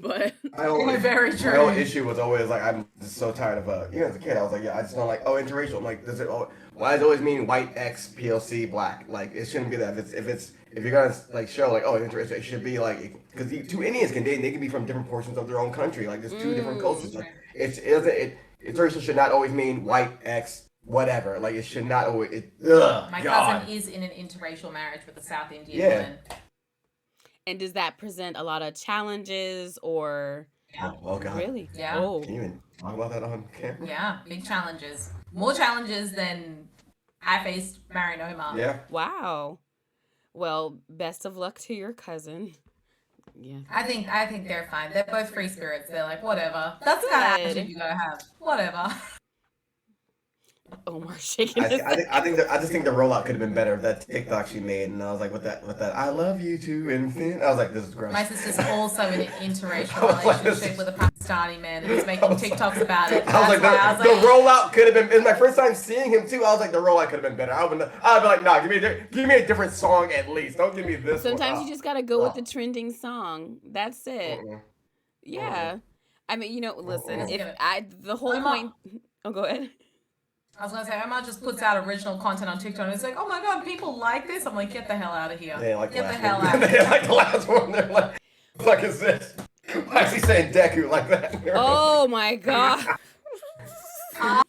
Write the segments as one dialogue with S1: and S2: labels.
S1: but
S2: Very
S3: my whole
S2: true.
S3: issue was always like I'm just so tired of as a kid I was like I just don't like interracial. I'm like does it why does it always mean white X POC black? Like it shouldn't be that. If you're gonna like show like interracial, it should be like because two Indians can date, they can be from different portions of their own country. Like there's two different cultures. Like interracial should not always mean white X whatever. Like it should not always.
S2: My
S3: God.
S2: cousin is in an interracial marriage with a South Indian
S3: Yeah.
S2: woman.
S1: And does that present a lot of challenges or?
S3: Oh God.
S1: Really?
S2: Yeah.
S1: Oh.
S3: Can you even talk about that on camera?
S2: Yeah, big challenges. More challenges than I faced marrying Omar.
S3: Yeah.
S1: Wow. Well, best of luck to your cousin. Yeah.
S2: I think they're fine. They're both free spirits. They're like, whatever. That's the kind of attitude you gotta have. Whatever.
S1: Omar shaking his head.
S3: I just think the rollout could have been better if that TikTok she made, and I was like, with that, I love you too, infant. I was like, this is gross.
S2: My sister's also in an interracial relationship with a Pakistani man who's making TikToks about it.
S3: I was like, the rollout could have been. It's my first time seeing him too. I was like, the rollout could have been better. I'd be like, nah, give me a different song at least. Don't give me this.
S1: Sometimes you just gotta go with the trending song. That's it. Yeah. I mean, listen. The whole point. Oh, go ahead.
S2: I was gonna say, Omar just puts out original content on TikTok and it's like, oh my god, people like this. I'm like, get the hell out of here.
S3: They like
S2: get the
S3: last
S2: hell
S3: one.
S2: out.
S3: They like the last one. They're like, what the fuck is this? Why is he saying Deku like that?
S1: Oh my god.
S2: I'm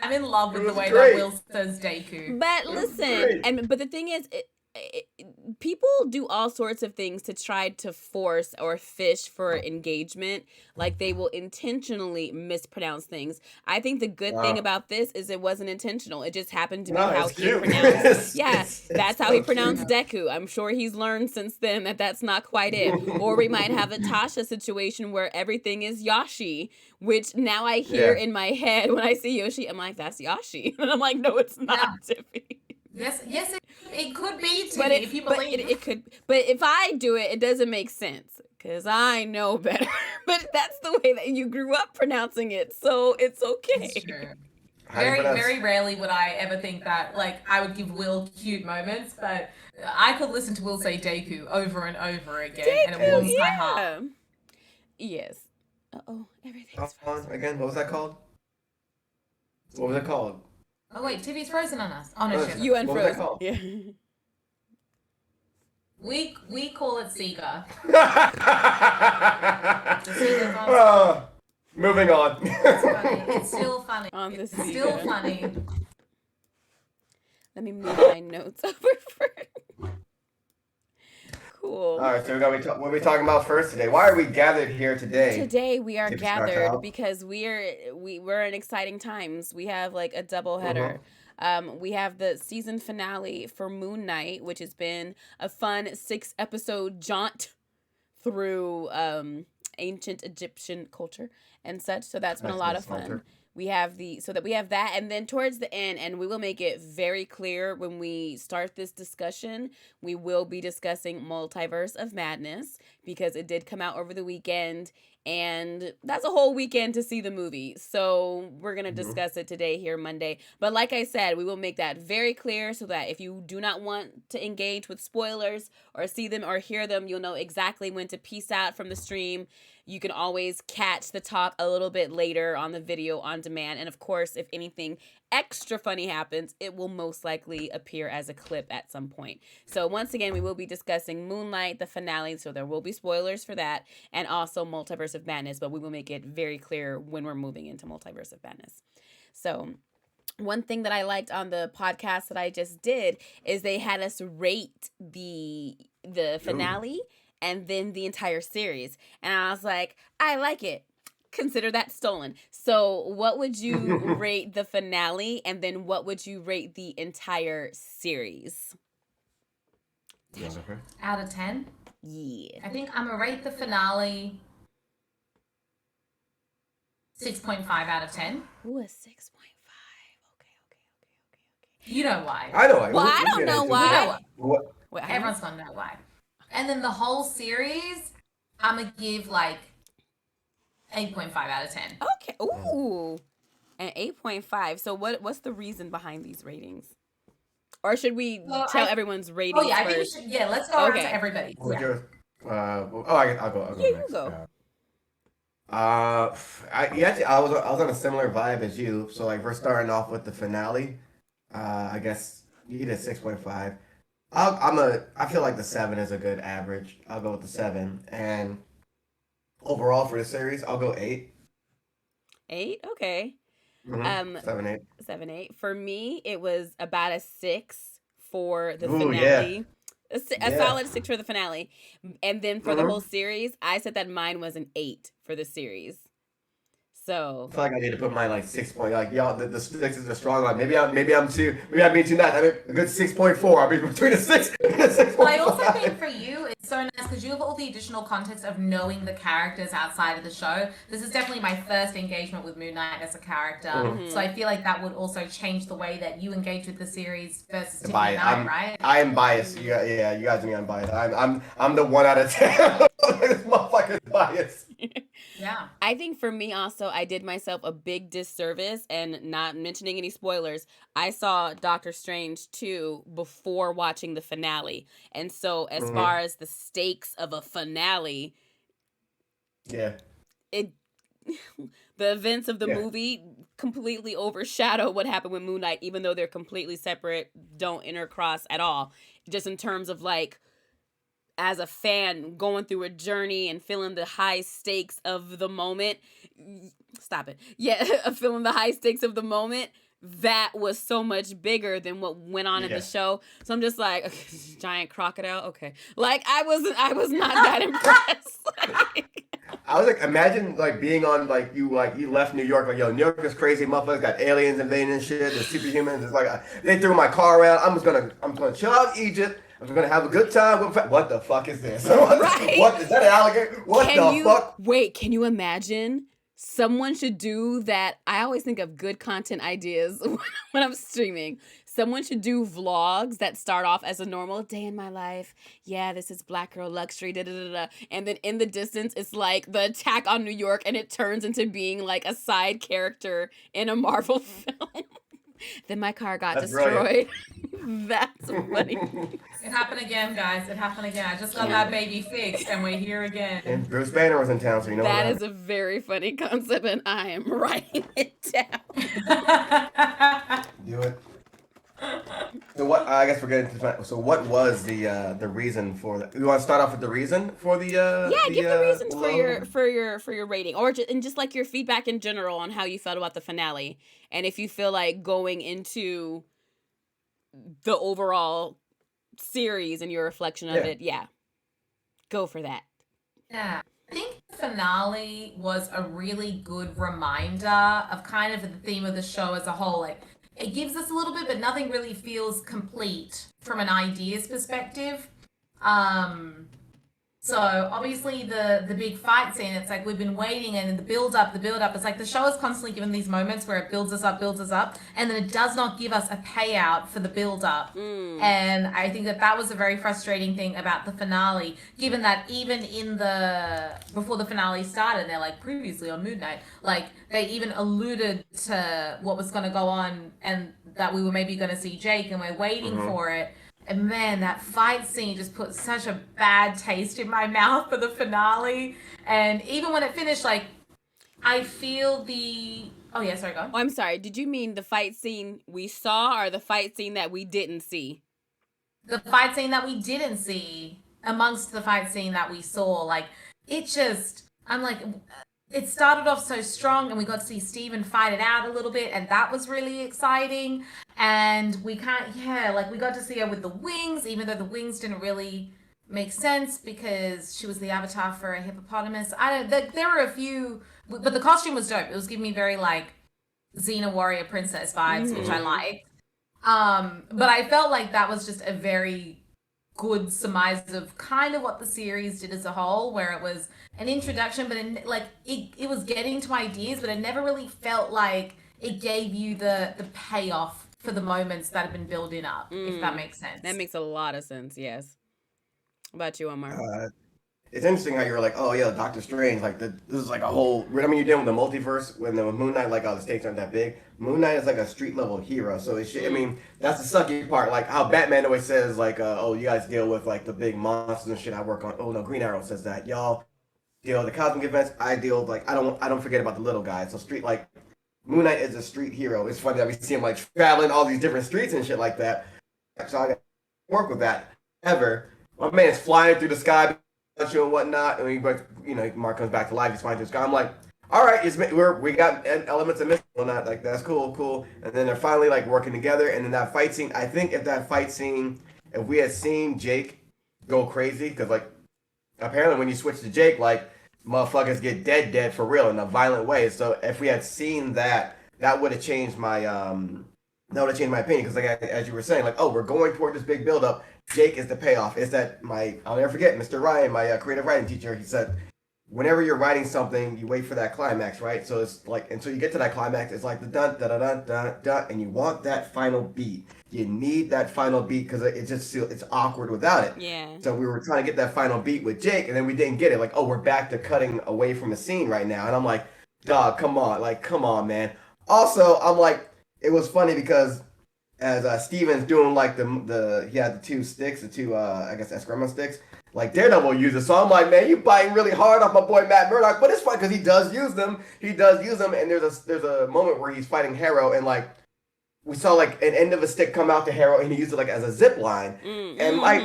S2: in love with the way that Will says Deku.
S1: But listen, but the thing is, people do all sorts of things to try to force or fish for engagement. Like they will intentionally mispronounce things. I think the good thing about this is it wasn't intentional. It just happened to be how he pronounced. That's how he pronounced Deku. I'm sure he's learned since then that that's not quite it. Or we might have a Tasha situation where everything is Yashi, which now I hear in my head when I see Yoshi. I'm like, that's Yashi, and I'm like, no, it's not, Tiffie.
S2: Yes, it could be, Tiffie, if you believe.
S1: It could. But if I do it, it doesn't make sense because I know better. But that's the way that you grew up pronouncing it, so it's okay.
S2: It's true. Very rarely would I ever think that, like, I would give Will cute moments, but I could listen to Will say Deku over and over again, and it warms my heart.
S1: Yes. Everything's
S3: frozen. Again, what was that called? What was it called?
S2: Oh wait, Tiffy's frozen on us. Oh no, shit.
S1: You unfrozen. Yeah.
S2: We call it Sega.
S3: Moving on.
S2: It's funny. It's still funny.
S1: It's
S2: still funny.
S1: Let me move my notes over first. Cool.
S3: All right, so what are we talking about first today? Why are we gathered here today?
S1: Today we are gathered because we're in exciting times. We have like a double header. We have the season finale for Moon Knight, which has been a fun 6-episode jaunt through ancient Egyptian culture and such. So that's been a lot of fun. We have that, and then towards the end, and we will make it very clear when we start this discussion, we will be discussing Multiverse of Madness because it did come out over the weekend, and that's a whole weekend to see the movie. So we're going to discuss it today here Monday. But like I said, we will make that very clear so that if you do not want to engage with spoilers or see them or hear them, you'll know exactly when to peace out from the stream. You can always catch the talk a little bit later on the video on demand. And of course, if anything extra funny happens, it will most likely appear as a clip at some point. So once again, we will be discussing Moonlight, the finale. So there will be spoilers for that, and also Multiverse of Madness, but we will make it very clear when we're moving into Multiverse of Madness. So one thing that I liked on the podcast that I just did is they had us rate the finale and then the entire series. And I was like, I like it. Consider that stolen. So what would you rate the finale, and then what would you rate the entire series?
S2: Out of 10?
S1: Yeah.
S2: I think I'm going to rate the finale 6.5 out of 10.
S1: Ooh, a 6.5. Okay.
S2: You know why.
S3: I know why.
S1: Well, I don't know why.
S3: What?
S2: Everyone's going to know why. And then the whole series, I'm going to give like 8.5 out of 10.
S1: Okay. Ooh. An 8.5. So what's the reason behind these ratings? Or should we tell everyone's ratings first?
S2: I think we should. Yeah, let's go around to everybody.
S3: What's yours? I'll go
S1: Yeah, you
S3: next.
S1: go.
S3: I was on a similar vibe as you. So like we're starting off with the finale. I guess you did 6.5. I feel like the 7 is a good average. I'll go with the 7. And overall for the series, I'll go 8.
S1: 8? Okay.
S3: Mm-hmm. 7, 8.
S1: 7, 8. For me, it was about a 6 for the
S3: Ooh, yeah.
S1: finale. A
S3: Yeah.
S1: solid 6 for the finale. And then for the whole series, I said that mine was an 8 for the series. So
S3: I feel like I need to put mine like 6 point. Like y'all, the 6 is a strong line. Maybe I'm being too nice. I mean, a good 6.4. I'll be between a 6 and a 6.5.
S2: Well, I also think for you, it's so nice because you have all the additional context of knowing the characters outside of the show. This is definitely my first engagement with Moon Knight as a character, so I feel like that would also change the way that you engage with the series versus Tiffie and I, right?
S3: I am biased. You guys know me. I'm biased. I'm the 1 out of 10. This motherfucker's biased.
S2: Yeah.
S1: I think for me also, I did myself a big disservice, and not mentioning any spoilers, I saw Doctor Strange 2 before watching the finale. And so as far as the stakes of a finale,
S3: yeah,
S1: the events of the movie completely overshadow what happened with Moon Knight, even though they're completely separate, don't intercross at all. Just in terms of like, as a fan going through a journey and feeling the high stakes of the moment. Stop it. Yeah, feeling the high stakes of the moment. That was so much bigger than what went on in the show. So I'm just like, okay, giant crocodile. Okay, like I was not that impressed.
S3: I was like, imagine like being on like you left New York, like yo, New York is crazy, motherfuckers got aliens invading and shit. There's superhumans. It's like they threw my car around. I'm gonna chill out in Egypt. I'm gonna have a good time. What the fuck is this?
S1: Right?
S3: What is that, an alligator? Fuck?
S1: Wait, can you imagine? Someone should do that. I always think of good content ideas when I'm streaming. Someone should do vlogs that start off as a normal day in my life. Yeah, this is Black girl luxury, da da da da. And then in the distance, it's like the attack on New York, and it turns into being like a side character in a Marvel film. Then my car got destroyed. That's funny.
S2: It happened again, guys. It happened again. I just got that baby fixed, and we're here again.
S3: And Bruce Banner was in town, so you know
S1: that is a very funny concept, and I am writing it
S3: down. Do it. So what? I guess we're getting to. So what was the reason for that? You want to start off with the reason for the?
S1: Give the reasons for your rating, or just like your feedback in general on how you felt about the finale, and if you feel like going into the overall series and your reflection of it. Yeah, go for that.
S2: Yeah. I think the finale was a really good reminder of kind of the theme of the show as a whole. Like, it gives us a little bit, but nothing really feels complete from an ideas perspective. So obviously the big fight scene, it's like we've been waiting, and the build up, it's like the show is constantly given these moments where it builds us up, and then it does not give us a payout for the build up. And I think that was a very frustrating thing about the finale, given that even before the finale started, they're like previously on Moon Knight, like they even alluded to what was going to go on and that we were maybe going to see Jake, and we're waiting for it. And man, that fight scene just put such a bad taste in my mouth for the finale. And even when it finished, like, I feel Oh, yeah, sorry, go on.
S1: Oh, I'm sorry. Did you mean the fight scene we saw or the fight scene that we didn't see?
S2: The fight scene that we didn't see amongst the fight scene that we saw. Like, it just... I'm like... It started off so strong, and we got to see Steven fight it out a little bit, and that was really exciting. And we got to see her with the wings, even though the wings didn't really make sense because she was the avatar for a hippopotamus. There were a few, but the costume was dope. It was giving me very like Xena warrior princess vibes, which I liked. But I felt like that was just a very good surmise of kind of what the series did as a whole, where it was an introduction, but it was getting to ideas, but it never really felt like it gave you the payoff for the moments that have been building up, if that makes sense.
S1: That makes a lot of sense, yes. How about you, Omar?
S3: it's interesting how you're like, oh yeah, Doctor Strange, like this is like a whole. I mean, you're dealing with the multiverse when the Moon Knight, like, oh, the stakes aren't that big. Moon Knight is like a street level hero, so it should, I mean, that's the sucky part. Like how Batman always says, like, oh, you guys deal with like the big monsters and shit. I work on. Oh no, Green Arrow says that y'all deal with the cosmic events. I deal with, like, I don't forget about the little guys. So street, like, Moon Knight is a street hero. It's funny that we see him like traveling all these different streets and shit like that. So I got to work with that ever. My man's flying through the sky and whatnot, and Mark comes back to life. He's flying through the sky. I'm like, all right, we got elements of mystery on that. Like, that's cool. And then they're finally like working together. And then that fight scene. I think if we had seen Jake go crazy, because like apparently when you switch to Jake, like motherfuckers get dead for real in a violent way. So if we had seen that, that would have changed my opinion. Because like as you were saying, like, oh, we're going toward this big build up. Jake is the payoff. Is that I'll never forget, Mr. Ryan, my creative writing teacher, he said, whenever you're writing something, you wait for that climax, right? So it's like, until you get to that climax, it's like the dun, dun, dun, dun, dun, and you want that final beat. You need that final beat because it's awkward without it.
S1: Yeah.
S3: So we were trying to get that final beat with Jake, and then we didn't get it. Like, oh, we're back to cutting away from a scene right now. And I'm like, dog, come on, man. Also, I'm like, it was funny because as Steven's doing like he had the two I guess escrima sticks, like Daredevil uses. So I'm like, man, you biting really hard off my boy Matt Murdock, but it's fun because he does use them. And there's a moment where he's fighting Harrow, and like we saw like an end of a stick come out to Harrow, and he used it like as a zip line, and like.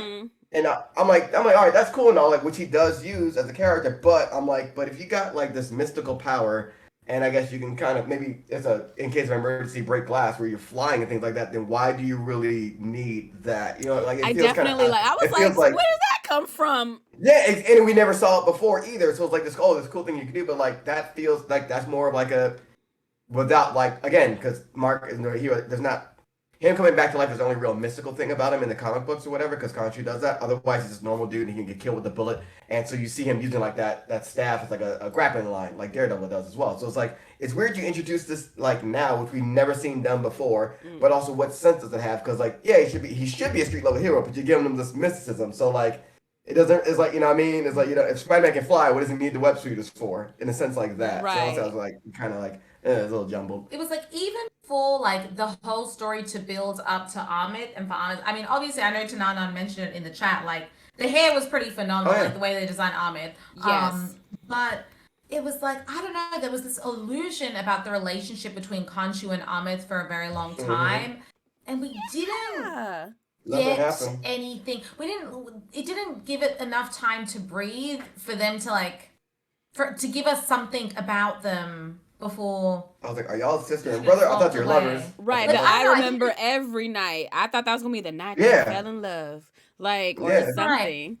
S3: And I'm like, all right, that's cool and all, like, which he does use as a character. But I'm like, but if you got like this mystical power, and I guess you can kind of maybe in case of emergency break glass where you're flying and things like that, then why do you really need that? You know, like
S1: I definitely I was like, where did that come from?
S3: Yeah, and we never saw it before either. So it's like this cool thing you can do, but like that feels like that's more of like a without like again because Mark is no hero. There's not. Him coming back to life is the only real mystical thing about him in the comic books or whatever, because Khonshu does that. Otherwise, he's just a normal dude and he can get killed with a bullet. And so you see him using like that staff as like a grappling line, like Daredevil does as well. So it's like, it's weird you introduce this like now, which we've never seen done before, but also what sense does it have? Because like, yeah, he should be a street level hero, but you're giving him this mysticism. So like, it's like, you know what I mean? It's like, you know, if Spider-Man can fly, what does he need the web suit for? In a sense like that.
S1: Right.
S3: So I was like, kind of like, it was a little jumbled.
S2: It was like, even for like the whole story to build up to Ahmed, and for Ahmed, I mean, obviously I know Tananan mentioned it in the chat, like the hair was pretty phenomenal, like the way they designed Ahmed.
S1: Yes.
S2: But it was like, I don't know, there was this illusion about the relationship between Khonshu and Ahmed for a very long time, and we didn't get anything. It didn't give it enough time to breathe for them to to give us something about them before.
S3: I was like, are y'all sister and brother? I thought you were lovers.
S1: Right, but I remember every night. I thought that was going to be the night they fell in love. Like, or something.
S2: Right.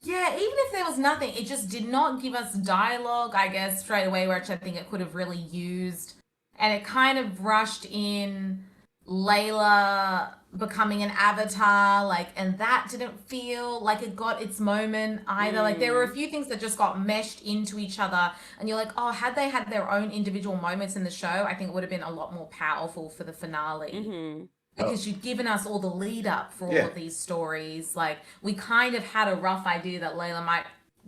S2: Yeah, even if there was nothing, it just did not give us dialogue, I guess, straight away, which I think it could have really used. And it kind of rushed in Layla becoming an avatar, and that didn't feel like it got its moment either. Like, there were a few things that just got meshed into each other, and you're like, oh, had they had their own individual moments in the show, I think it would have been a lot more powerful for the finale. Because you'd given us all the lead up for all of these stories. Like, we kind of had a rough idea that Layla might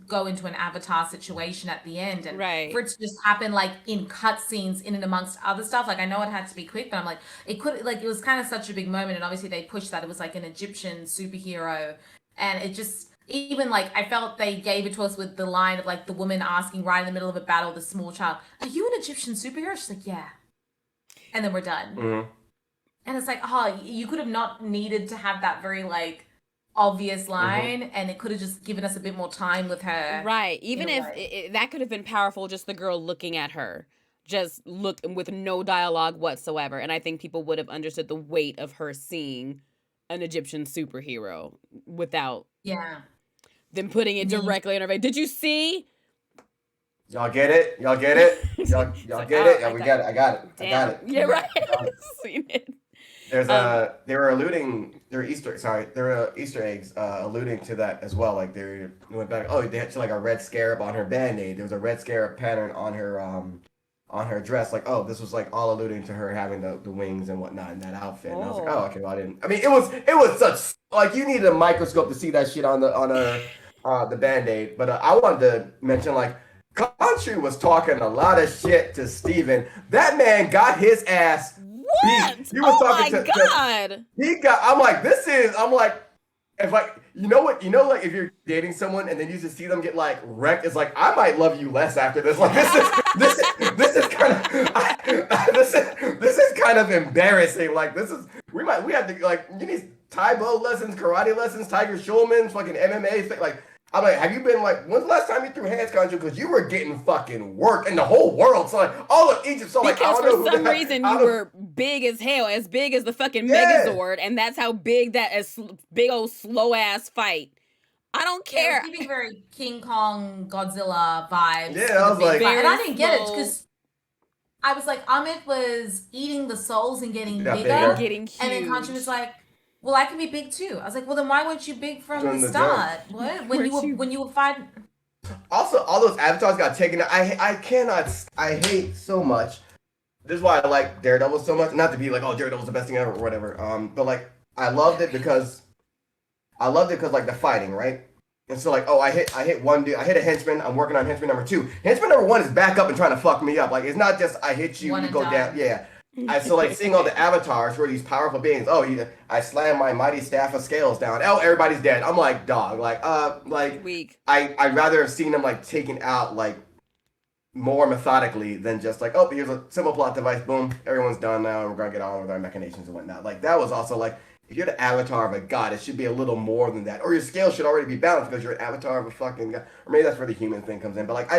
S2: go into an avatar situation at the end, and for it to just happen like in cutscenes in and amongst other stuff. Like, I know it had to be quick, but I'm like, it was kind of such a big moment, and obviously they pushed that it was like an Egyptian superhero, and it just even like I felt they gave it to us with the line of like the woman asking right in the middle of a battle, the small child, "Are you an Egyptian superhero?" She's like, "Yeah," and then we're done. And it's like, oh, you could have not needed to have that very like obvious line, and it could have just given us a bit more time with her.
S1: Right. Even if that could have been powerful, just the girl looking at her, just look with no dialogue whatsoever. And I think people would have understood the weight of her seeing an Egyptian superhero without them putting it directly in her face. Did you see?
S3: Y'all get it? Y'all get it? Y'all get it? Yeah, we got it. I got it.
S1: Damn.
S3: I got it.
S1: Yeah, right. Seen it.
S3: There's they were alluding. There were Easter eggs alluding to that as well. Like they went back. Oh, they had like a red scarab on her band-aid. There was a red scarab pattern on her dress. Like, oh, this was like all alluding to her having the wings and whatnot in that outfit. And I was like, oh, okay, well, I didn't. I mean, it was such like you needed a microscope to see that shit on her the Band-Aid. But I wanted to mention, like, Country was talking a lot of shit to Steven. That man got his ass beat.
S1: What?
S3: He was
S1: Oh
S3: talking
S1: my God.
S3: I'm like, I'm like, if like, you know what, like if you're dating someone and then you just see them get like wrecked, it's like, I might love you less after this. Like, this is kind of, this is kind of embarrassing. Like, we have to, like, you need Taibo lessons, karate lessons, Tiger Schulman's fucking MMA thing. Like, I'm like, have you been like, when's the last time you threw hands, Contra? Because you were getting fucking worked, and the whole world, so like, all of Egypt, so like,
S1: because for some reason you were big as hell, as big as the fucking Megazord, and that's how big that big old slow ass fight. I don't care.
S2: It was giving very King Kong Godzilla vibes.
S3: Yeah, I was like,
S2: and I didn't get it because I was like, Amit was eating the souls and getting bigger,
S1: and getting huge.
S2: And then Contra was like, well, I can be big too. I was like, well, then why weren't you big from the start? What? When you were fighting?
S3: Also, all those avatars got taken out. I hate so much. This is why I like Daredevil so much. Not to be like, oh, Daredevil's the best thing ever or whatever. But like, I loved it because like the fighting, right? And so like, oh, I hit one dude, I hit a henchman, I'm working on henchman number 2. Henchman number 1 is back up and trying to fuck me up. Like, it's not just I hit you, you go down. Yeah. So like seeing all the avatars who are these powerful beings. Oh, I slam my mighty staff of scales down. Oh, everybody's dead. I'm like, dog. Like
S1: weak.
S3: I'd rather have seen them like taken out like more methodically than just like, oh, here's a simple plot device. Boom, everyone's done now, and we're gonna get on with our machinations and whatnot. Like that was also like, if you're the avatar of a god, it should be a little more than that. Or your scale should already be balanced because you're an avatar of a fucking god. Or maybe that's where the human thing comes in. But like,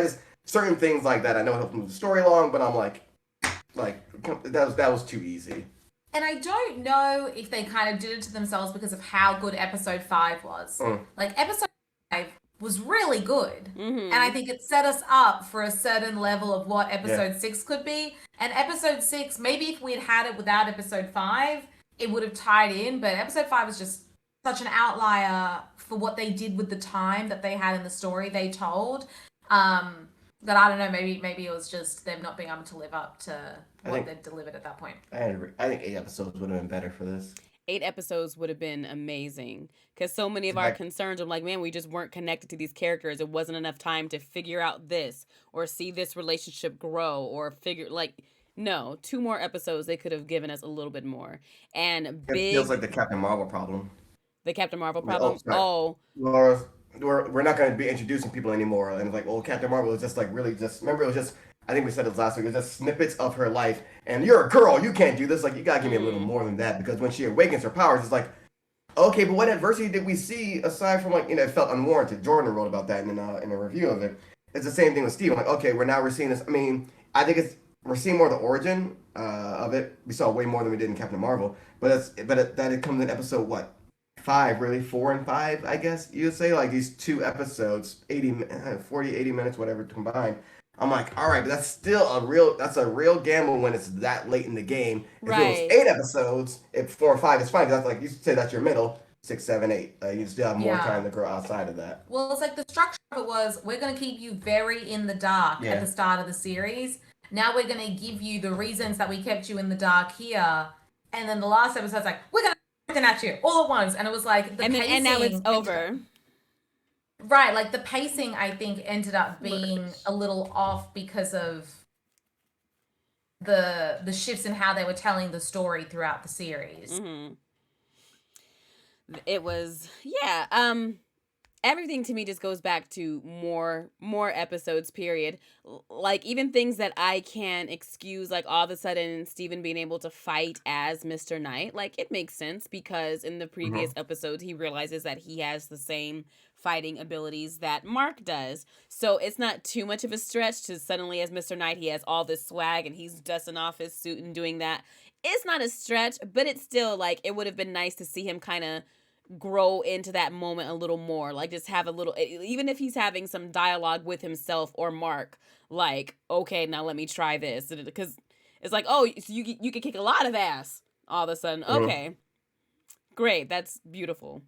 S3: certain things like that, I know it helps move the story along, but I'm like that was too easy.
S2: And I don't know if they kind of did it to themselves because of how good episode 5 was. Like episode 5 was really good. And I think it set us up for a certain level of what episode 6 could be. And episode 6, maybe if we had it without episode 5, it would have tied in. But episode 5 was just such an outlier for what they did with the time that they had in the story they told. That I don't know, maybe it was just them not being able to live up to what they'd delivered at that point.
S3: I agree. I think 8 episodes would have been better for this.
S1: 8 episodes would have been amazing because so many of our concerns, I'm like, man, we just weren't connected to these characters. It wasn't enough time to figure out this or see this relationship grow or figure, like, no, 2 more episodes, they could have given us a little bit more. And
S3: it feels like the Captain Marvel problem.
S1: The Captain Marvel problem?
S3: Laura's, we're not going to be introducing people anymore. And it's like, well, Captain Marvel is just like really just, remember, it was just, I think we said it last week, it was just snippets of her life. And you're a girl, you can't do this. Like, you got to give me a little more than that. Because when she awakens her powers, it's like, okay, but what adversity did we see aside from like, it felt unwarranted. Jordan wrote about that in a review of it. It's the same thing with Steve. I'm like, okay, we're seeing this. I mean, I think we're seeing more of the origin of it. We saw way more than we did in Captain Marvel. But it comes in episode, 5, really? 4 and 5, I guess you would say, like these 2 episodes, 80 minutes, whatever combined. I'm like, all right, but that's still a real gamble when it's that late in the game. If it was 8 episodes, if 4 or 5 is fine, because that's like, you say that's your middle, 6, 7, 8. You still have more time to grow outside of that.
S2: Well, it's like the structure of it was, we're going to keep you very in the dark at the start of the series. Now we're going to give you the reasons that we kept you in the dark here. And then the last episode's like, we're going to at you all at once, and it was like the pacing,
S1: and now it's over.
S2: Right, like the pacing I think ended up being a little off because of the shifts in how they were telling the story throughout the series.
S1: It was everything to me just goes back to more episodes, period. Like, even things that I can't excuse, like all of a sudden Steven being able to fight as Mr. Knight, like, it makes sense because in the previous episodes he realizes that he has the same fighting abilities that Mark does. So it's not too much of a stretch to suddenly, as Mr. Knight, he has all this swag and he's dusting off his suit and doing that. It's not a stretch, but it's still like, it would have been nice to see him kind of grow into that moment a little more, like just have a little, even if he's having some dialogue with himself or Mark, like, okay, now let me try this, because it's like, oh, so you can kick a lot of ass all of a sudden. Okay, great, that's beautiful.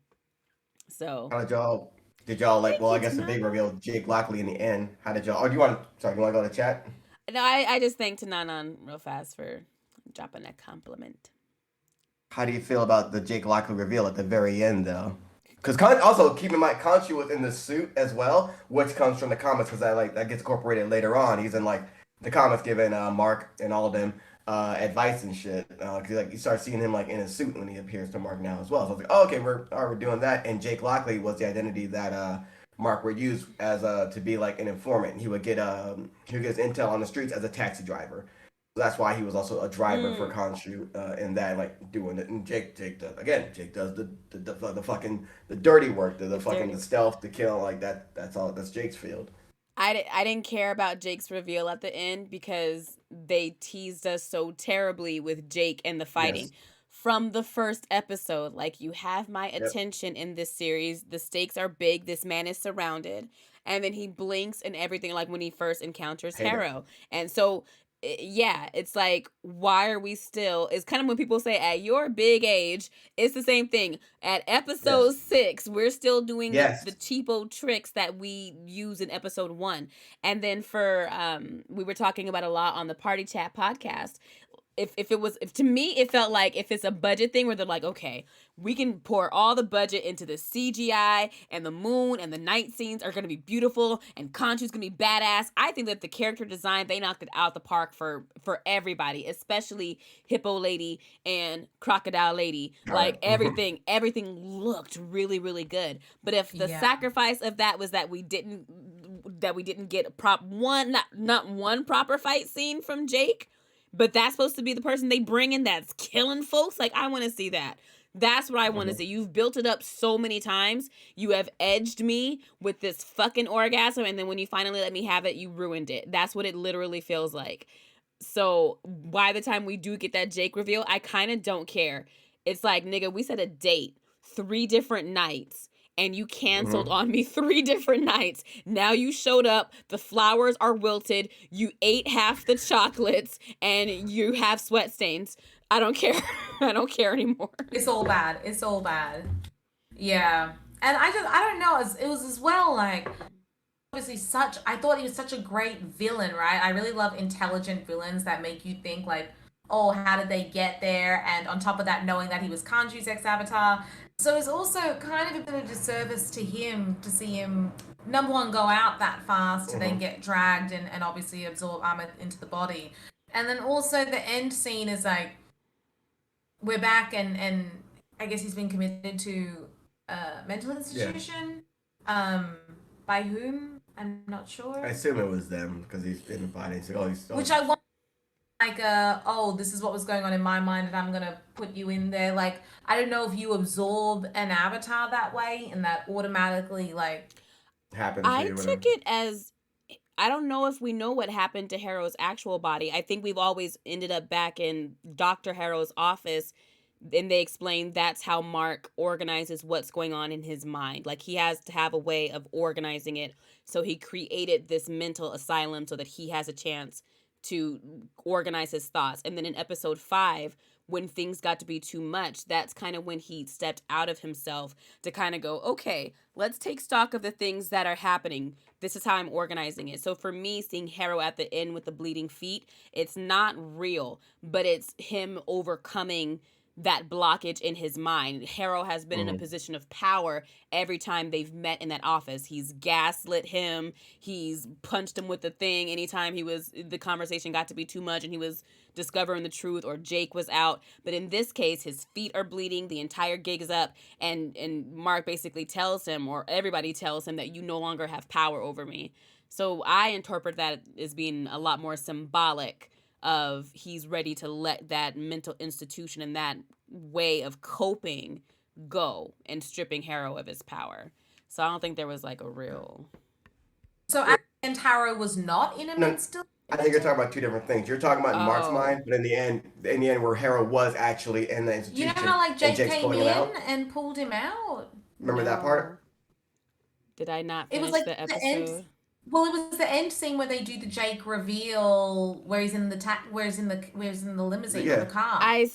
S1: So
S3: how did y'all like, well, I guess the big reveal, Jake Lockley in the end, how did y'all, do you want to go to chat?
S1: No, I just thanked Nanan real fast for dropping that compliment.
S3: How do you feel about the Jake Lockley reveal at the very end, though? Because also keep in mind, Khonshu was in the suit as well, which comes from the comics because that gets incorporated later on. He's in like the comics giving Mark and all of them advice and shit. Because like you start seeing him like in a suit when he appears to Mark now as well. So I was like, oh, okay, we're doing that. And Jake Lockley was the identity that Mark would use as to be like an informant. He would get his intel on the streets as a taxi driver. So that's why he was also a driver for Khonshu in that, like doing it. And Jake does the fucking the dirty work, the stealth, the kill, like that. That's Jake's field.
S1: I didn't care about Jake's reveal at the end because they teased us so terribly with Jake and the fighting. Yes. From the first episode, like, you have my attention in this series. The stakes are big. This man is surrounded. And then he blinks and everything, like when he first encounters Harrow. And so... yeah, it's like, why are we still... It's kind of when people say, at your big age, it's the same thing. At episode 6, we're still doing the cheapo tricks that we use in episode 1. And then for... we were talking about a lot on the Party Chat podcast. If to me, it felt like if it's a budget thing where they're like, okay, we can pour all the budget into the CGI and the moon and the night scenes are going to be beautiful and Khonshu's going to be badass. I think that the character design, they knocked it out the park for everybody, especially Hippo Lady and Crocodile Lady. Like everything looked really, really good. But if the sacrifice of that was that we didn't get not one proper fight scene from Jake, but that's supposed to be the person they bring in that's killing folks. Like, I want to see that. That's what I want to see. You've built it up so many times. You have edged me with this fucking orgasm. And then when you finally let me have it, you ruined it. That's what it literally feels like. So by the time we do get that Jake reveal, I kind of don't care. It's like, nigga, we set a date 3 different nights. And you canceled on me 3 different nights. Now you showed up. The flowers are wilted. You ate half the chocolates. And you have sweat stains. I don't care. I don't care anymore.
S2: It's all bad. Yeah. And I don't know. It was as well, like, obviously I thought he was such a great villain, right? I really love intelligent villains that make you think, like, oh, how did they get there? And on top of that, knowing that he was Khonshu's ex-avatar. So it's also kind of a bit of a disservice to him to see him, number one, go out that fast and then get dragged and obviously absorb armor into the body. And then also the end scene is like, we're back and I guess he's been committed to a mental institution. By whom? I'm not sure.
S3: I assume it was them because he's been fighting. So,
S2: which I want. Like, this is what was going on in my mind and I'm going to put you in there. Like, I don't know if you absorb an avatar that way and that automatically, like...
S3: happens.
S1: I took it as... I don't know if we know what happened to Harrow's actual body. I think we've always ended up back in Dr. Harrow's office and they explain that's how Mark organizes what's going on in his mind. Like, he has to have a way of organizing it. So he created this mental asylum so that he has a chance to organize his thoughts. And then in episode 5, when things got to be too much, that's kind of when he stepped out of himself to kind of go, okay, let's take stock of the things that are happening. This is how I'm organizing it. So for me, seeing Harrow at the end with the bleeding feet, it's not real, but it's him overcoming that blockage in his mind. Harrow has been in a position of power every time they've met in that office. He's gaslit him. He's punched him with the thing anytime the conversation got to be too much and he was discovering the truth or Jake was out. But in this case, his feet are bleeding. The entire gig is up. And Mark basically tells him, or everybody tells him, that you no longer have power over me. So I interpret that as being a lot more symbolic of he's ready to let that mental institution and that way of coping go and stripping Harrow of his power. So I don't think there was like a real...
S2: So and Harrow was not in a mental...
S3: I think you're talking about 2 different things. You're talking about Mark's mind, but in the end where Harrow was actually in the institution.
S2: You know how like Jake came in and pulled him out?
S3: Remember that part?
S1: Did I not finish
S2: it was like
S1: the episode?
S2: End. Well, it was the end scene where they do the Jake reveal, where he's in the limousine or the car.
S1: I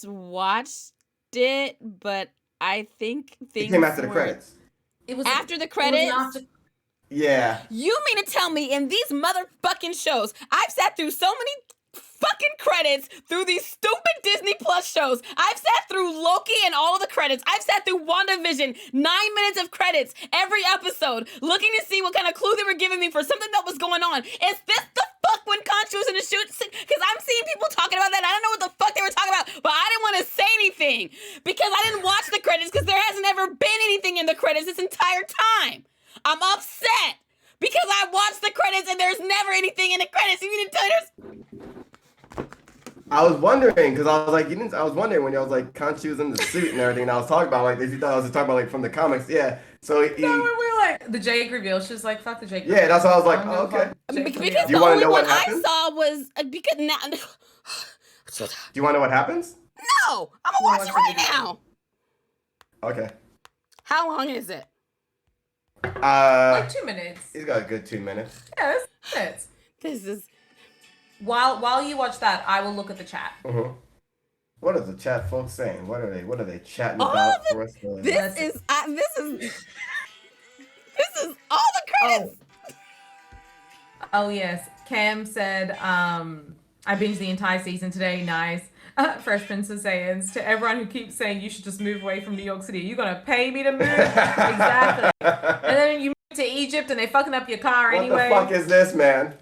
S1: watched it, but I think things
S3: it came after the credits.
S2: It was
S1: after the credits.
S3: Yeah.
S1: You mean to tell me in these motherfucking shows, I've sat through so many fucking credits through these stupid Disney Plus shows. I've sat through Loki and all the credits. I've sat through WandaVision, 9 minutes of credits every episode, looking to see what kind of clue they were giving me for something that was going on. Is this the fuck when Khonshu was in the shoot? Because I'm seeing people talking about that. I don't know what the fuck they were talking about, but I didn't want to say anything because I didn't watch the credits because there hasn't ever been anything in the credits this entire time. I'm upset because I watched the credits and there's never anything in the credits. You didn't tell us.
S3: I was wondering because I was like, I was wondering when y'all was like Khonshu's in the suit and everything. And I was talking about like, if you thought I was talking about like from the comics, yeah. So
S2: no, we were like the Jake reveal. She's like, fuck the Jake.
S3: Yeah, reveal. That's what I was like. Oh, okay.
S1: Because the only one I saw was because now.
S3: Do you want to know what happens?
S1: No, I'm gonna watch it right now.
S3: Okay.
S1: How long is it?
S2: Like 2 minutes.
S3: He's got a good 2 minutes.
S2: Yeah, it's 2 minutes.
S1: This is.
S2: While you watch that, I will look at the chat.
S3: Mm-hmm. What are the chat folks saying? What are they chatting about for us?
S1: This is all the credits.
S2: Oh yes, Cam said, I binged the entire season today. Nice. Fresh Prince of Saiyans. To everyone who keeps saying you should just move away from New York City, you're gonna pay me to move? Exactly. And then you move to Egypt and they fucking up your car anyway.
S3: What the fuck is this, man?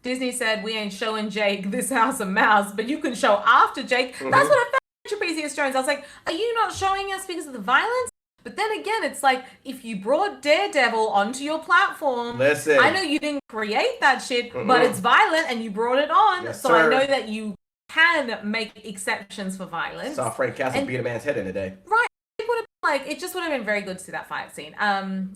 S2: Disney said we ain't showing Jake this House of Mouse, but you can show after Jake. Mm-hmm. That's what I found Trapezius Jones. I was like, are you not showing us because of the violence? But then again, it's like, if you brought Daredevil onto your platform,
S3: listen,
S2: I know you didn't create that shit, but it's violent and you brought it on.
S3: Yes,
S2: so
S3: sir.
S2: I know that you can make exceptions for violence.
S3: Saw Frank Castle beat a man's head in a day.
S2: Right. It just would have been very good to see that fight scene.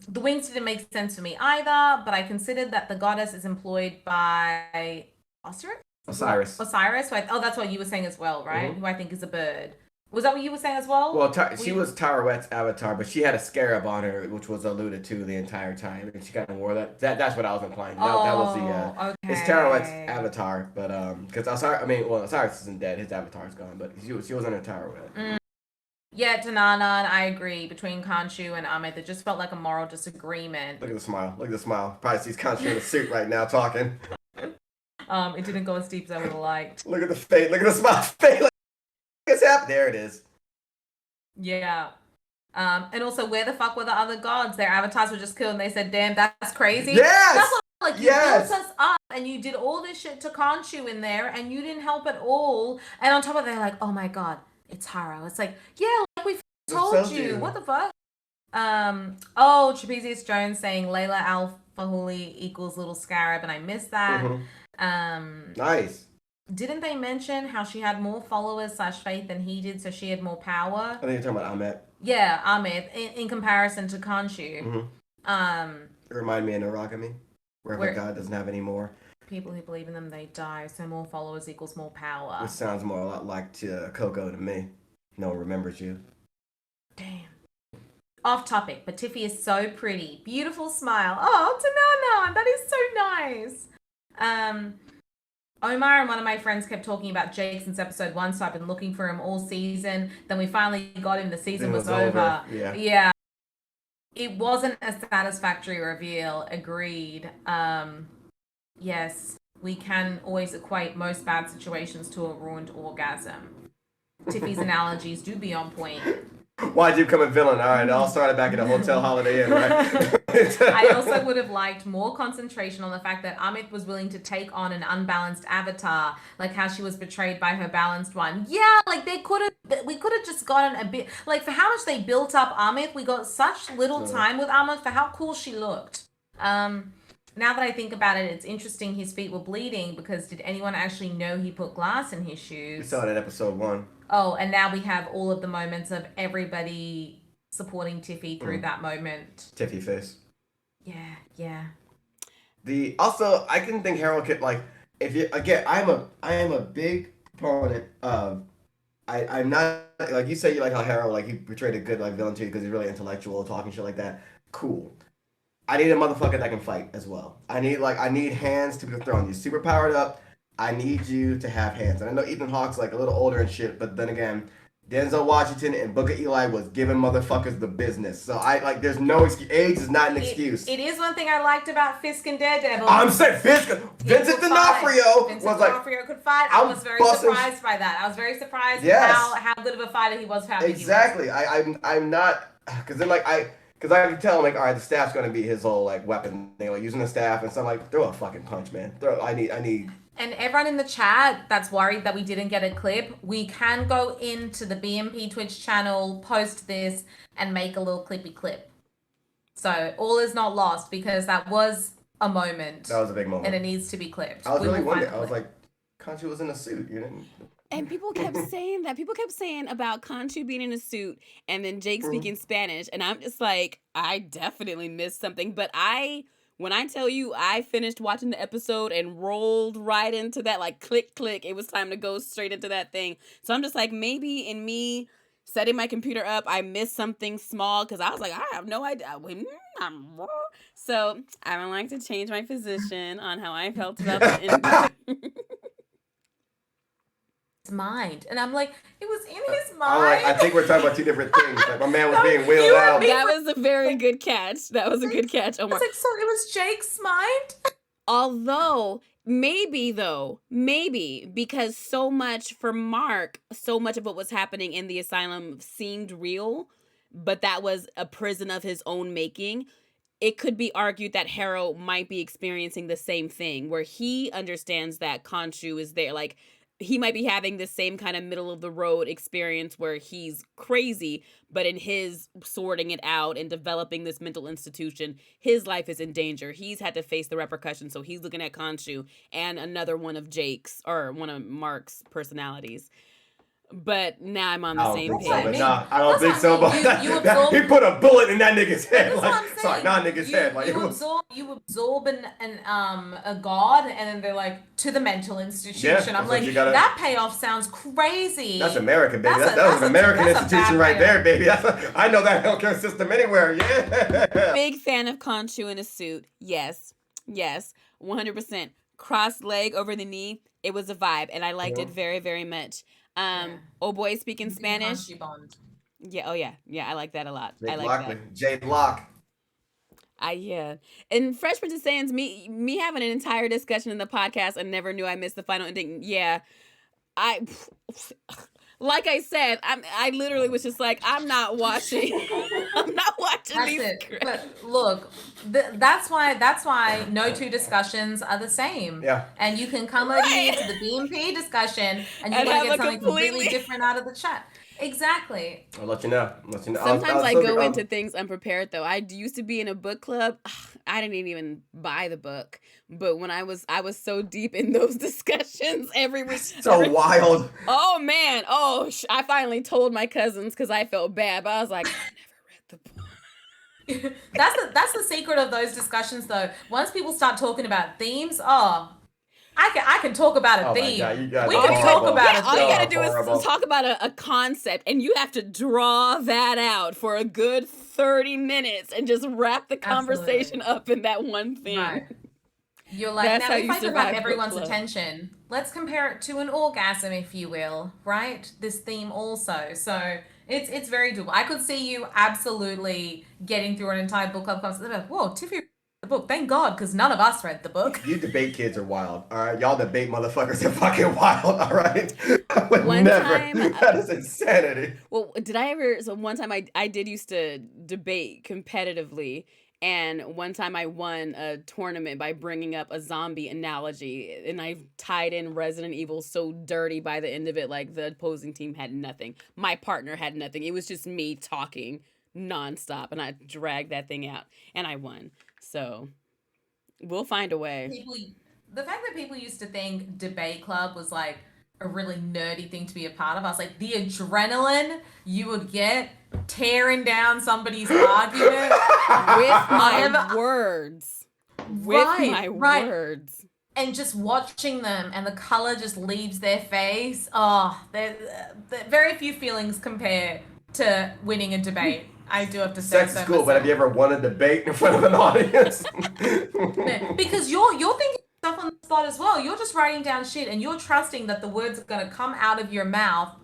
S2: The wings didn't make sense for me either, but I considered that the goddess is employed by Osiris. That's what you were saying as well, right? Mm-hmm. Who I think is a bird. Was that what you were saying as well?
S3: Well, she was Tarouette's avatar, but she had a scarab on her, which was alluded to the entire time, and she kind of wore that. That's what I was implying. That was the.
S2: Okay.
S3: It's Tarouette's avatar, but because Osiris isn't dead, his avatar's gone, but she was under Tarouette.
S2: Mm. Yeah, Tananan, I agree. Between Khonshu and Amit, it just felt like a moral disagreement.
S3: Look at the smile. Probably sees Khonshu in a suit right now talking.
S2: It didn't go as deep as I would have liked.
S3: Look at the face. Look at the smile. Face. Like, what's happening? There it is.
S2: Yeah. And also, where the fuck were the other gods? Their avatars were just killed, and they said, "Damn, that's crazy."
S3: Yes.
S2: That's what, like, you built us up, and you did all this shit to Khonshu in there, and you didn't help at all. And on top of that, they're like, "Oh my god, it's Haro." It's like, yeah, like we told you. What the fuck? Trapezius Jones saying Layla Al-Fahuli equals Little Scarab, and I missed that.
S3: Mm-hmm. Nice.
S2: Didn't they mention how she had more followers / faith than he did, so she had more power?
S3: I think you're talking about Ahmed.
S2: Yeah, Ahmed, in comparison to Khonshu.
S3: Mm-hmm. It reminded me of Naragami, where God doesn't have any more.
S2: People who believe in them, they die, so more followers equals more power.
S3: This sounds a lot like Coco to me. No one remembers you.
S2: Damn. Off topic, but Tiffie is so pretty. Beautiful smile. Oh, Tanana, that is so nice. Omar and one of my friends kept talking about Jake since episode 1, so I've been looking for him all season. Then we finally got him. The season was over. Yeah. It wasn't a satisfactory reveal. Agreed. Yes, we can always equate most bad situations to a ruined orgasm. Tiffy's analogies do be on point.
S3: Why'd you become a villain? All right, it all started back at a hotel Holiday Inn, right?
S2: I also would have liked more concentration on the fact that Amit was willing to take on an unbalanced avatar, like how she was betrayed by her balanced one. Yeah, like we could have just gotten a bit, like for how much they built up Amit, we got such little time with Amit for how cool she looked. Now that I think about it, it's interesting his feet were bleeding because did anyone actually know he put glass in his shoes?
S3: We saw it in episode 1.
S2: Oh, and now we have all of the moments of everybody supporting Tiffie through that moment.
S3: Tiffie face.
S2: Yeah.
S3: Also, I can think Harold could I am a big proponent of I'm not like you say you like how Harold like he portrayed a good like villain to you because he's really intellectual, talking shit like that. Cool. I need a motherfucker that can fight as well. I need hands to be thrown. You're super powered up. I need you to have hands. And I know Ethan Hawke's like a little older and shit, but then again, Denzel Washington and Booker Eli was giving motherfuckers the business. So there's no excuse. Age is not an excuse.
S2: It is one thing I liked about Fisk and Daredevil.
S3: I'm saying Vincent D'Onofrio
S2: was like, D'Onofrio could fight. I was very surprised by that. I was very surprised how good of a fighter he was.
S3: Exactly. I'm not, because then I can tell, like, all right, the staff's gonna be his whole like weapon thing, like using the staff, and so I'm like, throw a fucking punch, man. I need.
S2: And everyone in the chat that's worried that we didn't get a clip, we can go into the BMP Twitch channel, post this, and make a little clippy clip. So all is not lost, because that was a moment.
S3: That was a big moment.
S2: And it needs to be clipped.
S3: I was really wondering. I was like, Conchu was in a suit, you didn't.
S1: And people kept saying that. People kept saying about Conchu being in a suit and then Jake speaking Spanish. And I'm just like, I definitely missed something. But when I tell you I finished watching the episode and rolled right into that, like, click, click, it was time to go straight into that thing. So I'm just like, maybe in me setting my computer up, I missed something small, because I was like, I have no idea. So I would like to change my position on how I felt about the ending.
S2: Mind, and I'm like, it was in his mind.
S3: I think we're talking about two different things. Like, my man was being wheeled out.
S1: That was a very good catch. That was a good catch, Omar.
S2: I was like, so it was Jake's mind.
S1: Although maybe, because so much for Mark, so much of what was happening in the asylum seemed real, but that was a prison of his own making. It could be argued that Harrow might be experiencing the same thing, where he understands that Khonshu is there, like. He might be having the same kind of middle of the road experience where he's crazy, but in his sorting it out and developing this mental institution, his life is in danger. He's had to face the repercussions. So he's looking at Khonshu and another one of Jake's or one of Mark's personalities. But now I'm on the same page.
S3: I don't think so. But he put a bullet in that nigga's head. Nigga's head. Like,
S2: you absorb a god, and then they're like, to the mental institution.
S3: Yeah,
S2: I'm like, that payoff sounds crazy.
S3: That's American, baby. That was an American institution right there, baby. I know that healthcare system anywhere. Yeah.
S1: Big fan of Khonshu in a suit. Yes, 100%. Crossed leg over the knee. It was a vibe, and I liked it very, very much. Oh boy, speaking Spanish. Yeah. Oh yeah. I like that a lot. I like that.
S3: Jade Locke.
S1: And Fresh Prince of Sans, me having an entire discussion in the podcast and never knew I missed the final ending. Yeah, like I said, I literally was just like, I'm not watching. I'm not watching
S2: that's
S1: these.
S2: It. But look, that's why no two discussions are the same.
S3: Yeah.
S2: And you can come over here to the BMP discussion and you want to get something completely different out of the chat. Exactly.
S3: I'll let you know.
S1: Sometimes I go into things unprepared, though. I used to be in a book club. I didn't even buy the book, but when I was so deep in those discussions every week.
S3: So wild.
S1: Oh man. I finally told my cousins because I felt bad, but I was like, I never read the book.
S2: That's the secret of those discussions, though. Once people start talking about themes, I can talk about a theme. We can talk about
S1: all you gotta do is talk about a concept, and you have to draw that out for a good 30 minutes and just wrap the conversation up in that one thing.
S2: Right. You're like, that's now if I could have everyone's attention, let's compare it to an orgasm, if you will, right? This theme also. So it's very doable. I could see you absolutely getting through an entire book club concept. Whoa, Tiffie the book. Thank God, because none of us read the book.
S3: You debate kids are wild. All right, y'all debate motherfuckers are fucking wild. All right.
S1: One time,
S3: that is insanity.
S1: Well, did I ever? So one time I did used to debate competitively, and one time I won a tournament by bringing up a zombie analogy, and I tied in Resident Evil so dirty by the end of it, like the opposing team had nothing. My partner had nothing. It was just me talking nonstop, and I dragged that thing out, and I won. So we'll find a way.
S2: The fact that people used to think debate club was like a really nerdy thing to be a part of, I was like, the adrenaline you would get tearing down somebody's argument
S1: with my words. With my words.
S2: And just watching them, and the color just leaves their face. Oh, very few feelings compare to winning a debate. I do have to say.
S3: Sex is cool, but have you ever won a debate in front of an audience?
S2: Because you're thinking stuff on the spot as well. You're just writing down shit, and you're trusting that the words are gonna come out of your mouth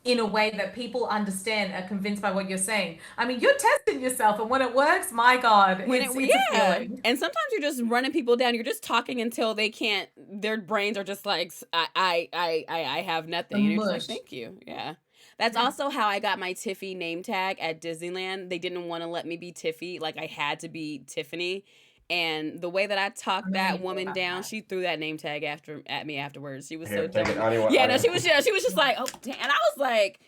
S2: in a way that people understand, are convinced by what you're saying. I mean, you're testing yourself, and when it works, my God, it's a feeling.
S1: And sometimes you're just running people down. You're just talking until they can't. Their brains are just like, I have nothing. And you're just like, thank you. Yeah. That's also how I got my Tiffie name tag at Disneyland. They didn't want to let me be Tiffie. Like, I had to be Tiffany. And the way that I talked that woman down, she threw that name tag at me afterwards. She was so dumb. She was just like, oh damn. And I was like,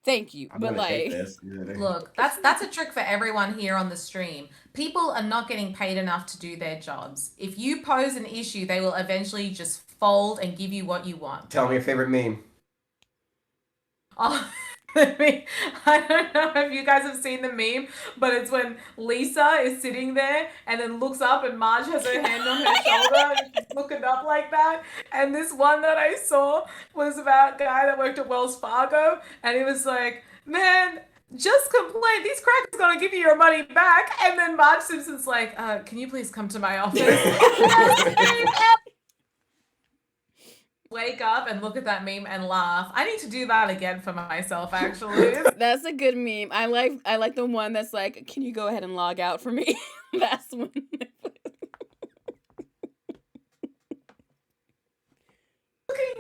S1: thank you. But like,
S2: look, that's a trick for everyone here on the stream. People are not getting paid enough to do their jobs. If you pose an issue, they will eventually just fold and give you what you want.
S3: Tell me your favorite meme.
S2: Oh, I don't know if you guys have seen the meme, but it's when Lisa is sitting there and then looks up and Marge has her hand on her shoulder and she's looking up like that. And this one that I saw was about a guy that worked at Wells Fargo, and he was like, man, just complain. These crackers gonna give you your money back. And then Marge Simpson's like, can you please come to my office? Wake up and look at that meme and laugh. I need to do that again for myself, actually.
S1: That's a good meme. I like the one that's like, can you go ahead and log out for me? That's one.
S2: Looking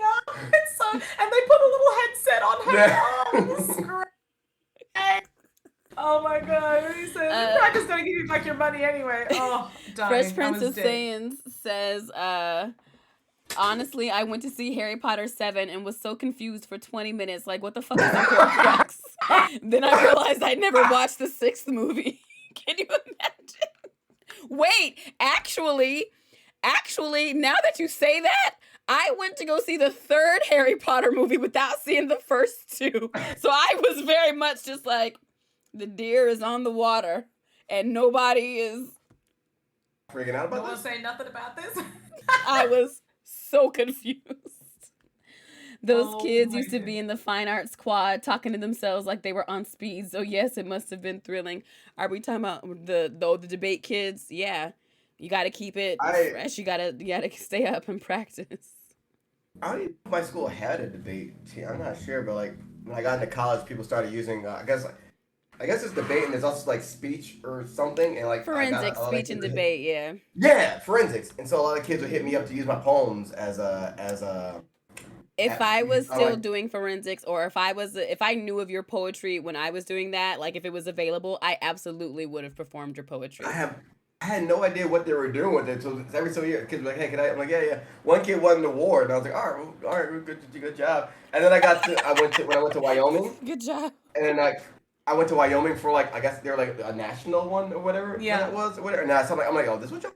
S2: up, and they put a little headset on her. Oh, this is great. Oh my God. He said, the cracker's gonna give you back your money anyway. Oh, darn.
S1: Fresh Prince of Saiyans says, honestly, I went to see Harry Potter 7 and was so confused for 20 minutes. Like, what the fuck is a Horcrux? Then I realized I never watched the 6th movie. Can you imagine? Wait, actually, now that you say that, I went to go see the 3rd Harry Potter movie without seeing the first 2. So I was very much just like, the deer is on the water and nobody is
S3: freaking out about this.
S2: No one say nothing about this.
S1: I was so confused. Those kids used to be in the fine arts squad talking to themselves like they were on speed. So yes, it must have been thrilling. Are we talking about the debate kids? Yeah. You got to keep it fresh. You got to stay up and practice.
S3: I don't even know if my school had a debate team. I'm not sure, but like when I got into college, people started using I guess it's debate, and there's also like speech or something, and like
S1: forensics, speech and debate, yeah.
S3: Yeah, forensics, and so a lot of kids would hit me up to use my poems as a.
S1: If I was still doing forensics, or if I knew of your poetry when I was doing that, like if it was available, I absolutely would have performed your poetry.
S3: I had no idea what they were doing with it. So every so year, kids were like, "Hey, can I?" I'm like, "Yeah." One kid won an award, and I was like, "All right, good job." And then I went to Wyoming.
S1: Good job.
S3: And then I went to Wyoming for like, I guess they were like a national one or whatever.
S2: Yeah.
S3: That was or whatever. And so I'm like, oh, this is what y'all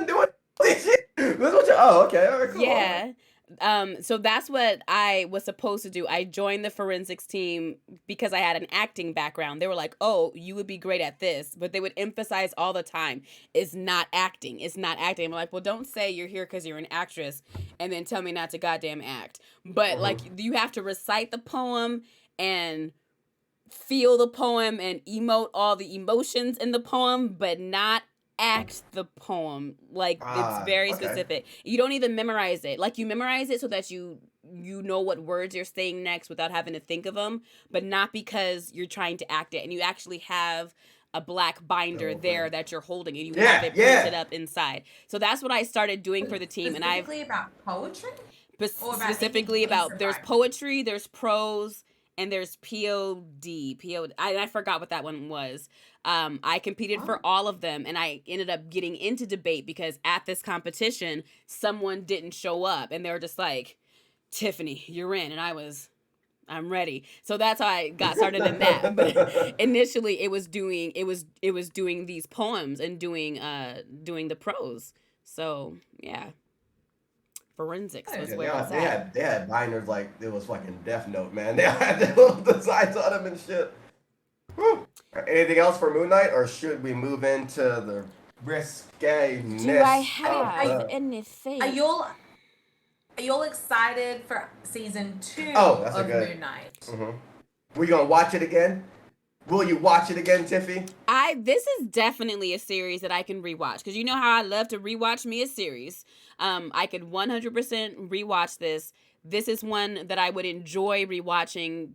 S3: doing? This is what y'all. Oh, okay, all right, cool.
S1: Yeah. So that's what I was supposed to do. I joined the forensics team because I had an acting background. They were like, oh, you would be great at this. But they would emphasize all the time, it's not acting. It's not acting. I'm like, well, don't say you're here because you're an actress and then tell me not to goddamn act. But like, you have to recite the poem and feel the poem and emote all the emotions in the poem, but not act the poem. Like, it's very specific. You don't even memorize it. Like, you memorize it so that you know what words you're saying next without having to think of them, but not because you're trying to act it. And you actually have a black binder there that you're holding, and you have it printed up inside. So that's what I started doing for the team. And
S2: specifically about poetry?
S1: Specifically about there's poetry, there's prose, and there's POD. I forgot what that one was. I competed for all of them, and I ended up getting into debate because at this competition, someone didn't show up, and they were just like, Tiffany, you're in. And I'm ready. So that's how I got started in that. But initially, it was doing these poems and doing the prose. So yeah. Forensics was where it's at.
S3: They had binders like it was fucking Death Note, man. They had the little designs on them and shit. Whew. Anything else for Moon Knight, or should we move into the risque-ness?
S1: Do I have anything?
S2: Are y'all excited for season 2
S3: of
S2: Moon Knight?
S3: Mm-hmm. Were you gonna watch it again? Will you watch it again, Tiffy?
S1: This is definitely a series that I can rewatch, because you know how I love to rewatch me a series. I could 100% rewatch this. this is one that I would enjoy rewatching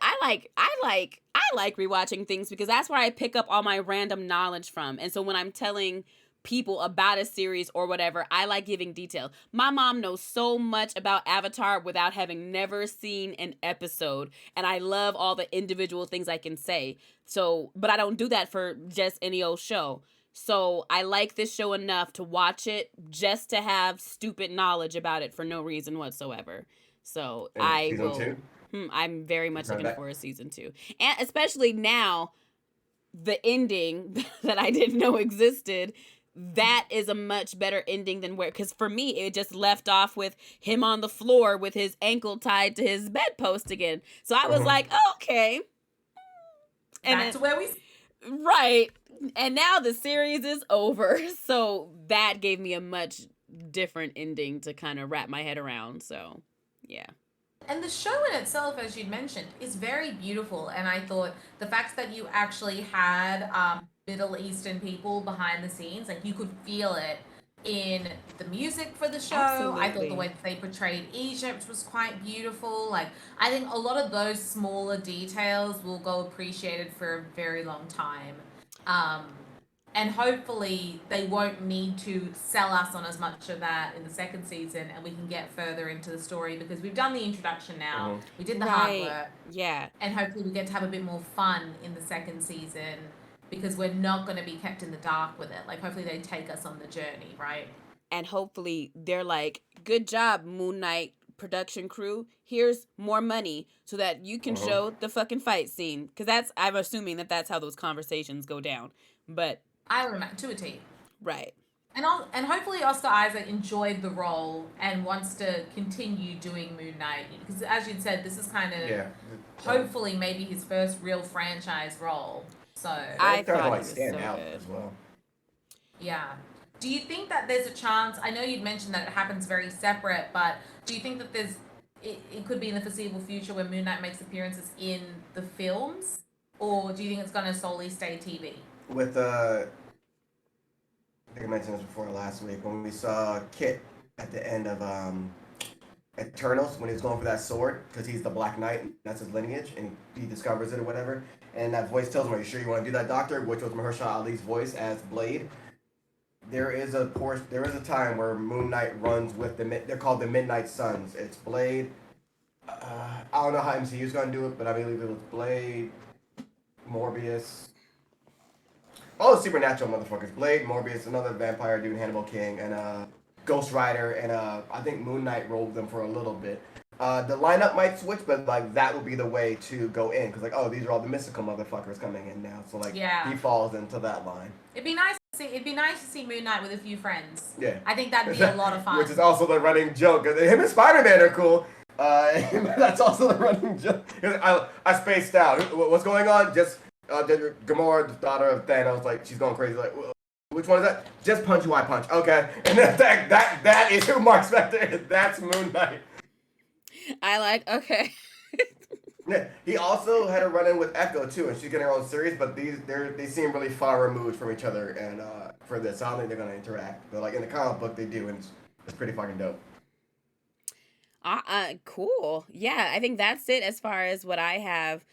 S1: I like rewatching things because that's where I pick up all my random knowledge from. And so when I'm telling people about a series or whatever, I like giving detail. My mom knows so much about Avatar without having never seen an episode, and I love all the individual things I can say. So, but I don't do that for just any old show. So I like this show enough to watch it just to have stupid knowledge about it for no reason whatsoever. So
S3: And
S1: I
S3: season
S1: will.
S3: 2?
S1: I'm very much
S3: Coming
S1: looking
S3: back?
S1: for a season 2, and especially now the ending that I didn't know existed. That is a much better ending than where, because for me it just left off with him on the floor with his ankle tied to his bedpost again. So I was like, oh, okay, and
S2: Back to where we.
S1: right, and now the series is over. So that gave me a much different ending to kind of wrap my head around. So yeah.
S2: And the show in itself, as you'd mentioned, is very beautiful. And I thought the fact that you actually had Middle Eastern people behind the scenes, like you could feel it in the music for the show.
S1: Absolutely.
S2: I thought the way that they portrayed Egypt was quite beautiful. Like, I think a lot of those smaller details will go appreciated for a very long time. And hopefully they won't need to sell us on as much of that in the second season, and we can get further into the story because we've done the introduction now. We did the hard work.
S1: Yeah.
S2: And hopefully we get to have a bit more fun in the second season because we're not going to be kept in the dark with it. Like, hopefully they take us on the journey, right?
S1: And hopefully they're like, good job, Moon Knight production crew. Here's more money so that you can show the fucking fight scene. Because I'm assuming that's how those conversations go down. But
S2: I remember, to a T.
S1: Right.
S2: And hopefully Oscar Isaac enjoyed the role and wants to continue doing Moon Knight. Because as you said, this is kind of hopefully maybe his first real franchise role. So
S1: I thought
S3: like
S1: he was
S3: stand
S1: so
S3: out
S1: good.
S3: as well.
S2: Yeah. Do you think that there's a chance, I know you'd mentioned that it happens very separate, but do you think that it could be in the foreseeable future where Moon Knight makes appearances in the films? Or do you think it's going to solely stay TV?
S3: With I think I mentioned this before last week when we saw Kit at the end of Eternals when he was going for that sword because he's the Black Knight and that's his lineage and he discovers it or whatever, and that voice tells him, "Are you sure you want to do that, Doctor?" Which was Mahershala Ali's voice as Blade. There is a time where Moon Knight runs with they're called the Midnight Suns. It's Blade. I don't know how MCU's gonna do it, but I believe it was Blade, Morbius. All the supernatural motherfuckers. Blade, Morbius, another vampire dude, Hannibal King, and Ghost Rider, and I think Moon Knight rolled them for a little bit. The lineup might switch, but like that would be the way to go in, because like, oh, these are all the mystical motherfuckers coming in now. So like he falls into that line.
S2: It'd be nice to see Moon Knight with a few friends.
S3: Yeah.
S2: I think that'd be a lot of fun.
S3: Which is also the running joke. Him and Spider-Man are cool. That's also the running joke. I spaced out. What's going on? Just Gamora, the daughter of Thanos, like she's going crazy. Like, which one is that? Just punch who I punch. Okay, and that is who Mark Spector is. That's Moon Knight.
S1: I like. Okay.
S3: Yeah, he also had a run-in with Echo too, and she's getting her own series. But they seem really far removed from each other, and for this, I don't think they're gonna interact. But like in the comic book, they do, and it's pretty fucking dope.
S1: Cool. Yeah, I think that's it as far as what I have.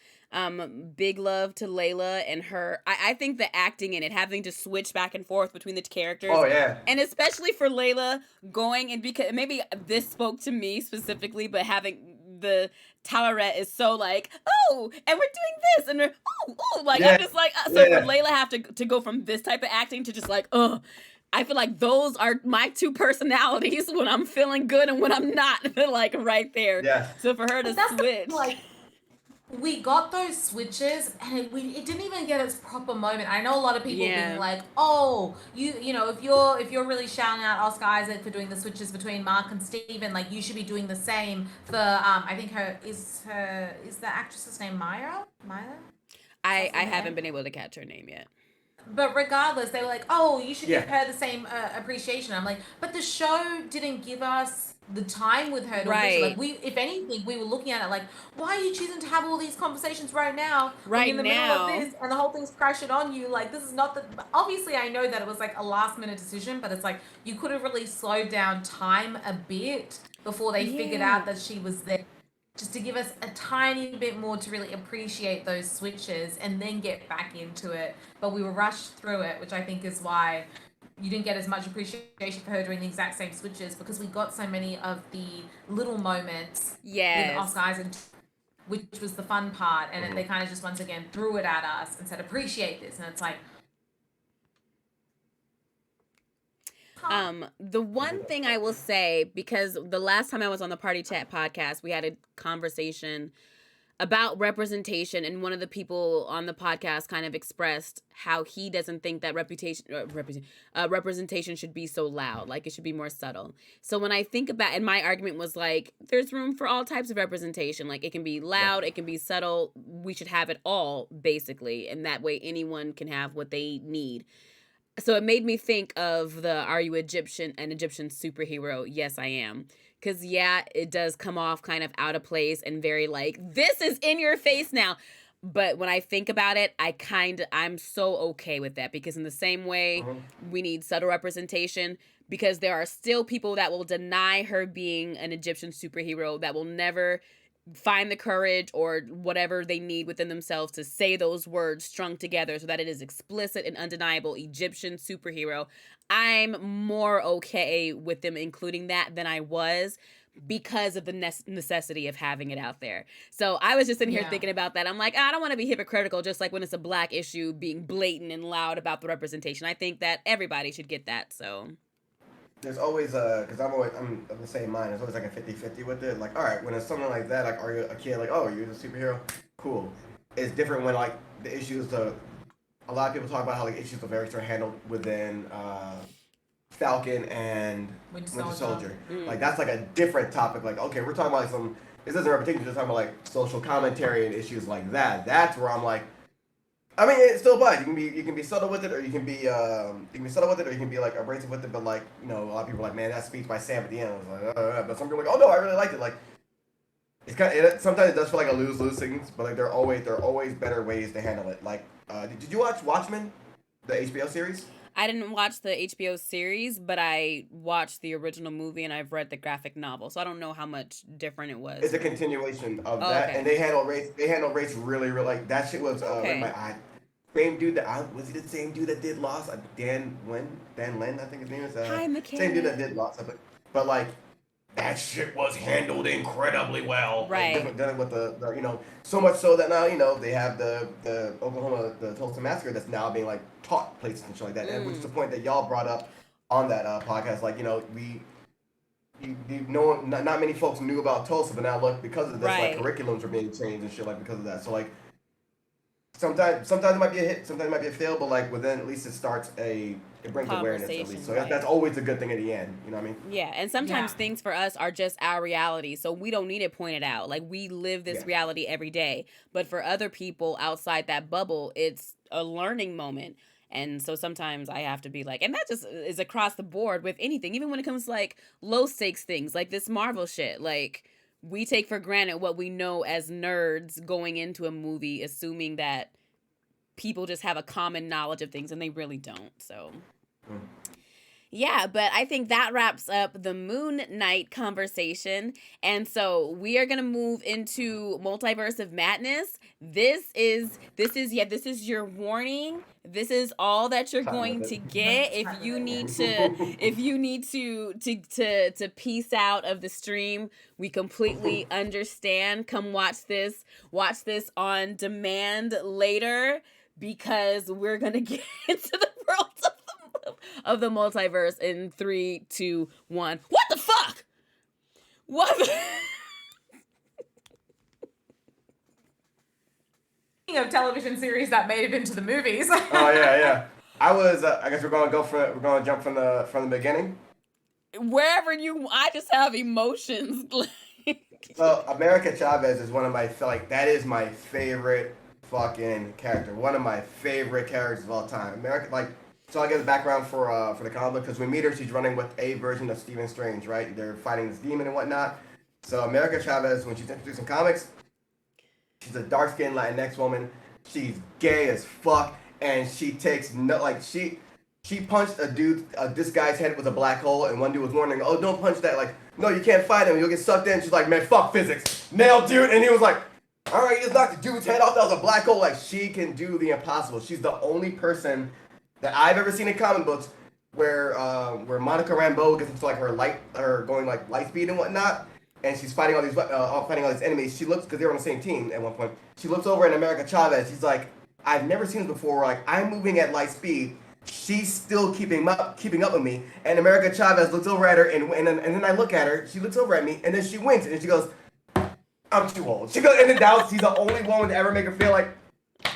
S1: Big love to Layla and her. I think the acting in it, having to switch back and forth between the characters.
S3: Oh yeah. And
S1: especially for Layla going, and because maybe this spoke to me specifically, but having the Talaret is so like, oh, and we're doing this, and we're like, yeah. I'm just like, so for Layla have to go from this type of acting to just like, I feel like those are my two personalities when I'm feeling good and when I'm not. They're like right there. Yeah. So for her to switch.
S2: We got those switches and it didn't even get its proper moment. I know a lot of people being like, oh, you know, if you're really shouting out Oscar Isaac for doing the switches between Mark and Steven, like you should be doing the same for I think is the actress's name Myra?
S1: I haven't been able to catch her name yet.
S2: But regardless, they were like, "Oh, you should give her the same appreciation." I'm like, but the show didn't give us the time with her to appreciate. Like, if anything, we were looking at it like, why are you choosing to have all these conversations right now? When you're in the middle of this and the whole thing's crashing on you. Like, this is not the. Obviously, I know that it was like a last minute decision, but it's like you could have really slowed down time a bit before they figured out that she was there. Just to give us a tiny bit more to really appreciate those switches and then get back into it. But we were rushed through it, which I think is why you didn't get as much appreciation for her doing the exact same switches, because we got so many of the little moments with Oscar Isaac, which was the fun part. And they kind of just once again threw it at us and said, appreciate this. And it's like,
S1: the one thing I will say, because the last time I was on the Party Chat podcast, we had a conversation about representation, and one of the people on the podcast kind of expressed how he doesn't think that representation should be so loud, like it should be more subtle. So when I think about, and my argument was like, there's room for all types of representation. Like it can be loud, it can be subtle. We should have it all, basically, and that way anyone can have what they need. So it made me think of the, are you an Egyptian superhero? Yes, I am. Because, it does come off kind of out of place and very like, this is in your face now. But when I think about it, I'm so okay with that. Because in the same way, we need subtle representation. Because there are still people that will deny her being an Egyptian superhero, that will never find the courage or whatever they need within themselves to say those words strung together so that it is explicit and undeniable Egyptian superhero. I'm more okay with them including that than I was, because of the necessity of having it out there. So I was just in here thinking about that. I'm like, I don't want to be hypocritical, just like when it's a black issue, being blatant and loud about the representation. I think that everybody should get that. So
S3: there's always because I'm of the same mind. There's always like a 50-50 with it. Like, all right, when it's something like that, like, are you a kid? Like, oh, you're a superhero? Cool. It's different when like the issues. A lot of people talk about how like issues are very handled within Falcon and Winter Soldier. Like that's like a different topic. Like, okay, we're talking about like this isn't reputation. We're just talking about like social commentary and issues like that. That's where I'm like. I mean, it still applies. You can be subtle with it, or you can be subtle with it, or you can be like abrasive with it. But like, a lot of people are like, man, that speech by Sam at the end. I was like, but some people are like, oh no, I really liked it. Like, it's sometimes it does feel like a lose things, but like there are always better ways to handle it. Like, did you watch Watchmen, the HBO series?
S1: I didn't watch the HBO series, but I watched the original movie and I've read the graphic novel, so I don't know how much different it was.
S3: It's a continuation of that, and they handle race. They handle race really like that shit was in my eye. Same dude that was he the same dude that did Lost? Dan Lin, I think his name is.
S1: Hi, McKay.
S3: Same dude that did Lost, but like that shit was handled incredibly well.
S1: Right.
S3: Like, done with the so much so that now they have the Oklahoma the Tulsa massacre that's now being like taught places and shit like that, and which is the point that y'all brought up on that podcast. Like not many folks knew about Tulsa, but now look, because of this, like curriculums are being changed and shit like because of that. So like. Sometimes it might be a hit, sometimes it might be a fail, but like within at least it brings awareness at least. So that's always a good thing at the end. You know what I mean?
S1: Yeah, and sometimes things for us are just our reality, so we don't need it pointed out. Like we live this reality every day, but for other people outside that bubble, it's a learning moment. And so sometimes I have to be like, and that just is across the board with anything, even when it comes to like low stakes things like this Marvel shit, like. We take for granted what we know as nerds going into a movie, assuming that people just have a common knowledge of things, and they really don't. So, yeah, but I think that wraps up the Moon Knight conversation. And so we are going to move into Multiverse of Madness. This is your warning. This is all that you're going to get. If you need to peace out of the stream, we completely understand. Come watch this on demand later, because we're going to get into the world of the multiverse in 3, 2, 1. What the fuck? What?
S2: Speaking of television series that made it into the movies.
S3: Oh yeah. I guess we're gonna jump from the beginning.
S1: Wherever I just have emotions.
S3: So America Chavez is that is my favorite fucking character. One of my favorite characters of all time. America, like, so I get the background for the comic book, because we meet her, she's running with a version of Stephen Strange, right? They're fighting this demon and whatnot. So America Chavez, when she's introduced in comics, she's a dark-skinned Latinx woman. She's gay as fuck, and she takes no, like, she punched this guy's head with a black hole, and one dude was warning, oh, don't punch that. Like, no, you can't fight him, you'll get sucked in. She's like, man, fuck physics. Nailed, dude. And he was like, all right, you just knocked the dude's head off. That was a black hole. Like, she can do the impossible. She's the only person that I've ever seen in comic books where Monica Rambeau gets into like her going like light speed and whatnot, and she's fighting all these enemies. She looks, because they were on the same team at one point. She looks over at America Chavez. She's like, I've never seen this before. Like, I'm moving at light speed. She's still keeping up with me. And America Chavez looks over at her, and then I look at her. She looks over at me, and then she winks, and she goes, I'm too old. She goes, and then she's the only woman to ever make her feel like,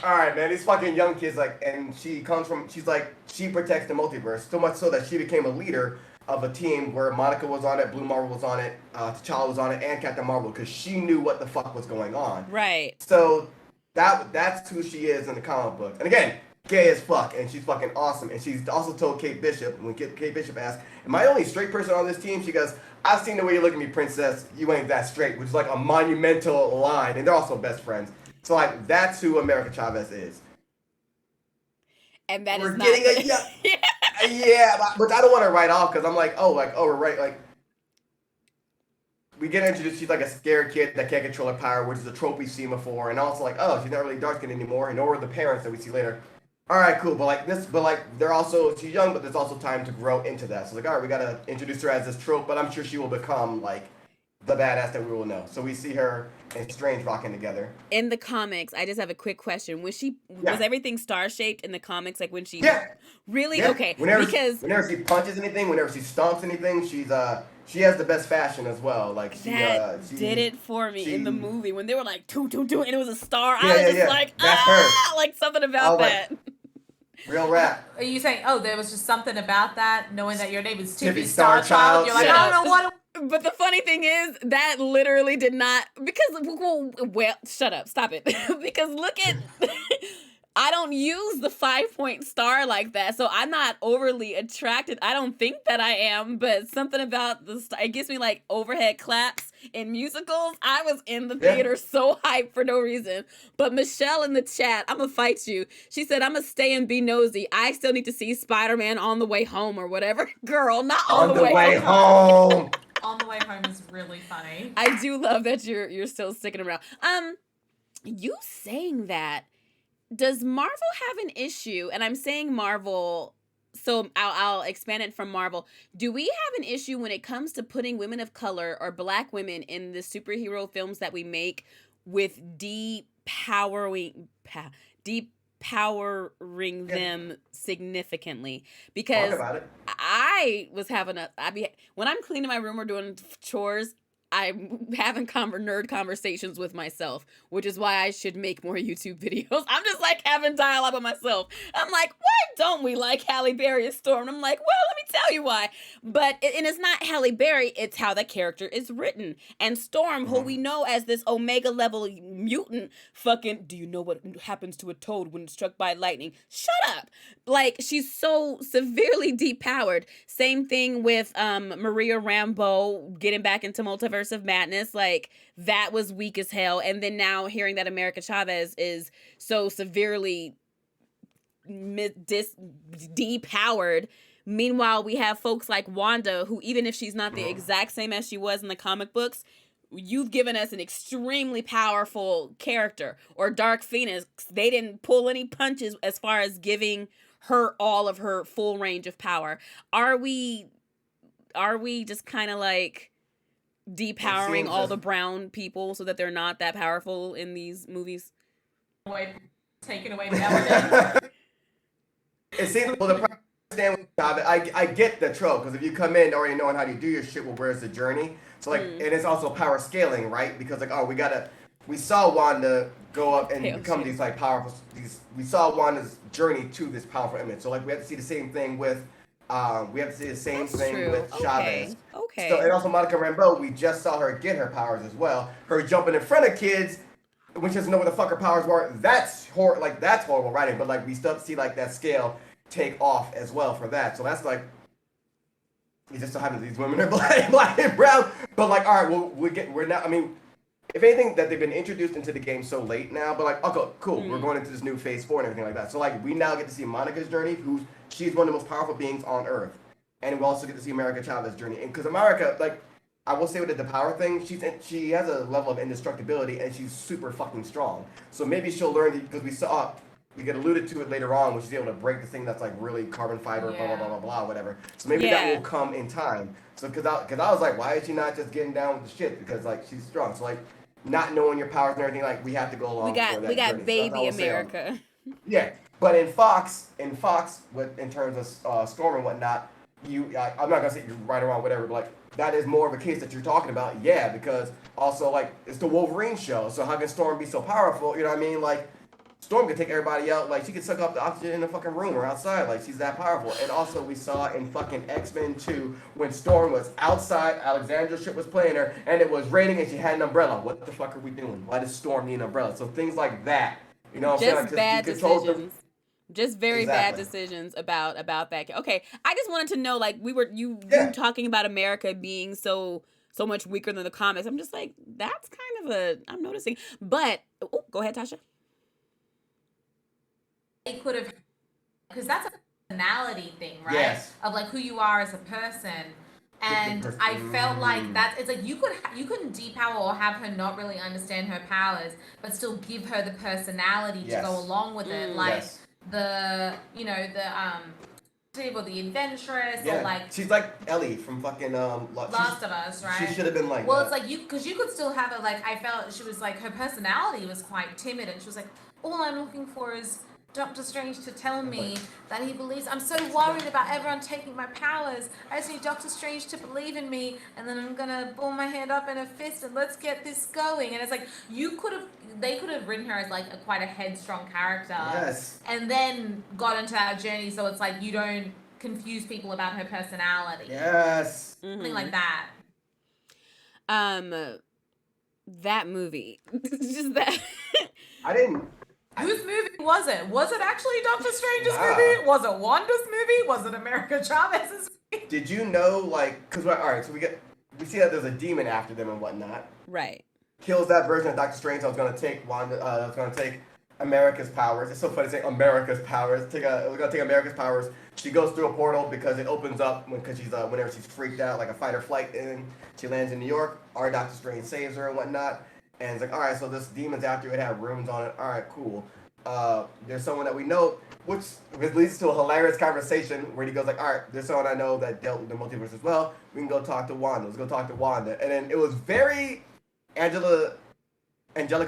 S3: all right, man, these fucking young kids, like, and she protects the multiverse, so much so that she became a leader of a team where Monica was on it, Blue Marvel was on it, T'Challa was on it, and Captain Marvel, because she knew what the fuck was going on.
S1: Right.
S3: So that's who she is in the comic book. And again, gay as fuck, and she's fucking awesome. And she's also told Kate Bishop, when Kate Bishop asked, am I the only straight person on this team? She goes, I've seen the way you look at me, princess. You ain't that straight, which is like a monumental line. And they're also best friends. So like, that's who America Chavez is.
S1: And that
S3: we're
S1: is
S3: getting
S1: not...
S3: yeah, but I don't want to write off, because I'm like, we're right, like, we get introduced, she's like a scared kid that can't control her power, which is a trope we've seen before, and also like, oh, she's not really dark-skinned anymore, and nor are the parents that we see later. All right, cool, but they're also, she's young, but there's also time to grow into that. So like, all right, we gotta introduce her as this trope, but I'm sure she will become like the badass that we will know. So we see her and Strange rocking together.
S1: In the comics, I just have a quick question. Was everything star-shaped in the comics? Like when she...
S3: Yeah.
S1: Really?
S3: Yeah.
S1: Okay.
S3: Whenever she punches anything, whenever she stomps anything, she has the best fashion as well. Like she
S1: did it for me in the movie when they were like and it was a star.
S3: Yeah,
S1: I was just like,
S3: that's her.
S1: Like something about that.
S3: Like, real rap.
S2: Are you saying, there was just something about that, knowing that your name is Tiffie
S3: Starchild?
S2: You're like, I don't know what.
S1: But the funny thing is, that literally did not, because, well, shut up, stop it. Because look at, I don't use the 5-point star like that, so I'm not overly attracted. I don't think that I am, but something about the star, it gives me like overhead claps in musicals. I was in the theater so hyped for no reason. But Michelle in the chat, I'm gonna fight you. She said, I'm gonna stay and be nosy. I still need to see Spider-Man on the way home or whatever. Girl, not on the way
S3: home.
S2: On the way home is really funny.
S1: I do love that you're still sticking around. You saying that, does Marvel have an issue? And I'm saying Marvel, so I'll expand it from Marvel. Do we have an issue when it comes to putting women of color or black women in the superhero films that we make with depowering them significantly? Because I was having when I'm cleaning my room or doing chores, I'm having nerd conversations with myself, which is why I should make more YouTube videos. I'm just like having dialogue with myself. I'm like, why don't we like Halle Berry as Storm? I'm like, well, let me tell you why. But and it's not Halle Berry, it's how that character is written. And Storm, who we know as this Omega level mutant, fucking, do you know what happens to a toad when struck by lightning? Shut up. Like, she's so severely depowered. Same thing with Maria Rambeau getting back into Multiverse of Madness. Like, that was weak as hell. And then now hearing that America Chavez is so severely depowered. Meanwhile, we have folks like Wanda, who, even if she's not the exact same as she was in the comic books, you've given us an extremely powerful character. Or Dark Phoenix, they didn't pull any punches as far as giving her all of her full range of power. Are we just kind of like depowering all the brown people so that they're not that powerful in these movies?
S2: Taking away melanin.
S3: It seems, well, the problem I get the trope, because if you come in already knowing how to do your shit, well, where's the journey? So like, and it's also power scaling, right? Because like, we saw Wanda go up and become these like powerful. We saw Wanda's journey to this powerful image. So like, we have to see the same thing with Chavez.
S1: Okay.
S3: So, and also Monica Rambeau, we just saw her get her powers as well. Her jumping in front of kids when she doesn't know what the fuck her powers were. That's that's horrible writing. But like we still see like that scale take off as well for that. So that's like. It just so happens these women are black and brown. But like, all right, well, we're not. I mean, if anything, that they've been introduced into the game so late now. But like, okay, cool, we're going into this new phase 4 and everything like that. So like, we now get to see Monica's journey, she's one of the most powerful beings on Earth, and we also get to see America Chavez's journey. And because America, like, I will say with the power thing, she has a level of indestructibility, and she's super fucking strong. So maybe she'll learn because we get alluded to it later on when she's able to break the thing that's like really carbon fiber, blah, blah, blah, blah, blah, whatever. So maybe that will come in time. So, because I was like, why is she not just getting down with the shit? Because, like, she's strong. So, like, not knowing your powers and everything, like, we have to go along
S1: we got
S3: journey.
S1: baby America.
S3: Yeah. But in Fox, in terms of Storm and whatnot, I'm not going to say you're right or wrong, whatever, but, like, that is more of a case that you're talking about. Yeah, because also, like, it's the Wolverine show. So how can Storm be so powerful? You know what I mean? Like, Storm could take everybody out. Like, she could suck up the oxygen in the fucking room or outside. Like, she's that powerful. And also, we saw in fucking X-Men 2 when Storm was outside, Alexandra's ship was playing her, and it was raining, and she had an umbrella. What the fuck are we doing? Why does Storm need an umbrella? So things like that. You know what I'm saying?
S1: Just bad decisions. Just very bad decisions about that. Okay, I just wanted to know, like, you talking about America being so much weaker than the comics. I'm just like, that's kind of I'm noticing. But, go ahead, Tasha.
S2: They could have, because that's a personality thing, right?
S3: Yes.
S2: Of like who you are as a person. And I felt like it's like you couldn't depower or have her not really understand her powers, but still give her the personality to go along with it. Like the the adventurous, or like
S3: she's like Ellie from fucking
S2: Last of Us, right?
S3: She should have been like.
S2: Well, it's like because you could still have her. Like I felt she was like her personality was quite timid, and she was like, all I'm looking for is Doctor Strange to tell me that he believes. I'm so worried about everyone taking my powers. I just need Doctor Strange to believe in me, and then I'm gonna ball my hand up in a fist and let's get this going. And it's like they could have written her as like quite a headstrong character, and then got into that journey. So it's like you don't confuse people about her personality, something like that.
S1: That movie, just that.
S3: I didn't.
S2: Whose movie was it? Was it actually Doctor Strange's movie? Was it Wanda's movie? Was it America Chavez's movie?
S3: Did you know, like, because, all right, so we see that there's a demon after them and whatnot.
S1: Right.
S3: Kills that version of Doctor Strange that was going to take Wanda, that was going to take America's powers. It's so funny to say America's powers. We're going to take America's powers. She goes through a portal because it opens up because whenever she's freaked out, like a fight or flight, and she lands in New York. Our Doctor Strange saves her and whatnot. And it's like, all right, so this demon's after it had runes on it. All right, cool. There's someone that we know, which leads to a hilarious conversation where he goes like, all right, there's someone I know that dealt with the multiverse as well. We can go talk to Wanda. Let's go talk to Wanda. And then it was very Angelica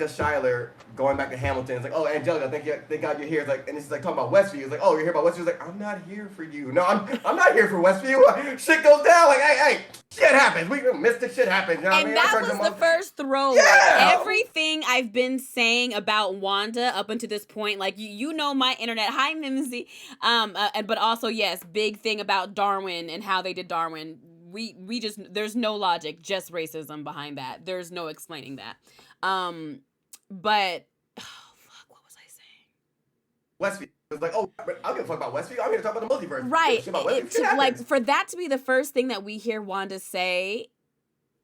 S3: Schuyler going back to Hamilton. It's like, oh, Angelica, thank God you're here. It's like, and it's like talking about Westview. It's like, oh, you're here about Westview. It's like, I'm not here for you. No, I'm not here for Westview. Shit goes down. Like, hey, shit happens. Mystic shit happens. You know what I mean?
S1: That was the first throwaway. Yeah! Everything I've been saying about Wanda up until this point, like you know my internet. Hi, Mimsy. But also yes, big thing about Darwin and how they did Darwin. We just there's no logic, just racism behind that. There's no explaining that. But what was I saying?
S3: Westview. It's like, oh, I don't give a fuck about Westview. I'm here to talk about the multiverse.
S1: Right. Like for that to be the first thing that we hear Wanda say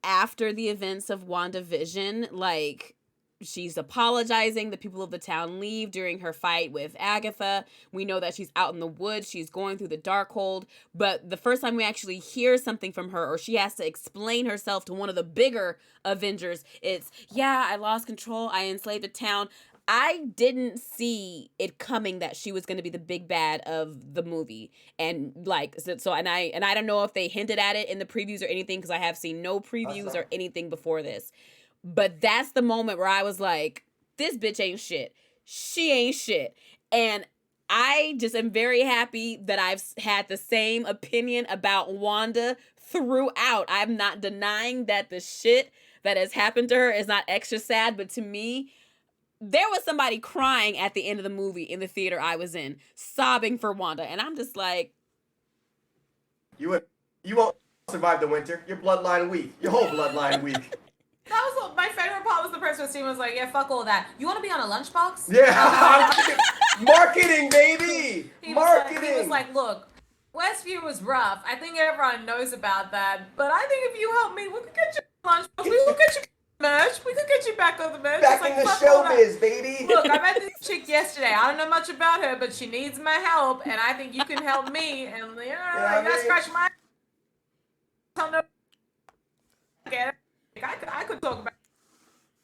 S1: after the events of WandaVision, like she's apologizing. The people of the town leave during her fight with Agatha. We know that she's out in the woods. She's going through the Darkhold. But the first time we actually hear something from her, or she has to explain herself to one of the bigger Avengers, it's, yeah, I lost control. I enslaved a town. I didn't see it coming that she was going to be the big bad of the movie. And like, and I don't know if they hinted at it in the previews or anything, because I have seen no previews or anything before this. But that's the moment where I was like, this bitch ain't shit. She ain't shit. And I just am very happy that I've had the same opinion about Wanda throughout. I'm not denying that the shit that has happened to her is not extra sad, but to me, there was somebody crying at the end of the movie in the theater I was in, sobbing for Wanda. And I'm just like,
S3: you won't survive the winter. Your bloodline weak. Your whole bloodline weak.
S2: That was my favorite part. Was the person where Steven was like, "Yeah, fuck all that. You want to be on a lunchbox?"
S3: Yeah, marketing, baby. Marketing.
S2: He was like, "Look, Westview was rough. I think everyone knows about that. But I think if you help me, we could get you a lunchbox. We could get you merch. We could get you back on the merch.
S3: Back
S2: like,
S3: in the showbiz, baby.
S2: Look, I met this chick yesterday. I don't know much about her, but she needs my help, and I think you can help me. And you know, that's scratch my. I could talk about.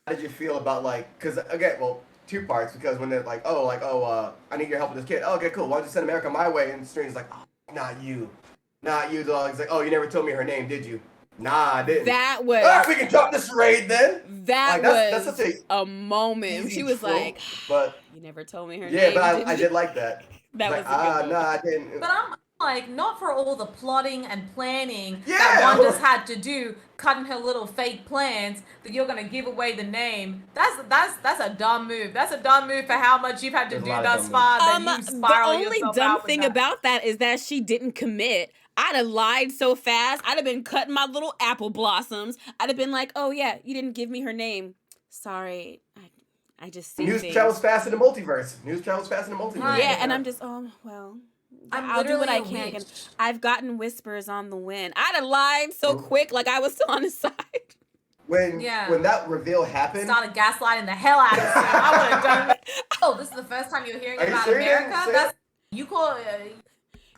S3: How did you feel about because again, well, two parts because when they're like, I need your help with this kid. Oh, okay, cool. Why don't you send America my way? And Strange's like, oh, not you, dog. He's like, oh, you never told me her name, did you? Nah, I didn't.
S1: That was.
S3: All right, we can drop this raid then.
S1: That was that's such a moment. She was like,
S3: but
S1: you never told me her
S3: name.
S1: Yeah,
S3: but I did like that.
S1: That was
S3: like,
S1: a good
S3: no, I didn't.
S2: But I'm like, not for all the plotting and planning that Wanda's had to do, cutting her little fake plans, that you're gonna give away the name. That's a dumb move. That's a dumb move for how much you've had to do thus far.
S1: The only dumb thing about that is that she didn't commit. I'd have lied so fast. I'd have been cutting my little apple blossoms. I'd have been like, oh yeah, you didn't give me her name. Sorry. I just see
S3: News
S1: things.
S3: travels fast in the multiverse.
S1: Yeah, and I'm just, I'll do what I can. And I've gotten whispers on the wind. I'd have lied so quick, like I was still on his side.
S3: When that reveal happened,
S2: started gaslighting the hell out of him. I would have done. Oh, this is the first time you're hearing about America. That's you call.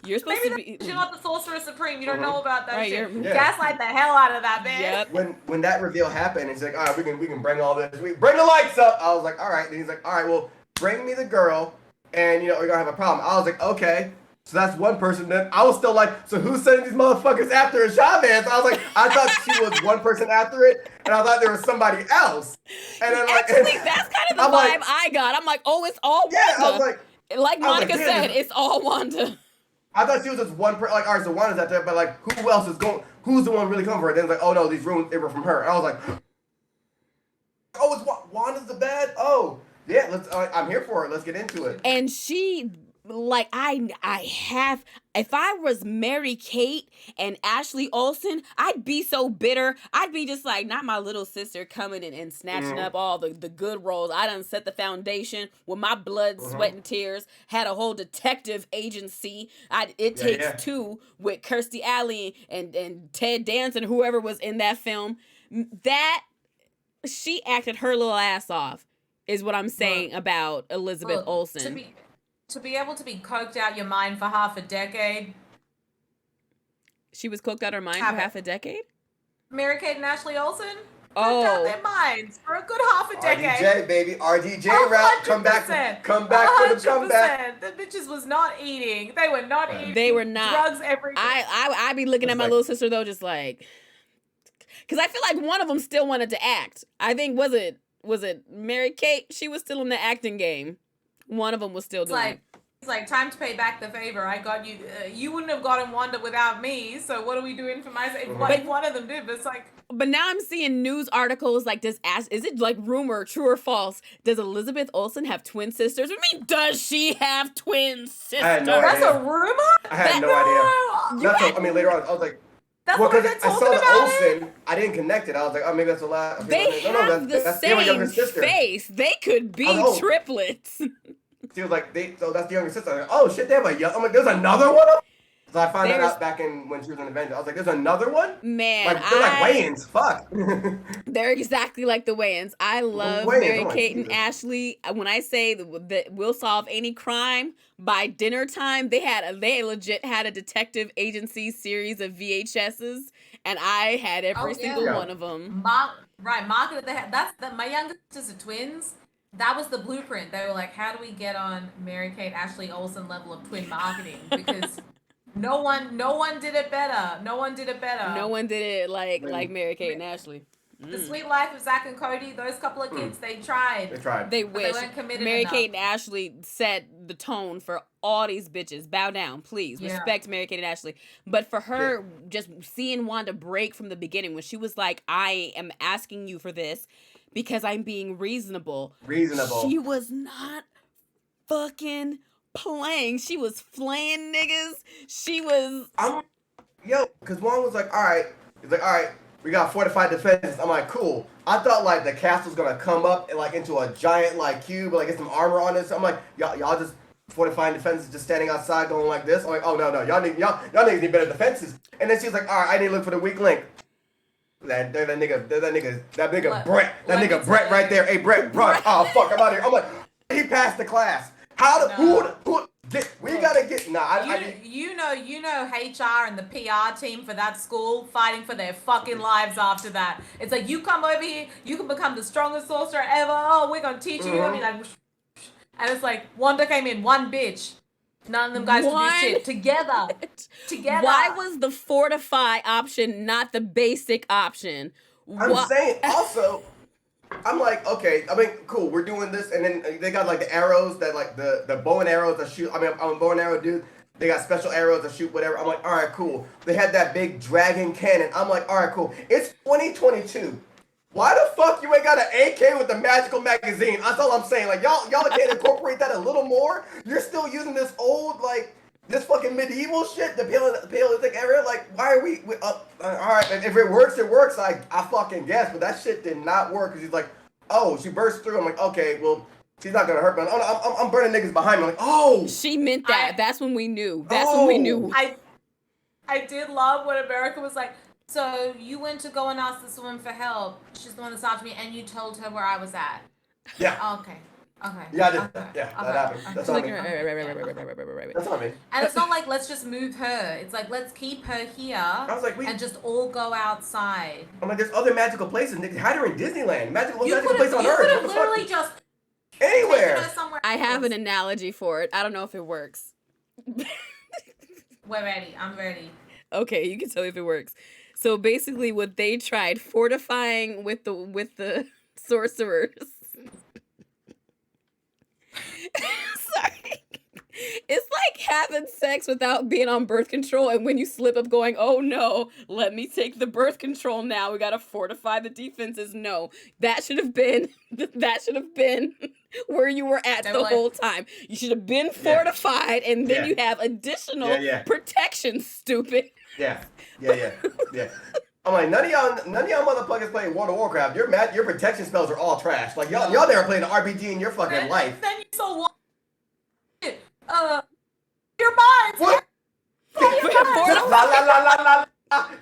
S1: You're supposed to be.
S2: You're not the Sorcerer Supreme. You don't know about that shit.
S1: Yeah.
S2: Gaslight the hell out of that man.
S1: Yep.
S3: When that reveal happened, he's like, all right, we can bring all this. We bring the lights up. I was like, all right. Then he's like, all right, well, bring me the girl, and we're gonna have a problem. I was like, okay. So that's one person. Then I was still like, so who's sending these motherfuckers after Chavez? I was like, I thought she was one person after it, and I thought there was somebody else. And then
S1: actually, that's kind of the vibe I got. I'm like, oh, it's all Wanda.
S3: Yeah, I was
S1: like Monica said, it's all Wanda.
S3: I thought she was just one person. Like, all right, so Wanda's out there, but like, who else is going? Who's the one really coming for her? Then it's like, oh no, these rooms they were from her. And I was like, oh, it's Wanda's the bad. Oh, yeah, I'm here for it. Let's get into it.
S1: And she, like, I have. If I was Mary Kate and Ashley Olsen, I'd be so bitter. I'd be just like, not my little sister coming in and snatching up all the good roles. I done set the foundation with my blood, sweat, and tears. Had a whole detective agency. It Takes Two with Kirstie Alley and Ted Danson, whoever was in that film. That she acted her little ass off, is what I'm saying about Elizabeth Olsen.
S2: To be able to be coked out your mind for half a decade.
S1: She was coked out her mind for half a decade?
S2: Mary Kate and Ashley Olsen?
S1: Oh.
S2: Coked out their minds for a good half a decade.
S3: RDJ, baby. RDJ route. Come back for the comeback.
S2: The bitches was not eating. They were not eating.
S1: They were not.
S2: Drugs every day.
S1: I be looking at my little sister, though, just like... Because I feel like one of them still wanted to act. I think, was it Mary Kate? She was still in the acting game. One of them was still doing it.
S2: It's like, time to pay back the favor. I got you. You wouldn't have gotten Wanda without me. So what are we doing for myself? If one of them did, but it's like.
S1: But now I'm seeing news articles like is it like rumor, true or false? Does Elizabeth Olsen have twin sisters? I mean, does she have twin sisters?
S3: I had no idea.
S2: That's a rumor?
S3: I had no idea. Later on, I was like.
S2: That's what they're talking about.
S3: I saw the Olsen. I didn't connect it. I was like, oh, maybe that's a lot.
S1: They have the same face. They could be triplets.
S3: She was like, so that's the younger sister. I was like, oh shit, they have I'm like, there's another one of them? So I found that out back when she was in Avengers. I was like, there's another one?
S1: Man,
S3: they're like Wayans. Fuck.
S1: They're exactly like the Wayans. I love Mary Kate and Ashley. When I say that we'll solve any crime by dinner time, they legit had a detective agency series of VHSs, and I had every single one of them.
S2: Marketed. My youngest sisters are twins. That was the blueprint. They were like, how do we get on Mary Kate, Ashley Olsen level of twin marketing? Because no one did it better. No one did it like Mary Kate and Ashley. The Sweet Life of Zach and Cody, those couple of kids, they tried.
S1: They wish.
S2: They weren't committed
S1: Mary
S2: enough.
S1: Kate and Ashley set the tone for all these bitches. Bow down, please. Respect Mary Kate and Ashley. But for her, just seeing Wanda break from the beginning, when she was like, I am asking you for this because I'm being reasonable. She was not fucking playing. She was flaying niggas. She was...
S3: because one was like, all right. He's like, all right, we got fortified defenses. I'm like, cool. I thought like the castle's gonna come up and like into a giant like cube, like get some armor on it. So I'm like, y'all just fortifying defenses, just standing outside going like this. I'm like, oh no, y'all niggas need better defenses. And then she's like, all right, I need to look for the weak link. That nigga Brett right there. Hey Brett, run. Oh fuck, I'm out here. I'm like, he passed the class. We gotta get
S2: you know HR and the PR team for that school fighting for their fucking lives after that. It's like, you come over here, you can become the strongest sorcerer ever. Oh, we're gonna teach you. I mean, like, and it's like Wanda came in, one bitch. None of them guys can do shit together.
S1: Why was the fortify option not the basic option?
S3: I'm saying also, I'm like, okay, I mean, cool, we're doing this, and then they got like the arrows that like the bow and arrows that shoot. I mean, I'm a bow and arrow dude. They got special arrows that shoot whatever. I'm like, all right, cool. They had that big dragon cannon. I'm like, all right, cool. It's 2022. Why the fuck you ain't got an AK with the magical magazine? That's all I'm saying. Like, y'all can't incorporate that a little more? You're still using this old, like, this fucking medieval shit, the Paleolithic era? Like, why are we all right, if it works, it works. I fucking guess. But that shit did not work. Because he's like, oh, she burst through. I'm like, okay, well, she's not going to hurt me. I'm burning niggas behind me. I'm like, oh.
S1: She meant that. That's when we knew. When we knew.
S2: I did love when America was like, so you went to go and ask this woman for help. She's the one that stopped me, and you told her where I was at.
S3: Yeah.
S2: Oh, okay.
S3: Yeah, I did. Yeah, that happened. That's on me. That's on me.
S2: And it's not like, let's just move her. It's like, let's keep her here.
S3: I was like,
S2: and just all go outside.
S3: I'm like, there's other magical places. Hide her in Disneyland. Magical place on Earth.
S2: You could have literally just
S3: anywhere.
S1: I have an analogy for it. I don't know if it works.
S2: We're ready. I'm ready.
S1: Okay, you can tell me if it works. So basically, what they tried fortifying with the sorcerers. Sorry, it's like having sex without being on birth control, and when you slip up, going, "Oh no, let me take the birth control now. We gotta fortify the defenses." No, that should have been where you were at the whole time. You should have been fortified, and then you have additional protection. Stupid.
S3: Yeah. I'm like, none of y'all motherfuckers playing World of Warcraft. Your protection spells are all trash. Like y'all never played an RPG in your fucking life.
S2: Then you so your minds.
S3: What?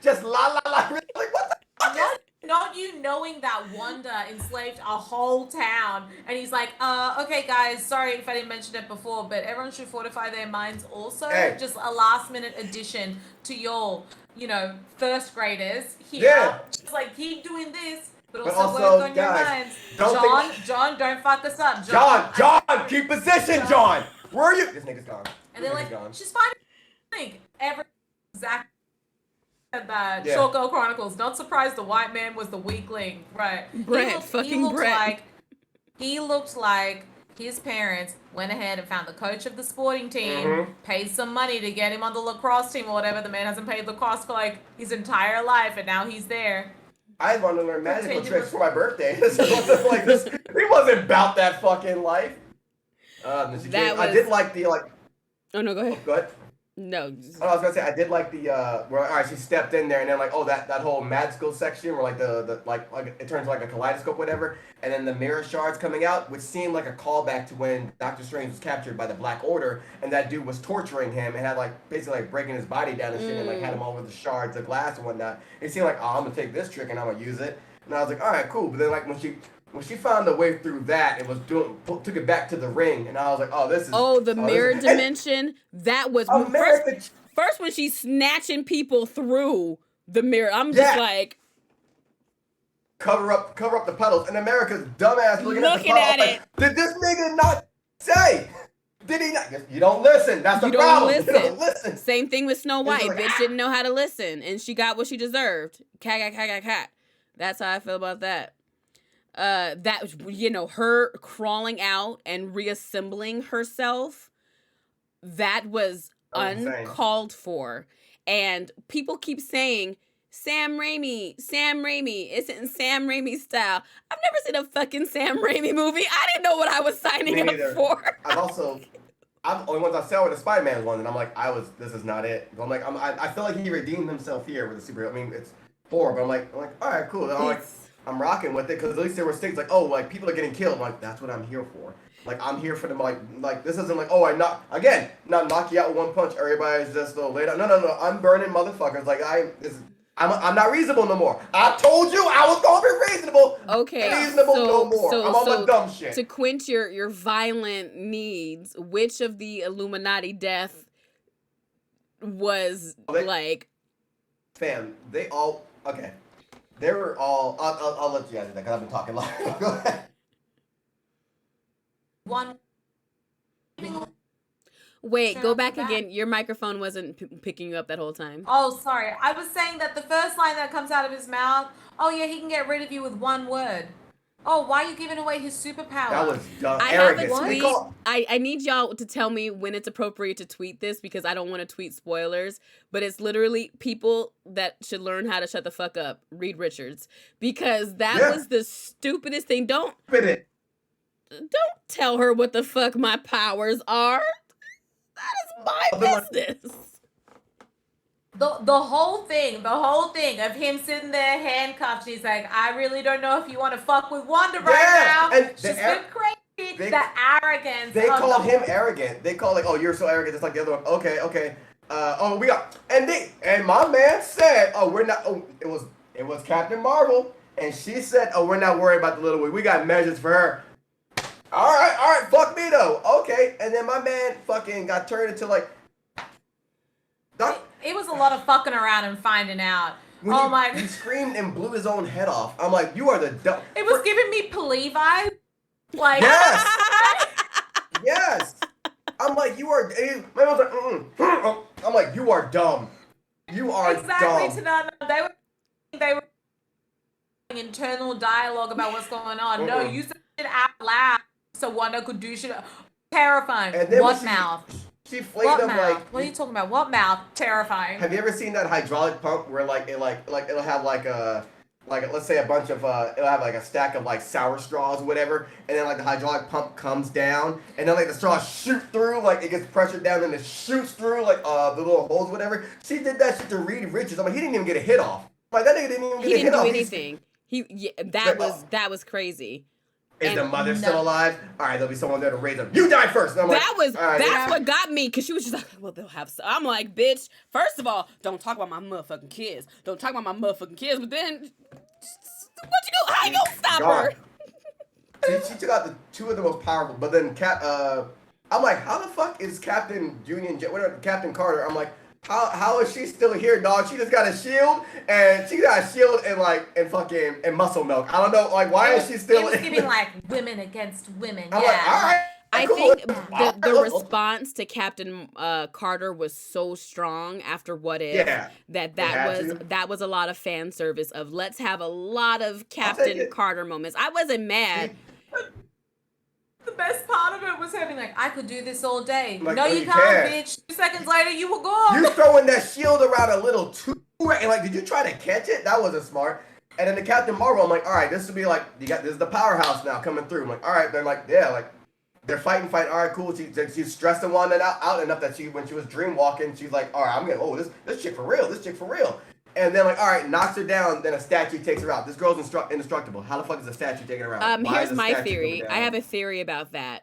S3: Just la. Really? Like what the fuck?
S2: Not you knowing that Wanda enslaved a whole town, and he's like, okay guys, sorry if I didn't mention it before, but everyone should fortify their minds also.
S3: Hey.
S2: Just a last minute addition to your, first graders here.
S3: Yeah.
S2: Just like, keep doing this, but also work on your minds. John, don't fuck us up.
S3: John, keep position, John. Where are you? This nigga's gone.
S2: And they're like, she's fine. Exactly. That Short Girl Chronicles. Not surprised the white man was the weakling, right?
S1: Brett.
S2: He looked like his parents went ahead and found the coach of the sporting team, paid some money to get him on the lacrosse team or whatever. The man hasn't played lacrosse for like his entire life, and now he's there.
S3: I wanted to learn magical tricks for my birthday. He wasn't about that fucking life. I did like the like.
S1: Oh no, go ahead.
S3: Go ahead.
S1: No.
S3: I was gonna say I did like the where all right, she stepped in there and then like that whole magical section where like the like it turns like a kaleidoscope whatever, and then the mirror shards coming out, which seemed like a callback to when Doctor Strange was captured by the Black Order and that dude was torturing him and had like basically like breaking his body down and shit and like had him all with the shards of glass and whatnot. It seemed like, oh, I'm gonna take this trick and I'm gonna use it, and I was like, all right, cool. But then like when she found a way through that, it was took it back to the ring, and I was like, "Oh, this is."
S1: Oh, the mirror dimension. That was first when she's snatching people through the mirror. I'm just like,
S3: cover up the puddles, and America's dumbass looking at the puddle. Like, did this nigga not say? Did he not? You don't listen. That's the problem. You don't listen.
S1: Same thing with Snow White. Bitch didn't know how to listen, and she got what she deserved. Cat. That's how I feel about that. That, her crawling out and reassembling herself, that was uncalled for. And people keep saying, Sam Raimi, isn't Sam Raimi style. I've never seen a fucking Sam Raimi movie. I didn't know what I was signing up for.
S3: Only ones I saw were the Spider-Man one, and I'm like, this is not it. But I'm like, I feel like he redeemed himself here with the superhero. I mean, 4. But I'm like, all right, cool. I'm rocking with it because at least there were stakes. Like, oh, like people are getting killed. I'm like, that's what I'm here for. Like, I'm here for them. Like this isn't like, oh, not knock you out with one punch. Everybody's just laid out. No. I'm burning motherfuckers. Like I'm not reasonable no more. I told you I was gonna be reasonable.
S1: Okay,
S3: reasonable no more. I'm on my dumb shit.
S1: To quench your violent needs, which of the Illuminati death was like?
S3: Fam, they all okay. They were all. I'll let you guys do that because I've been talking a lot. Go ahead.
S2: One.
S1: Wait, go back again. Your microphone wasn't picking you up that whole time.
S2: Oh, sorry. I was saying that the first line that comes out of his mouth, oh yeah, he can get rid of you with one word. Oh, why are you giving away his superpower?
S3: That was dumb.
S1: I have a tweet. I need y'all to tell me when it's appropriate to tweet this because I don't want to tweet spoilers, but it's literally people that should learn how to shut the fuck up. Reed Richards. Because that was the stupidest thing. Don't tell her what the fuck my powers are. That is my business.
S2: The whole thing of him sitting there handcuffed, he's like, I really don't know if you want to fuck with Wanda right now. And she's been crazy. The arrogance.
S3: They called him arrogant. They called like, oh, you're so arrogant, just like the other one. Okay. We got and my man said, oh, we're not. Oh, it was Captain Marvel, and she said, oh, we're not worried about the little one. We got measures for her. All right, fuck me though. Okay, and then my man fucking got turned into like.
S2: It was a lot of fucking around and finding out.
S3: He screamed and blew his own head off. I'm like, you are the dumb.
S2: It was giving me Pali vibes. Like
S3: yes. I'm like, you are. My man's like, I'm like, you are dumb. You are
S2: exactly
S3: dumb.
S2: To that. They were internal dialogue about what's going on. No, you said it out loud so Wanda could do shit. Terrifying. And then what mouth?
S3: She flayed him like.
S2: What are you talking about? What mouth? Terrifying.
S3: Have you ever seen that hydraulic pump where it'll have let's say a bunch of it'll have like a stack of like sour straws or whatever, and then like the hydraulic pump comes down, and then like the straws shoot through, like it gets pressured down and it shoots through like the little holes, whatever. She did that shit to Reed Richards. I'm like, he didn't even get a hit off. Like that nigga didn't even get a hit off.
S1: He didn't do anything. That was crazy.
S3: Is the mother still alive? All right, there'll be someone there to raise them. You die first. And I'm
S1: that's what got me, because she was just like, well, they'll have some. I'm like, bitch, first of all, don't talk about my motherfucking kids. But then, what you go? How you gonna stop her?
S3: She took out the two of the most powerful, but then I'm like, how the fuck is Captain Captain Carter? I'm like, how is she still here, dog? She just got a shield, and muscle milk. I don't know, like, why is she still?
S2: It was giving like women against women.
S3: I'm like, all right.
S1: I think the response to Captain Carter was so strong after What If that was a lot of fan service of let's have a lot of Captain Carter moments. I wasn't mad.
S2: The best part of it was having like, I could do this all day. Like, no, you can't, bitch. 2 seconds later, you were gone.
S3: You throwing that shield around a little too, and like, did you try to catch it? That wasn't smart. And then the Captain Marvel, I'm like, all right, this will be like, this is the powerhouse now coming through. I'm like, all right, they're like, yeah, like, they're fighting. All right, cool. She's stressing Wanda out enough that when she was dream walking, she's like, all right, this chick for real. And then like, all right, knocks her down. Then a statue takes her out. This girl's indestructible. How the fuck is a statue taking her out?
S1: Here's my theory. I have a theory about that.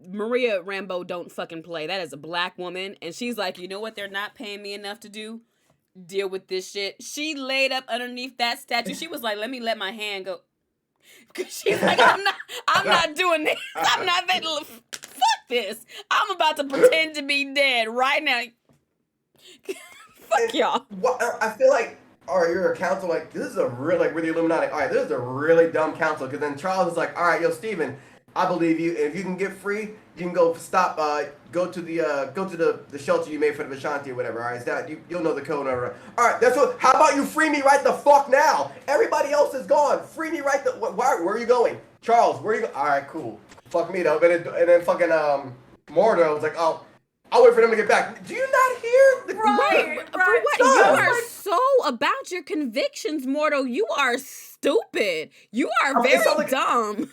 S1: Maria Rambeau don't fucking play. That is a black woman, and she's like, you know what? They're not paying me enough to deal with this shit. She laid up underneath that statue. She was like, let my hand go. Because she's like, I'm not doing this. I'm not fuck this. I'm about to pretend to be dead right now. Fuck y'all.
S3: I feel like, all right, you're a council, like, this is a really, like, really Illuminati. All right, this is a really dumb council. Because then Charles is like, all right, yo, Steven, I believe you. If you can get free, you can go go to the shelter you made for the Vishanti or whatever. All right, it's that you'll know the code. Whatever. All right, that's what. How about you free me right the fuck now? Everybody else is gone. Free me right the. Where are you going, Charles? Where are you going? All right, cool. Fuck me though. And then fucking Mordo was like, oh, I'll wait for them to get back. Do you not hear?
S2: Right.
S1: For what? You are so about your convictions, Mordo. You are stupid. You are very dumb.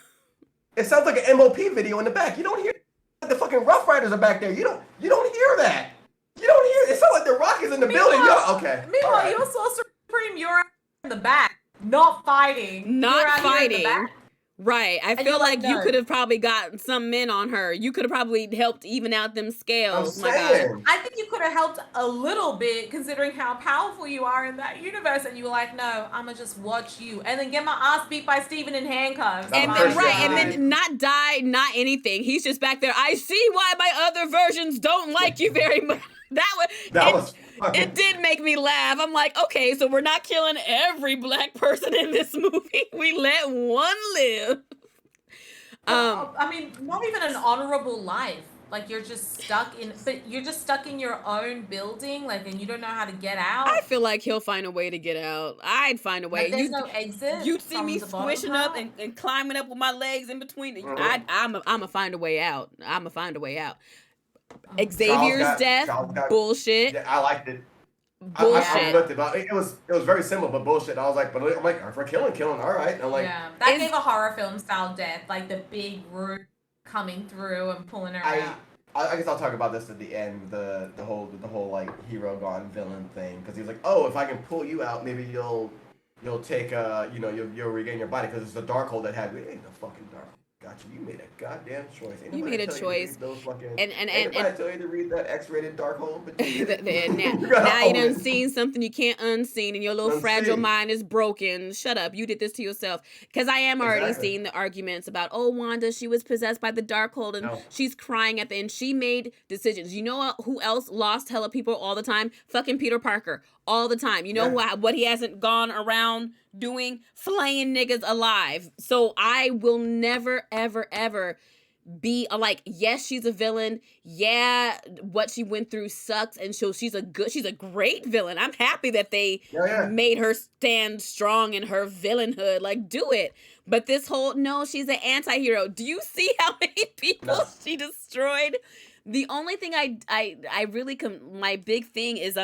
S3: It sounds like an MOP video in the back. You don't hear the fucking Rough Riders are back there. You don't hear that. You don't hear. It sounds like the Rock is in the building. Yo, okay.
S2: Meanwhile, you're so supreme. You're in the back, not fighting.
S1: Not fighting. Right. I feel like you could have probably gotten some men on her. You could have probably helped even out them scales.
S3: I'm saying.
S2: God. I think you could have helped a little bit considering how powerful you are in that universe. And you were like, no, I'm going to just watch you. And then get my ass beat by Steven in handcuffs.
S1: And then, and then not die, not anything. He's just back there. I see why my other versions don't like you very much. It did make me laugh. I'm like, okay, so we're not killing every black person in this movie. We let one live.
S2: I mean, not even an honorable life. Like you're just stuck in your own building, like, and you don't know how to get out.
S1: I feel like he'll find a way to get out. I'd find a way.
S2: There's no exit.
S1: You'd see me squishing up and climbing up with my legs in between. I'ma find a way out. Xavier's death, bullshit.
S3: Yeah, I liked it.
S1: Bullshit.
S3: I looked it, but it was very simple, but bullshit. I was like, I'm like, for killing, all right. I'm like,
S2: that gave a horror film style death, like the big root coming through and pulling her out.
S3: I guess I'll talk about this at the end, the whole like hero gone villain thing, because he was like, oh, if I can pull you out, maybe you'll take you'll regain your body, because it's the Darkhold that had me. Ain't no fucking Darkhold. Gotcha. You made a goddamn choice.
S1: You made a choice.
S3: And I tell you to read that X-rated Darkhold, but
S1: now you done seen something you can't unseen, and your little fragile mind is broken. Shut up. You did this to yourself. Because I am already seeing the arguments about, oh, Wanda, she was possessed by the Darkhold, and she's crying at the end. She made decisions. You know who else lost hella people all the time? Fucking Peter Parker. All the time. You know what he hasn't gone around doing? Flaying niggas alive. So I will never, ever, ever be like, yes, she's a villain. Yeah, what she went through sucks. And so she's a great villain. I'm happy that they made her stand strong in her villainhood. Like, do it. But this whole, no, she's an anti-hero. Do you see how many people she destroyed? The only thing I really my big thing is,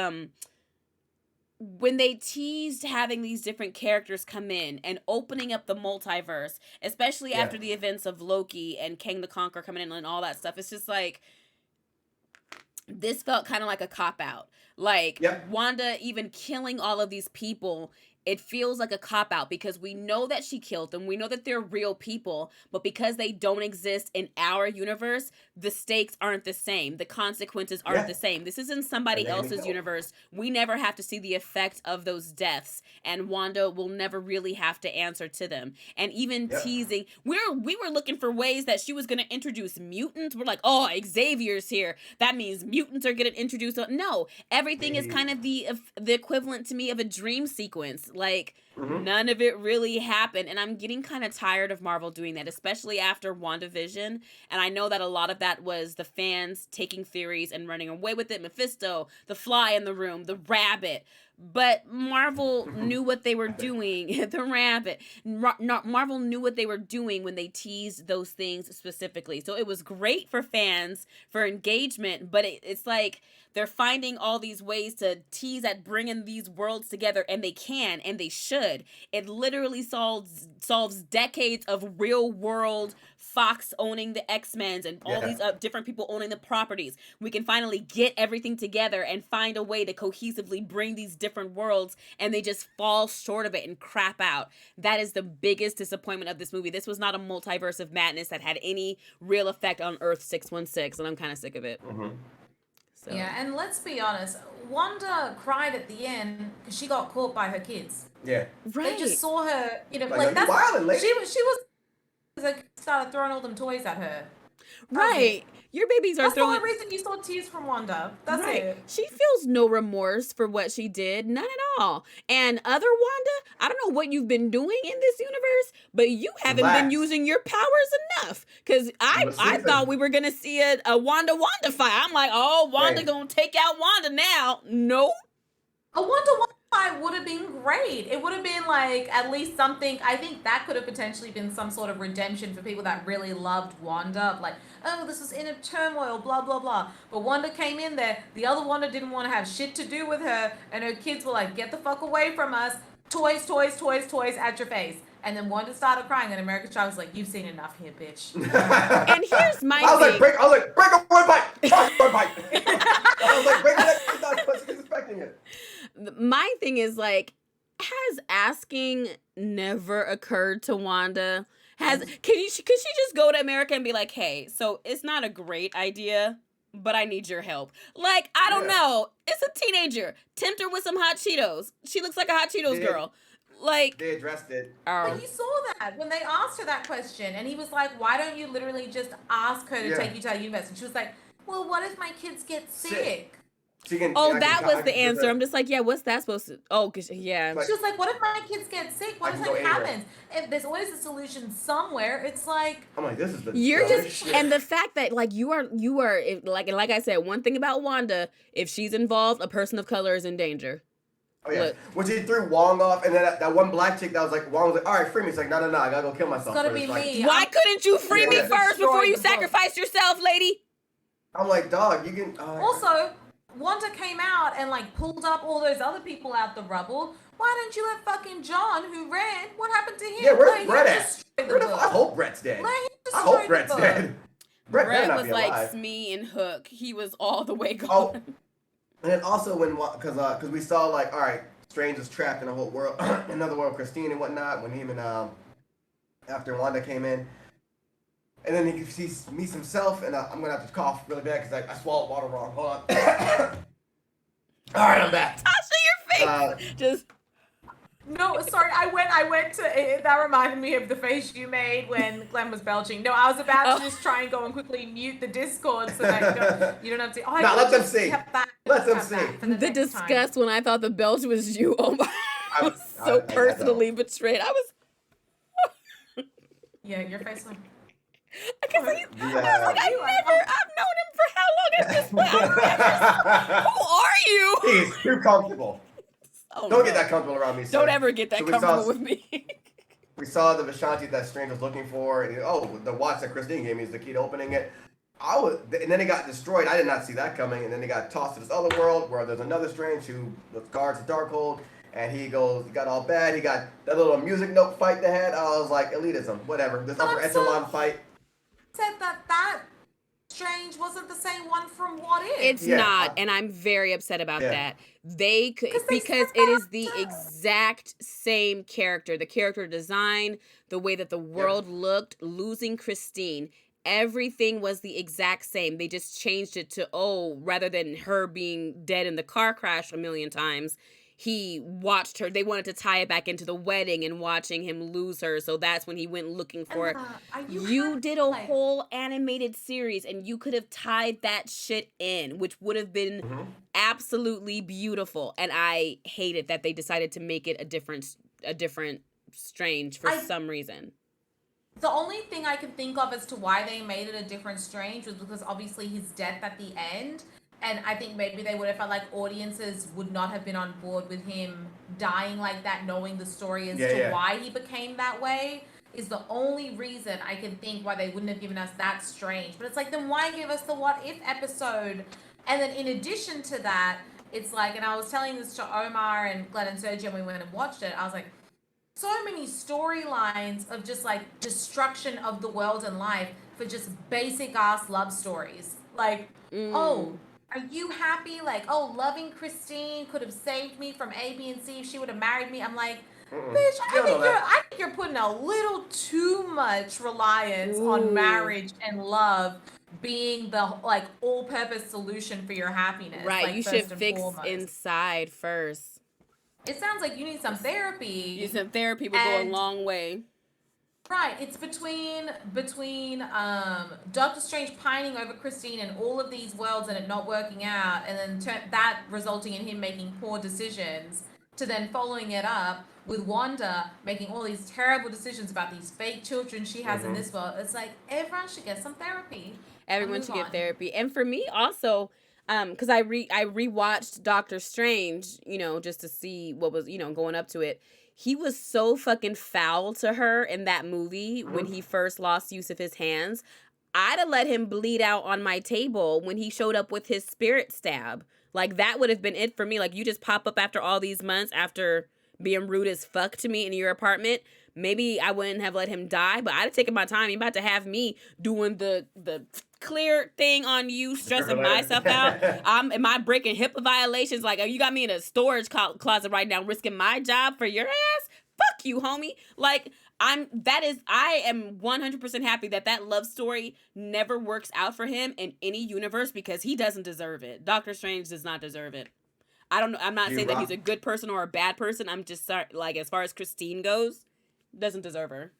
S1: when they teased having these different characters come in and opening up the multiverse, especially after the events of Loki and Kang the Conqueror coming in and all that stuff, it's just like, this felt kind of like a cop-out. Like, Wanda even killing all of these people, it feels like a cop-out because we know that she killed them. We know that they're real people, but because they don't exist in our universe, the stakes aren't the same. The consequences aren't the same. This is in somebody else's universe. We never have to see the effect of those deaths, and Wanda will never really have to answer to them. And even teasing, we were looking for ways that she was going to introduce mutants. We're like, oh, Xavier's here. That means mutants are getting introduced. No, everything is kind of the equivalent to me of a dream sequence. Like, none of it really happened. And I'm getting kind of tired of Marvel doing that, especially after WandaVision. And I know that a lot of that was the fans taking theories and running away with it. Mephisto, the fly in the room, the rabbit. But Marvel knew what they were doing. The rabbit. Marvel knew what they were doing when they teased those things specifically. So it was great for fans, for engagement, but it's like they're finding all these ways to tease at bringing these worlds together, and they can, and they should. It literally solves decades of real world Fox owning the X-Men and all these different people owning the properties. We can finally get everything together and find a way to cohesively bring these different worlds, and they just fall short of it and crap out. That is the biggest disappointment of this movie. This was not a multiverse of madness that had any real effect on Earth 616, and I'm kind of sick of it. So.
S2: Yeah, and let's be honest, Wanda cried at the end because she got caught by her kids.
S3: Yeah.
S2: Right. They just saw her,
S3: like that's wilding,
S2: she was like started throwing all them toys at her.
S1: Right. Your babies are
S2: That's
S1: throwing...
S2: the only reason you saw tears from Wanda. That's it.
S1: She feels no remorse for what she did. None at all. And other Wanda, I don't know what you've been doing in this universe, but you haven't been using your powers enough. Because I thought we were going to see a Wanda fight. I'm like, oh, Wanda going to take out Wanda now. Nope.
S2: A Wanda fight would have been great. It would have been like at least something. I think that could have potentially been some sort of redemption for people that really loved Wanda. Like, oh, this is inner turmoil, blah, blah, blah. But Wanda came in there. The other Wanda didn't want to have shit to do with her. And her kids were like, get the fuck away from us. Toys, toys, toys, toys at your face. And then Wanda started crying, and American Child was like, "You've seen enough here, bitch."
S1: And here's my
S3: I was
S1: thing.
S3: like, break a one bite. One bite. I was like, break it. I was expecting it.
S1: My thing is like, has asking never occurred to Wanda? Could she just go to America and be like, hey, so it's not a great idea, but I need your help. Like, I don't know. It's a teenager. Tempt her with some hot Cheetos. She looks like a hot Cheetos girl. Like,
S3: they addressed it.
S2: But you saw that when they asked her that question, and he was like, why don't you literally just ask her to take you to our universe? And she was like, well, what if my kids get sick?
S1: That was the answer. I'm just like, yeah, what's that supposed to? Oh, yeah.
S2: She was like, what if my kids get sick? What if something happens? If there's always a solution somewhere. It's like,
S3: I'm like, this is the
S1: shit. And the fact that like you are like I said, one thing about Wanda, if she's involved, a person of color is in danger.
S3: Oh yeah, which he threw Wong off, and then that one black chick that was like, Wong was like, all right, free me. He's like, no, I gotta go kill myself.
S2: It's gotta be me.
S1: Why couldn't you free me first before you sacrifice yourself, lady?
S3: I'm like, dog, you can.
S2: Also, Wanda came out and like pulled up all those other people out the rubble. Why didn't you let fucking John, who ran? What happened to him?
S3: Yeah, where's Brett at? I hope Brett's dead. I hope Brett's dead.
S1: Brett was like Smee and Hook. He was all the way gone.
S3: Oh. And then also because we saw like, all right, Strange is trapped in a whole world, another world, Christine and whatnot. When him and after Wanda came in, and then he meets himself, and I'm gonna have to cough really bad because I swallowed water wrong. Hold on. All right, I'm back.
S1: Tasha, your face just.
S2: No, sorry. I went to. That reminded me of the face you made when Glenn was belching. No, I was about to just try and go and quickly mute the Discord so that you don't have to. Oh,
S3: no, let them see. Let them see.
S1: The disgust when I thought the belch was you, Omar. I was so personally betrayed. I was.
S2: Yeah, your face was.
S1: I was like, I've known him for how long at this point? Who are you?
S3: He's too comfortable. Don't get that comfortable around me, sir.
S1: Don't ever get that comfortable with me.
S3: We saw the Vishanti that Strange was looking for, and the watch that Christine gave me is the key to opening it. And then it got destroyed. I did not see that coming, and then they got tossed to this other world where there's another Strange who guards the Darkhold, and he got all bad. He got that little music note fight they had. I was like, elitism, whatever. This upper echelon fight.
S2: Said that Strange wasn't the same one from What If.
S1: It's not, and I'm very upset about that. They could because it is the exact same character. The character design, the way that the world looked, losing Christine, everything was the exact same. They just changed it to rather than her being dead in the car crash a million times, he watched her. They wanted to tie it back into the wedding and watching him lose her. So that's when he went looking for it. You did a whole animated series and you could have tied that shit in, which would have been absolutely beautiful. And I hated that they decided to make it a different Strange for some reason.
S2: The only thing I can think of as to why they made it a different Strange was because obviously his death at the end. And I think maybe they would have felt like audiences would not have been on board with him dying like that, knowing the story as to why he became that way, is the only reason I can think why they wouldn't have given us that Strange. But it's like, then why give us the What If episode? And then in addition to that, it's like, and I was telling this to Omar and Glenn and Sergio when we went and watched it, I was like, so many storylines of just like destruction of the world and life for just basic ass love stories. Like, are you happy? Like, loving Christine could have saved me from A, B, and C if she would have married me. I'm like, bitch, I think you're putting a little too much reliance on marriage and love being the like all-purpose solution for your happiness.
S1: Right,
S2: like,
S1: you should fix inside first.
S2: It sounds like you need some therapy.
S1: Some therapy would go a long way.
S2: Right, it's between Doctor Strange pining over Christine and all of these worlds and it not working out, and then that resulting in him making poor decisions, to then following it up with Wanda making all these terrible decisions about these fake children she has in this world. It's like, everyone should get some therapy.
S1: Everyone should get therapy. And for me also, because I rewatched Doctor Strange, just to see what was, going up to it. He was so fucking foul to her in that movie when he first lost use of his hands. I'd have let him bleed out on my table when he showed up with his spirit stab. Like, that would have been it for me. Like, you just pop up after all these months after being rude as fuck to me in your apartment. maybe I wouldn't have let him die, but I'd have taken my time. You're about to have me doing the clear thing on you, stressing myself out. Am I breaking HIPAA violations? Like, you got me in a storage closet right now, risking my job for your ass? Fuck you, homie. Like, I am 100% happy that love story never works out for him in any universe because he doesn't deserve it. Doctor Strange does not deserve it. I don't know. I'm not saying that he's a good person or a bad person. I'm just like, as far as Christine goes, doesn't deserve her.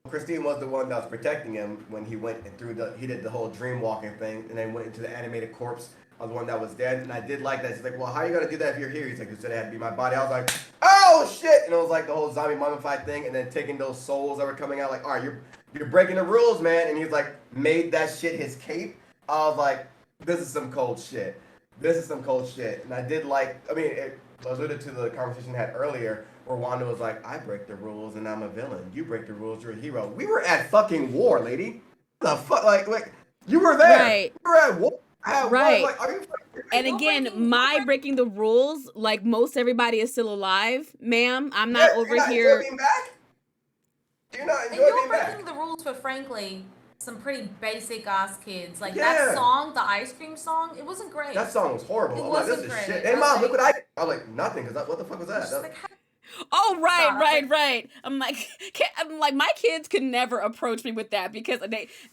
S3: Christine was the one that was protecting him when he went through he did the whole dream walking thing and then went into the animated corpse of the one that was dead. And I did like that. She's like, well, how are you going to do that if you're here? He's like, you said it had to be my body. I was like, oh shit. And it was like the whole zombie mummified thing and then taking those souls that were coming out like, all right, you're breaking the rules, man. And he's like, made that shit his cape. I was like, this is some cold shit. And I did like, I mean, it alluded to the conversation we had earlier where Wanda was like, I break the rules and I'm a villain. You break the rules, you're a hero. We were at fucking war, lady. What the fuck? Like you were there.
S1: Right.
S3: We were at war.
S1: Right.
S3: Like, are you
S1: and again, my breaking the rules, like most everybody is still alive, ma'am. I'm not over here.
S3: You're not
S2: enjoying being back. You're breaking the rules for, frankly, some pretty basic ass kids. Like that song, the ice cream song, it wasn't great.
S3: That song was horrible.
S2: It wasn't great.
S3: Shit. Hey mom, look what I was like, nothing, because what the fuck was that?
S1: Oh, right. I'm like, my kids could never approach me with that because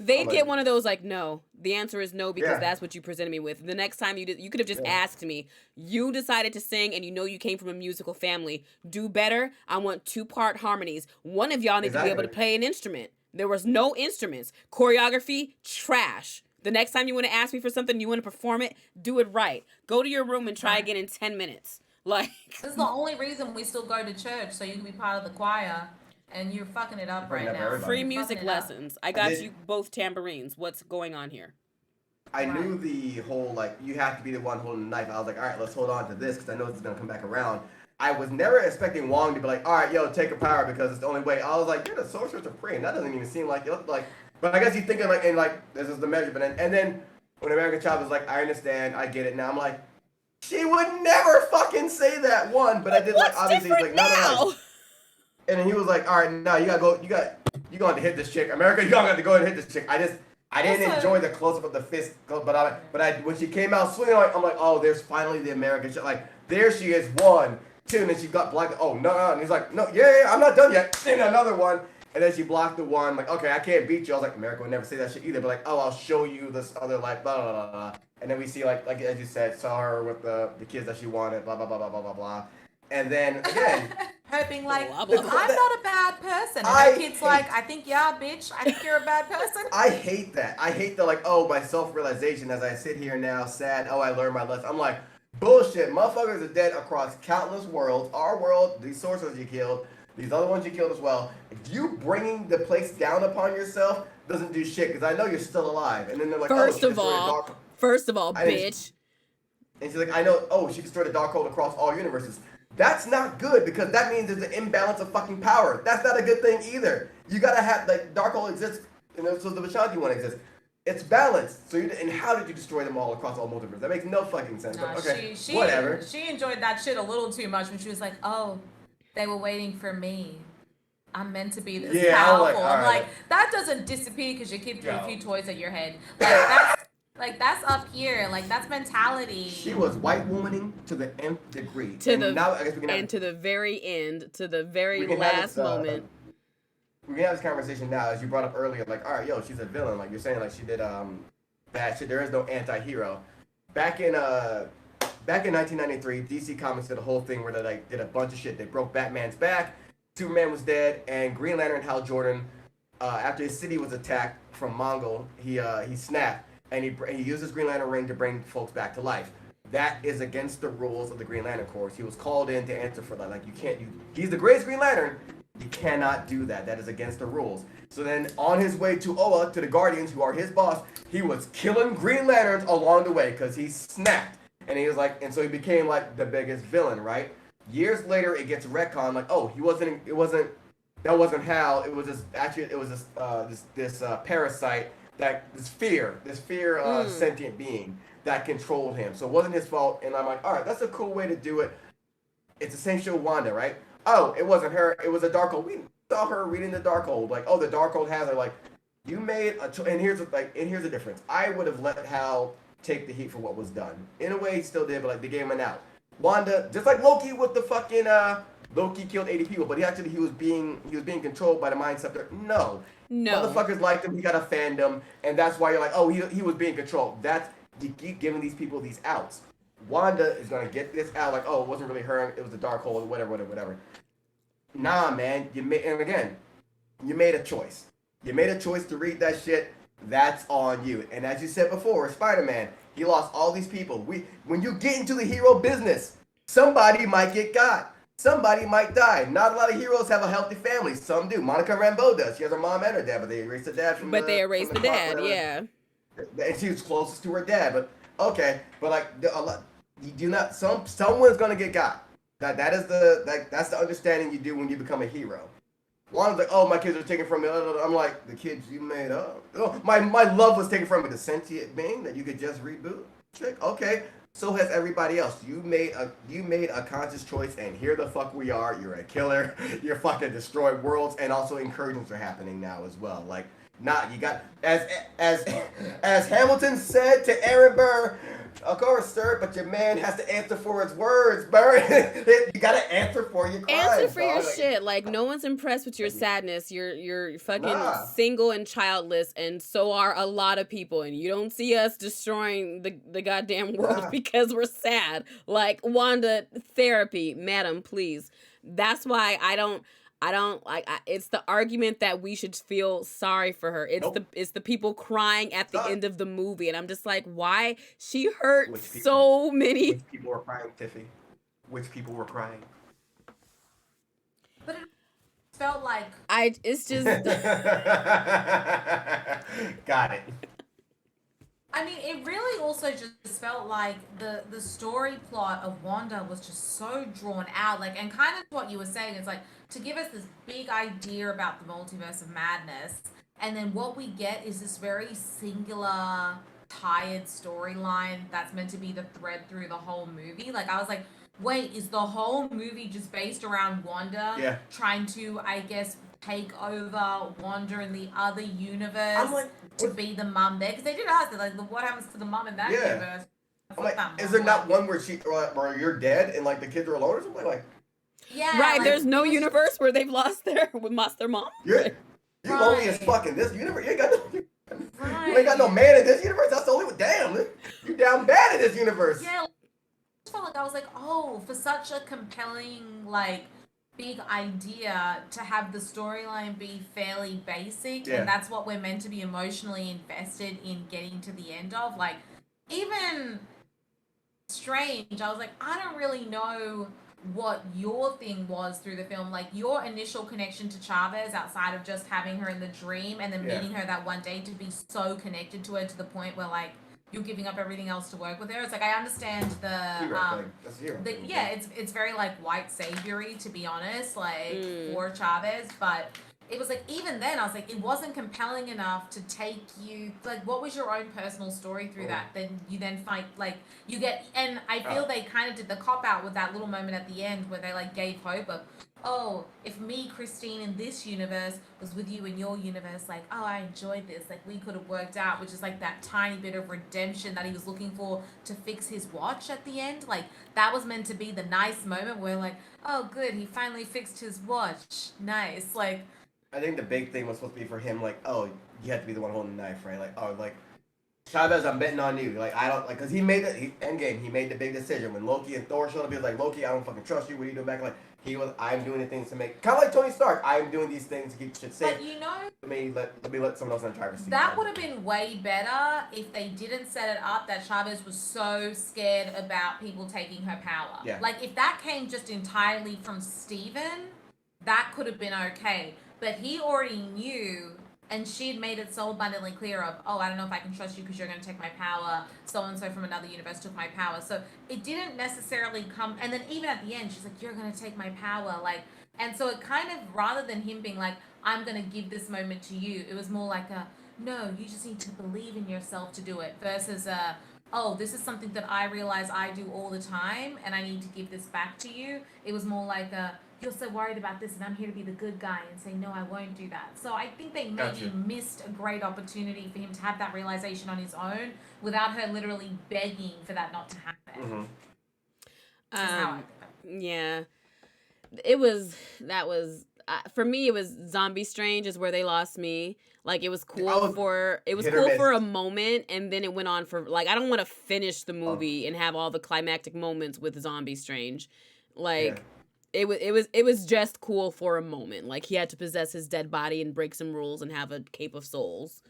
S1: they get one of those like, no, the answer is no because that's what you presented me with. The next time you could have just asked me. You decided to sing and you came from a musical family. Do better. I want 2-part harmonies. One of y'all needs to be able to play an instrument. There was no instruments. Choreography, trash. The next time you want to ask me for something, you want to perform it, do it right. Go to your room and try again in 10 minutes. Like,
S2: this is the only reason we still go to church, so you can be part of the choir, and you're fucking it up right now.
S1: Free music lessons. I got you both tambourines. What's going on here?
S3: I knew the whole, like, you have to be the one holding the knife. I was like, all right, let's hold on to this, because I know this is going to come back around. I was never expecting Wong to be like, all right, yo, take her power, because it's the only way. I was like, you're the sorcerer supreme. That doesn't even seem like, but I guess he's thinking, like, this is the measurement. And then when American Chavez was like, I understand, I get it now, I'm like, she would never fucking say that one, but I did like obviously he's like no. And then he was like, all right, now you going to hit this chick, America, you gonna have to go ahead and hit this chick. I didn't enjoy the close up of the fist, but I when she came out swinging, I'm like, oh, there's finally the American shit. Like there she is, 1, 2, and then she got blocked. Oh no, and he's like, no, yeah, I'm not done yet. And another one. And then she blocked the one, like, okay, I can't beat you. I was like, America would never say that shit either, but like, oh, I'll show you this other, like, blah, blah, blah, blah. And then we see, like as you said, saw her with the kids that she wanted, blah, blah, blah, blah, blah, blah, blah. And then, again.
S2: Her being like, I'm not a bad person. And the kid's like, I think, yeah, bitch, I think you're a bad person.
S3: I hate that. I hate the, like, oh, my self-realization as I sit here now, sad, oh, I learned my lesson. I'm like, bullshit, motherfuckers are dead across countless worlds. Our world, these sorcerers you killed, these other ones you killed as well. You bringing the place down upon yourself doesn't do shit, because I know you're still alive. And then they're like,
S1: First of all, bitch.
S3: And she's like, I know, she can destroy the Darkhold across all universes. That's not good, because that means there's an imbalance of fucking power. That's not a good thing either. You gotta have, like, Darkhold exists, and so the Vishanti one exists. It's balanced. And how did you destroy them all across all multiverses? That makes no fucking sense.
S2: No,
S3: but okay, whatever.
S2: She enjoyed that shit a little too much when she was like, oh, they were waiting for me. I'm meant to be this powerful. I'm like, that doesn't disappear because your kid threw a few toys at your head. That's up here. Like, that's mentality.
S3: She was white womaning to the nth degree.
S1: To the very end, to the very last moment.
S3: We can have this conversation now, as you brought up earlier. Like, all right, yo, she's a villain. Like you're saying, like she did bad shit. There is no anti-hero. Back in 1993, DC Comics did a whole thing where they like did a bunch of shit. They broke Batman's back. Superman was dead, and Green Lantern Hal Jordan, after his city was attacked from Mongol, he snapped. And he used his Green Lantern ring to bring folks back to life. That is against the rules of the Green Lantern Corps. He was called in to answer for that. Like, he's the greatest Green Lantern. You cannot do that. That is against the rules. So then, on his way to Oa, to the Guardians, who are his boss, he was killing Green Lanterns along the way because he snapped. And he was like, and so he became like the biggest villain, right? Years later, it gets retconned. Like, oh, that wasn't Hal. It was this parasite. This fear sentient being that controlled him. So it wasn't his fault. And I'm like, all right, that's a cool way to do it. It's the same show, Wanda, right? oh, it wasn't her, it was a Darkhold. We saw her reading the Darkhold. Like, oh, the Darkhold has her. Like, you made and here's the difference. I would have let Hal take the heat for what was done. In a way, he still did, but like, they gave him an out. Wanda, just like Loki with the fucking Loki killed 80 people, but he was being controlled by the Mind Scepter. No. Motherfuckers liked him. He got a fandom, and that's why you're like, oh, he was being controlled. That's, you keep giving these people these outs. Wanda is gonna get this out, like, oh, it wasn't really her, it was the Darkhold, whatever. Nah, man, you made a choice. You made a choice to read that shit. That's on you. And as you said before, Spider-Man, he lost all these people. When you get into the hero business, somebody might get got. Somebody might die. Not a lot of heroes have a healthy family. Some do. Monica Rambeau does. She has her mom and her dad, but they erased the dad from
S1: they erased the dad, yeah.
S3: And she was closest to her dad, but okay. But like, you do not. Someone's gonna get got. That's the understanding you do when you become a hero. Wanda's like, oh, my kids are taken from me. I'm like, the kids you made up. Oh, my love was taken from me. The sentient being that you could just reboot. Chick, okay. So has everybody else. You made a conscious choice, and here the fuck we are. You're a killer. You're fucking destroyed worlds, and also incursions are happening now as well. Like, you got as Hamilton said to Aaron Burr. Of course, sir, but your man has to answer for his words, Burr. You gotta answer for your crimes.
S1: Answer for your shit. Like, no one's impressed with your sadness. You're fucking single and childless, and so are a lot of people. And you don't see us destroying the goddamn world because we're sad. Like, Wanda, therapy, madam, please. That's why I don't like. It's the argument that we should feel sorry for her. It's the people crying at the end of the movie, and I'm just like, why? She hurt so many.
S3: Which people were crying, Tiffie? Which people were crying?
S2: But it felt like
S1: it's just
S3: got it.
S2: I mean, it really also just felt like the story plot of Wanda was just so drawn out. Like, and kind of what you were saying, it's like, to give us this big idea about the Multiverse of Madness, and then what we get is this very singular, tired storyline that's meant to be the thread through the whole movie. Like, I was like, wait, is the whole movie just based around Wanda trying to, I guess, take over Wanda in the other universe to be the mum there? Because they did ask, like, what happens to the mum in that universe?
S3: Like, is there not one where you're dead and like the kids are alone or something? Like,
S2: yeah,
S1: right. Like, there's no universe where they've lost their mom.
S3: You're lonely as fuck in this universe. You ain't got no man in this universe. That's the only one. Damn, you down bad in this universe.
S2: Yeah, I just felt like I was like, oh, for such a compelling, like, big idea to have the storyline be fairly basic, and that's what we're meant to be emotionally invested in getting to the end of. Like, even Strange, I was like, I don't really know what your thing was through the film. Like, your initial connection to Chavez, outside of just having her in the dream and then meeting her that one day, to be so connected to her to the point where, like, you're giving up everything else to work with her. It's like, I understand it's very like white saviory, to be honest, like for Chavez, but it was like, even then I was like, it wasn't compelling enough to take you, like, what was your own personal story through that? Then you then find, like, you get, and I feel they kind of did the cop out with that little moment at the end where they like gave hope of, oh, if me, Christine, in this universe was with you in your universe, like, oh, I enjoyed this, like, we could have worked out, which is like that tiny bit of redemption that he was looking for to fix his watch at the end. Like, that was meant to be the nice moment where, like, oh, good, he finally fixed his watch. Nice. Like,
S3: I think the big thing was supposed to be for him, like, oh, you have to be the one holding the knife, right? Like, oh, like, Chavez, I'm betting on you. Like, I don't, like, because he made Endgame, he made the big decision. When Loki and Thor showed up, he was like, Loki, I don't fucking trust you. What are you doing back? Like, I'm doing the things to make, kind of like Tony Stark, I'm doing these things to keep shit safe.
S2: But you know,
S3: let me let someone else in the driver's seat.
S2: That would have been way better if they didn't set it up that Chavez was so scared about people taking her power.
S3: Yeah.
S2: Like, if that came just entirely from Steven, that could have been okay. But he already knew, and she had made it so abundantly clear of, oh, I don't know if I can trust you because you're going to take my power. So-and-so from another universe took my power. So it didn't necessarily come, and then even at the end, she's like, you're going to take my power. Like, and so it kind of, rather than him being like, I'm going to give this moment to you, it was more like no, you just need to believe in yourself to do it, versus oh, this is something that I realize I do all the time, and I need to give this back to you. It was more like you're so worried about this and I'm here to be the good guy and say, no, I won't do that. So I think they maybe missed a great opportunity for him to have that realization on his own without her literally begging for that not to happen.
S1: Yeah. That was for me, it was Zombie Strange is where they lost me. Like, it was cool for a moment, and then it went on for, like, I don't want to finish the movie and have all the climactic moments with Zombie Strange. Like, it was just cool for a moment. Like, he had to possess his dead body and break some rules and have a cape of souls.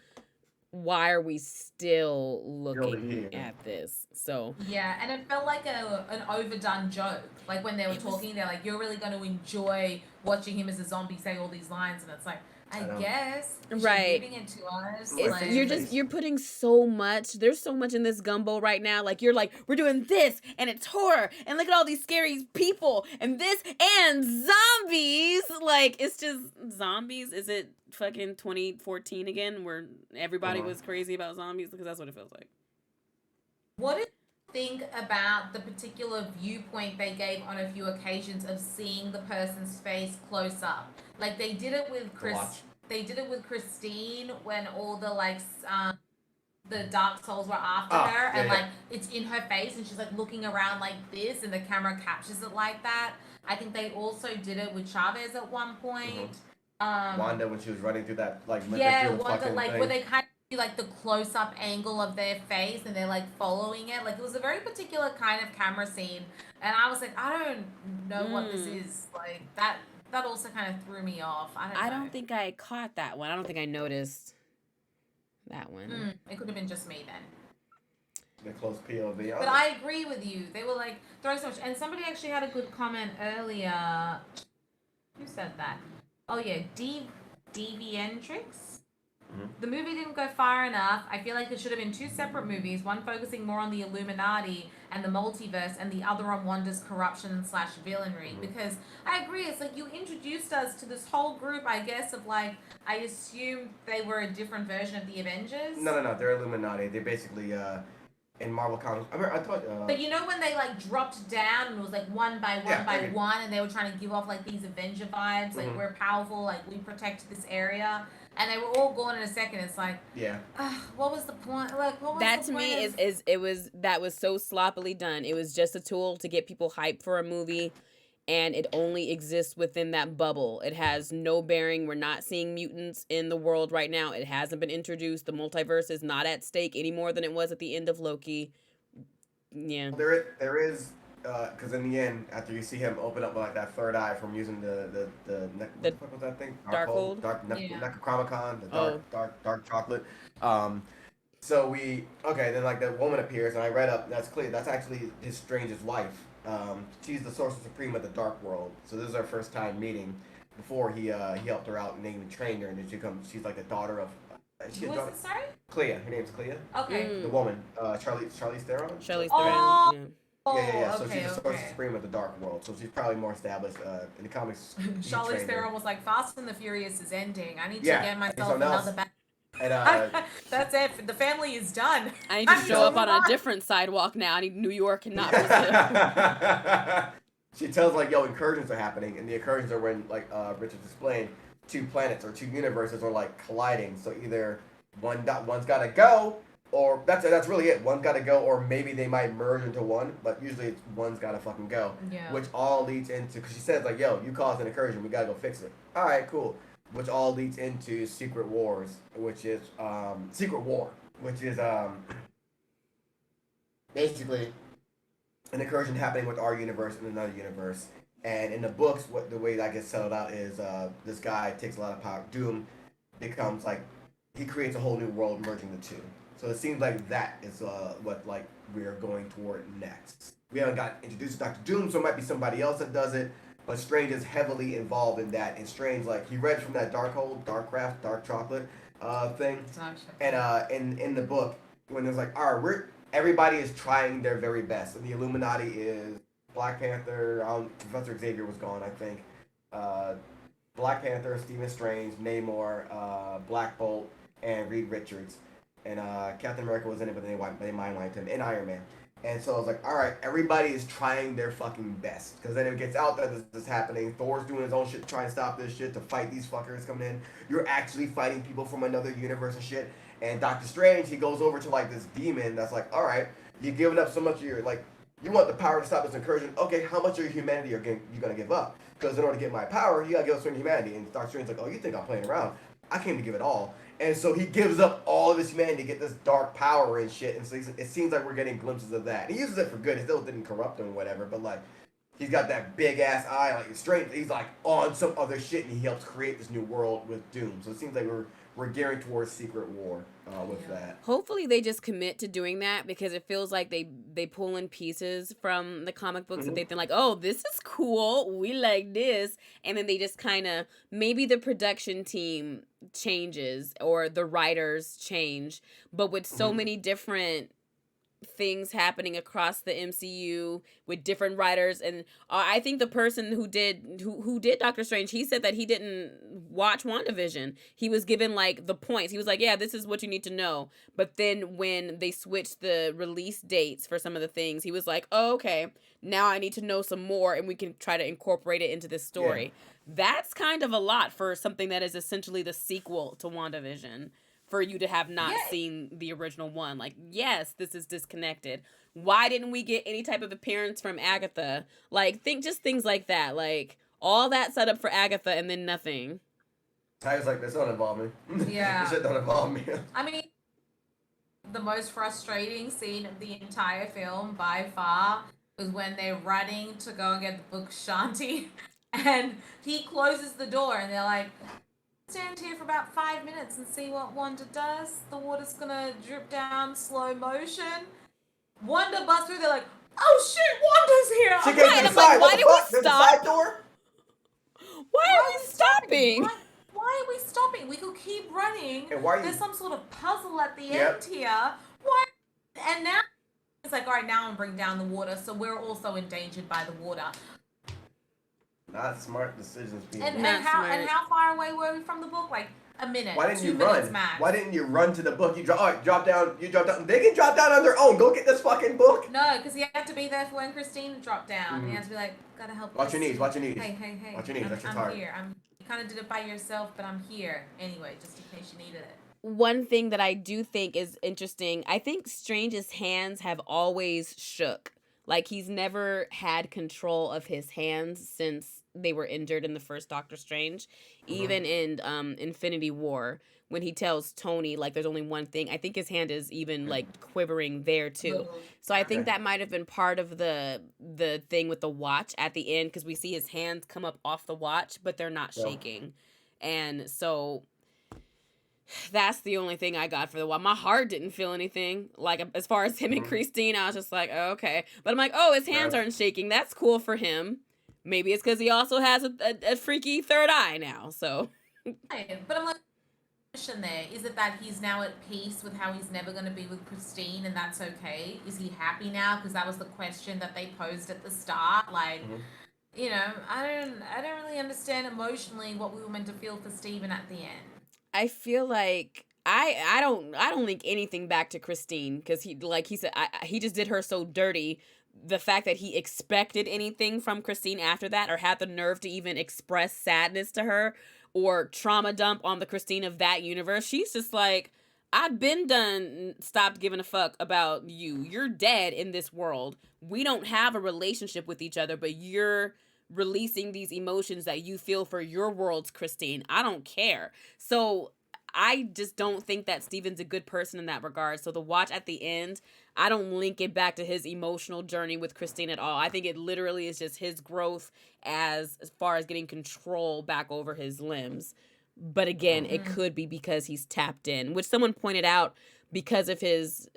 S1: Why are we still looking at this? So
S2: yeah, and it felt like an overdone joke. Like, when they were talking, they're like, you're really going to enjoy watching him as a zombie say all these lines, and it's like, I guess
S1: right,
S2: giving it to us.
S1: You're putting so much. There's so much in this gumbo right now. Like, you're like, we're doing this, and it's horror, and look at all these scary people, and this, and zombies. Like, it's just zombies. Is it fucking 2014 again, where everybody was crazy about zombies? Because that's what it feels like.
S2: What did you think about the particular viewpoint they gave on a few occasions of seeing the person's face close up? Like, they did it with Christine when all the the Dark Souls were after her, and it's in her face, and she's like looking around like this, and the camera captures it like that. I think they also did it with Chavez at one point.
S3: Wanda, when she was running through that
S2: Wanda, like
S3: thing.
S2: where they kind of do like the close up angle of their face, and they're like following it. Like, it was a very particular kind of camera scene, and I was like, I don't know what this is. Like, that also kind of threw me off. I don't
S1: think I caught that one. I don't think I noticed that one.
S2: It could have been just me then.
S3: The close POV.
S2: But I agree with you. They were like throwing so much. And somebody actually had a good comment earlier. Who said that? Oh yeah, Deviantrix. The movie didn't go far enough. I feel like it should have been two separate movies, one focusing more on the Illuminati and the multiverse, and the other on Wanda's corruption / villainy. Because I agree, it's like you introduced us to this whole group, I guess, of like, I assumed they were a different version of the Avengers.
S3: No, they're Illuminati. They basically, in Marvel Comics, I thought...
S2: But you know when they like dropped down and it was like one by one, and they were trying to give off like these Avenger vibes, like we're powerful, like we protect this area. And they were all gone in a second. It's like, what was the point? Like, what was
S1: that
S2: the
S1: to
S2: point
S1: me that was so sloppily done. It was just a tool to get people hyped for a movie, and it only exists within that bubble. It has no bearing. We're not seeing mutants in the world right now. It hasn't been introduced. The multiverse is not at stake any more than it was at the end of Loki. Yeah.
S3: There is. Because in the end, after you see him open up like that third eye from using the what the fuck was that thing?
S1: Darkhold?
S3: Necronomicon, the dark chocolate. So then like the woman appears, and I read up. That's clear. That's actually his Strange's wife. She's the Sorcerer Supreme of the Dark World. So this is our first time meeting. Before he helped her out and even trained her, and then she's like the daughter of.
S2: Who was it? Sorry.
S3: Clea. Her name's Clea.
S2: Okay.
S3: The woman, Charlize Theron.
S1: Charlize Theron. Yeah.
S3: Yeah. So she's the Sorcerer Supreme of the Dark World. So she's probably more established in the comics.
S2: Charlize Theron was like, Fast and the Furious is ending. I need to get myself another back.
S3: And,
S2: that's it. The family is done.
S1: I need to show up on a different sidewalk now. I need New York and not Brazil.
S3: She tells like, yo, incursions are happening, and the incursions are when, like Richard explained, two planets or two universes are like colliding. So either one's got to go. Or that's really it. One's got to go, or maybe they might merge into one. But usually, it's one's got to fucking go.
S2: Yeah.
S3: Which all leads into, because she says like, "Yo, you caused an incursion. We gotta go fix it." All right, cool. Which all leads into Secret Wars, which is Secret War, which is basically an incursion happening with our universe and another universe. And in the books, the way that gets settled out is this guy takes a lot of power. Doom becomes like, he creates a whole new world merging the two. So it seems like that is what like we're going toward next. We haven't got introduced to Dr. Doom, so it might be somebody else that does it. But Strange is heavily involved in that. And Strange, like, he read from that Darkhold, Darkcraft, Dark Chocolate thing. And in the book, when there's like, all right, everybody is trying their very best. And the Illuminati is Black Panther, Professor Xavier was gone, I think. Black Panther, Stephen Strange, Namor, Black Bolt, and Reed Richards. And Captain America was in it, but they mind wiped him, and Iron Man. And so I was like, all right, everybody is trying their fucking best. Because then it gets out that this is happening. Thor's doing his own shit to try and stop this shit, to fight these fuckers coming in. You're actually fighting people from another universe and shit. And Doctor Strange, he goes over to like this demon that's like, all right, you're giving up so much of your, like, you want the power to stop this incursion. Okay, how much of your humanity are you going to give up? Because in order to get my power, you got to give up certain humanity. And Doctor Strange's like, oh, you think I'm playing around? I came to give it all. And so he gives up all of his humanity to get this dark power and shit. And so it seems like we're getting glimpses of that. He uses it for good. It still didn't corrupt him or whatever. But like, he's got that big ass eye, like Strange. He's like on some other shit, and he helps create this new world with Doom. So it seems like we're gearing towards Secret War with that.
S1: Hopefully they just commit to doing that, because it feels like they pull in pieces from the comic books that they've been like, oh, this is cool, we like this, and then they just kind of, maybe the production team changes or the writers change, but with so many different things happening across the MCU with different writers, and I think the person who did Doctor Strange, he said that he didn't watch WandaVision. He was given like the points. He was like, yeah, this is what you need to know. But then when they switched the release dates for some of the things, he was like, oh, okay, now I need to know some more, and we can try to incorporate it into this story. Yeah. That's kind of a lot for something that is essentially the sequel to WandaVision, for you to have not seen the original one. Like, yes, this is disconnected. Why didn't we get any type of appearance from Agatha? Like, just things like that. Like, all that set up for Agatha and then nothing.
S3: I was like, this don't involve me.
S2: Yeah.
S3: This shit don't involve me.
S2: I mean, the most frustrating scene of the entire film, by far, was when they're running to go and get the book Shanti. And he closes the door and they're like, stand here for about 5 minutes and see what Wanda does. The water's gonna drip down slow motion. Wanda busts through. They're like, "Oh shit, Wanda's here!"
S3: She came to the side.
S1: Why did we stop?
S3: Side door?
S1: Why are we stopping?
S2: Why are we stopping? We could keep running.
S3: And why are you...
S2: There's some sort of puzzle at the end here. Why? And now it's like, all right, now I'm bringing down the water, so we're also endangered by the water.
S3: Not smart decisions being
S2: made. And how far away were we from the book? Like a minute.
S3: Why didn't
S2: 2
S3: you
S2: minutes
S3: run?
S2: max.
S3: Why didn't you run to the book? You drop down. You drop down. They can drop down on their own. Go get this fucking book.
S2: No, because he had to be there for when Christine dropped down. He had to be like, gotta help.
S3: Watch your knees. Watch your knees.
S2: Hey.
S3: Watch your knees. That's your
S2: I'm here. You kind of did it by yourself, but I'm here anyway, just in case you needed it.
S1: One thing that I do think is interesting, I think Strange's hands have always shook. Like, he's never had control of his hands since they were injured in the first Doctor Strange. Even in Infinity War, when he tells Tony, like, there's only one thing, I think his hand is even, like, quivering there, too. So I think that might have been part of the thing with the watch at the end, because we see his hands come up off the watch, but they're not shaking. And so... that's the only thing I got for the watch. My heart didn't feel anything. Like, as far as him and Christine, I was just like, oh, okay. But I'm like, oh, his hands aren't shaking. That's cool for him. Maybe it's because he also has a freaky third eye now, so.
S2: But I'm like, question there, is it that he's now at peace with how he's never going to be with Christine and that's okay? Is he happy now? Because that was the question that they posed at the start. Like, you know, I don't really understand emotionally what we were meant to feel for Steven at the end.
S1: I feel like I don't link anything back to Christine, because he, like he said, he just did her so dirty. The fact that he expected anything from Christine after that, or had the nerve to even express sadness to her or trauma dump on the Christine of that universe, she's just like, I've been done, stopped giving a fuck about you. You're dead in this world. We don't have a relationship with each other, but you're releasing these emotions that you feel for your world's Christine. I don't care. So I just don't think that Steven's a good person in that regard. So the watch at the end, I don't link it back to his emotional journey with Christine at all. I think it literally is just his growth as far as getting control back over his limbs. But again, it could be because he's tapped in, which someone pointed out, because of his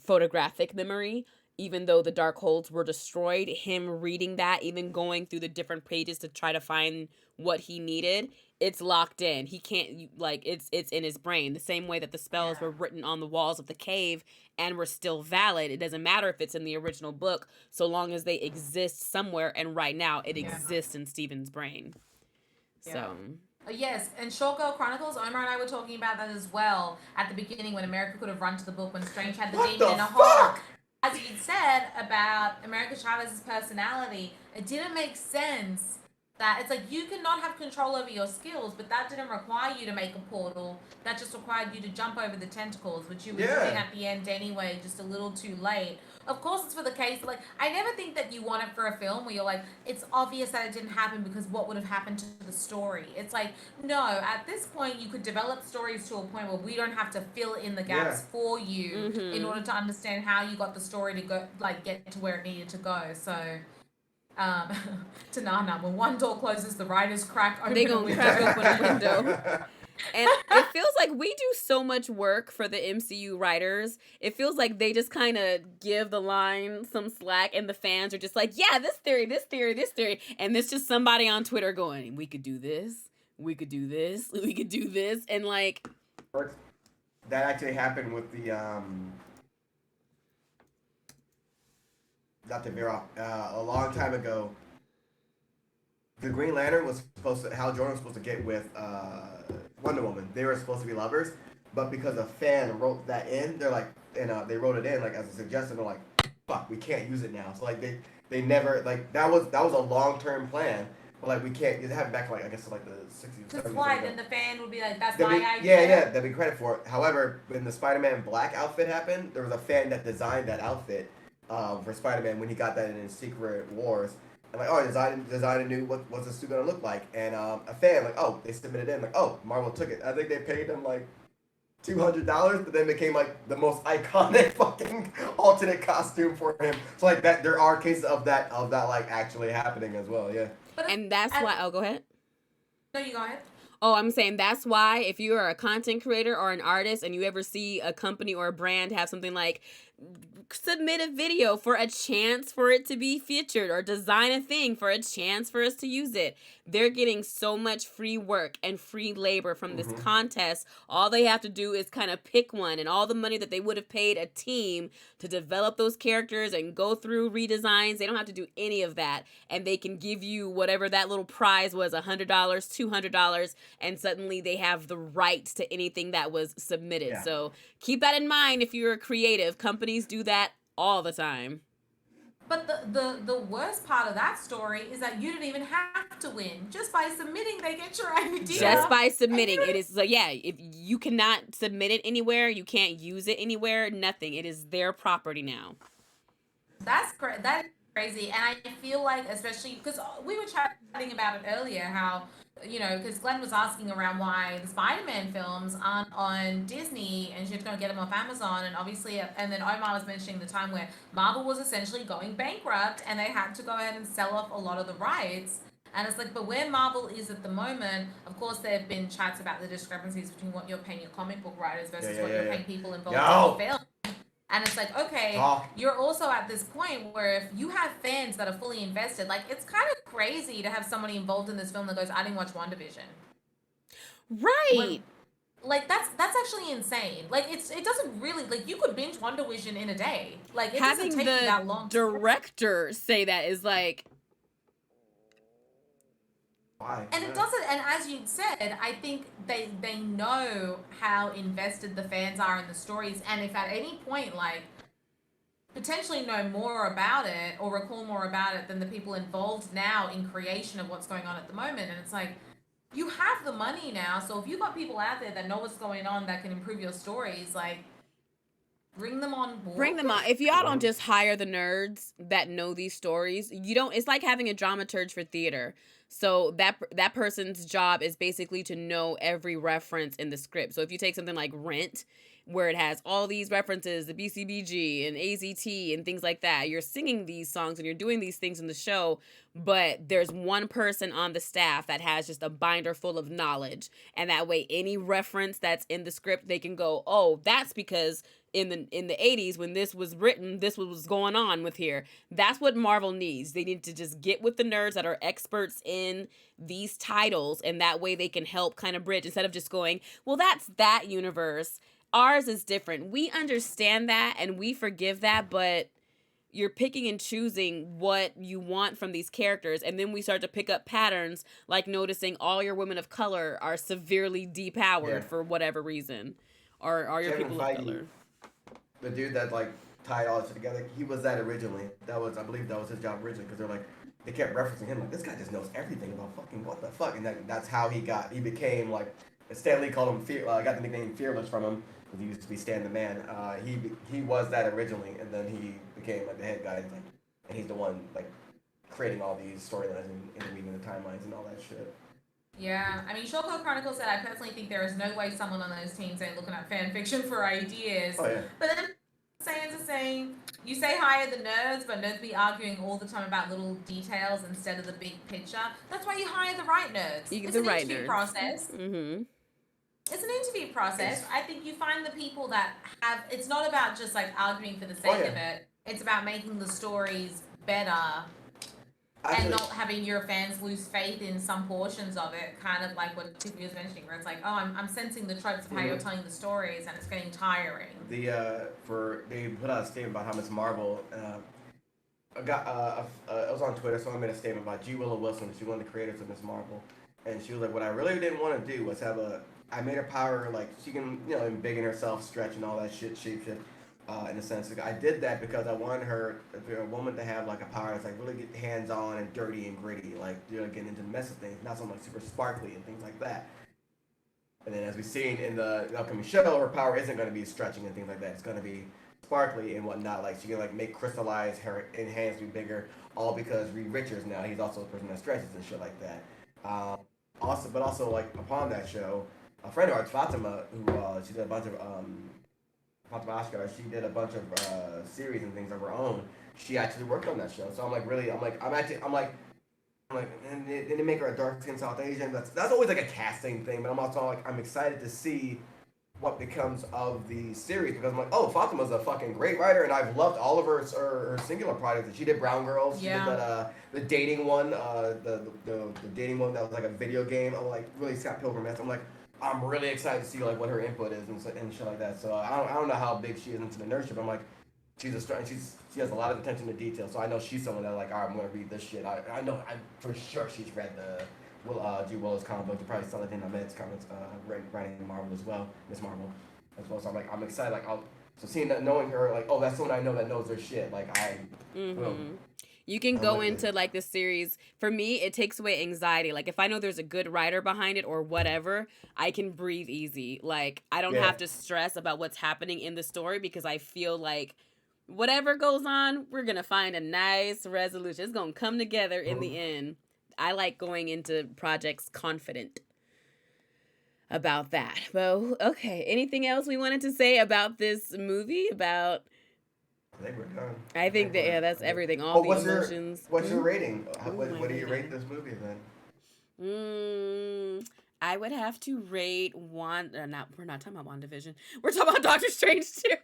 S1: photographic memory. Even though the Darkholds were destroyed, him reading that, even going through the different pages to try to find what he needed, it's locked in. He can't, like, it's in his brain. The same way that the spells were written on the walls of the cave and were still valid. It doesn't matter if it's in the original book, so long as they exist somewhere, and right now it exists in Steven's brain. So...
S2: yes, and Short Girl Chronicles, Omar and I were talking about that as well at the beginning, when America could have run to the book when Strange had the demon in a hole. as you said about America Chavez's personality, it didn't make sense that it's like you cannot have control over your skills, but that didn't require you to make a portal. That just required you to jump over the tentacles, which you were doing at the end anyway, just a little too late. Of course, it's for the case. Like, I never think that you want it for a film where you're like, it's obvious that it didn't happen because what would have happened to the story? It's like, no, at this point, you could develop stories to a point where we don't have to fill in the gaps for you in order to understand how you got the story to go, like, get to where it needed to go. So, to Nana, when one door closes, the writers crack open
S1: they gonna crack open a window. And it feels like we do so much work for the MCU writers. It feels like they just kind of give the line some slack, and the fans are just like, yeah, this theory, this theory, this theory. And it's just somebody on Twitter going, we could do this, we could do this, we could do this. And like...
S3: That actually happened with the... Not to veer off. A long time ago, the Green Lantern was supposed to... Hal Jordan was supposed to get with... Wonder Woman. They were supposed to be lovers, but because a fan wrote that in, they're like, and they wrote it in like as a suggestion. They're like, fuck, we can't use it now. So like they never like that was a long-term plan, but like we can't. It happened back like I guess like the 60s.
S2: Because why? Then the fan would be like, that's my idea.
S3: Yeah, they'd be credit for it. However, when the Spider-Man black outfit happened, there was a fan that designed that outfit for Spider-Man when he got that in Secret Wars. I'm like, oh, design knew what's the suit gonna look like, and a fan like, oh, they submitted in like, oh, Marvel took it. I think they paid them like $200, but then became like the most iconic fucking alternate costume for him. So like that, there are cases of that like actually happening as well, yeah.
S1: And that's why. Oh, go ahead.
S2: No, you go ahead.
S1: Oh, I'm saying that's why if you are a content creator or an artist and you ever see a company or a brand have something like submit a video for a chance for it to be featured or design a thing for a chance for us to use it, they're getting so much free work and free labor from this contest. All they have to do is kind of pick one, and all the money that they would have paid a team to develop those characters and go through redesigns, they don't have to do any of that, and they can give you whatever that little prize was, $100, $200, and suddenly they have the rights to anything that was submitted. Yeah. So keep that in mind if you're a creative. Companies do that all the time.
S2: But the worst part of that story is that you didn't even have to win. Just by submitting, they get your idea.
S1: Just by submitting. It is, so yeah, if you cannot submit it anywhere, you can't use it anywhere, nothing. It is their property now.
S2: That's crazy. And I feel like, especially because we were chatting about it earlier, how, you know, because Glenn was asking around why the Spider-Man films aren't on Disney and she's going to get them off Amazon. And obviously, and then Omar was mentioning the time where Marvel was essentially going bankrupt and they had to go ahead and sell off a lot of the rights. And it's like, but where Marvel is at the moment, of course, there have been chats about the discrepancies between what you're paying your comic book writers versus what you're paying people involved in the film. And it's like, okay, you're also at this point where if you have fans that are fully invested, like, it's kind of crazy to have somebody involved in this film that goes, I didn't watch WandaVision.
S1: Right.
S2: Like, that's actually insane. Like, it doesn't really, like, you could binge WandaVision in a day. Like, it
S1: having
S2: doesn't take you that long.
S1: Director say that is like...
S3: Why?
S2: And it doesn't, and as you said, I think they know how invested the fans are in the stories, and if at any point, like, potentially know more about it or recall more about it than the people involved now in creation of what's going on at the moment, and it's like, you have the money now, so if you've got people out there that know what's going on that can improve your stories, like, bring them on board.
S1: Bring them on. If y'all don't just hire the nerds that know these stories, you don't, it's like having a dramaturge for theater. So that person's job is basically to know every reference in the script. So if you take something like Rent, where it has all these references, the BCBG and AZT and things like that, you're singing these songs and you're doing these things in the show, but there's one person on the staff that has just a binder full of knowledge. And that way, any reference that's in the script, they can go, oh, that's because in the 80s when this was written, this was going on with here. That's what Marvel needs. They need to just get with the nerds that are experts in these titles, and that way they can help kind of bridge instead of just going, well, that's that universe. Ours is different. We understand that and we forgive that, but you're picking and choosing what you want from these characters, and then we start to pick up patterns like noticing all your women of color are severely depowered for whatever reason, or are your people of color.
S3: The dude that like tied all this shit together. He was that originally. I believe that was his job originally because they're like, they kept referencing him like, this guy just knows everything about fucking what the fuck, and that's how he became like, Stan Lee called him got the nickname Fearless from him because he used to be Stan the Man. He was that originally, and then he became like the head guy, like, and he's the one like creating all these storylines and interweaving the timelines and all that shit.
S2: Yeah, I mean, Shoko Chronicles said, I personally think there is no way someone on those teams ain't looking at fan fiction for ideas.
S3: Oh, yeah.
S2: But then saying, you say hire the nerds, but nerds be arguing all the time about little details instead of the big picture. That's why you hire the right nerds. It's an interview process.
S1: Mm-hmm.
S2: It's an interview process. I think you find the people that have, it's not about just like arguing for the sake of it. It's about making the stories better. And not having your fans lose faith in some portions of it, kind of like what Tiffie was mentioning, where it's like, oh, I'm sensing the tropes of how you're telling the stories, and it's getting tiring.
S3: They put out a statement about how Miss Marvel. It was on Twitter. Someone made a statement about G. Willow Wilson. She's one of the creators of Miss Marvel, and she was like, what I really didn't want to do was I made her power like she can embiggen herself, stretch and all that shit, shape shit. In a sense, like, I did that because I wanted a woman to have like a power that's like really get hands-on and dirty and gritty, like getting into the mess of things, not something like super sparkly and things like that. And then as we've seen in the upcoming show, her power isn't going to be stretching and things like that. It's going to be sparkly and whatnot. Like she can like make crystallize her hands to be bigger, all because Reed Richards now he's also a person that stretches and shit like that. Also like upon that show, a friend of ours, Fatima, who she did a bunch of Fatima Ashkar, she did a bunch of series and things of her own. She actually worked on that show, so I'm like, and they make her a dark skinned South Asian. That's always like a casting thing, but I'm also like, I'm excited to see what becomes of the series because I'm like, oh, Fatima's a fucking great writer, and I've loved all of her singular projects. She did Brown Girls. She did that the dating one, the dating one that was like a video game. I'm like really Scott Pilgrim-esque. I'm like, I'm really excited to see like what her input is and shit like that. So I don't know how big she is into the nerdship. I'm like, she has a lot of attention to detail. So I know she's someone that like, all right, I'm gonna read this shit. I know for sure she's read the G. Willow's comic book. You probably saw it in Ahmed's comics, writing Marvel as well, Miss Marvel as well. So I'm like, I'm excited. Like, seeing that, knowing her, like, oh, that's someone I know that knows their shit. Like
S1: You can go into like the series. For me, it takes away anxiety. Like if I know there's a good writer behind it or whatever, I can breathe easy. Like I don't have to stress about what's happening in the story because I feel like whatever goes on, we're going to find a nice resolution. It's going to come together in the end. I like going into projects confident about that. Well, okay. Anything else we wanted to say about this movie?
S3: I think we're done.
S1: I think that's everything. All the emotions.
S3: What's your rating? What do you rate this movie then?
S1: I would have to rate we're not talking about WandaVision. We're talking about Doctor Strange too.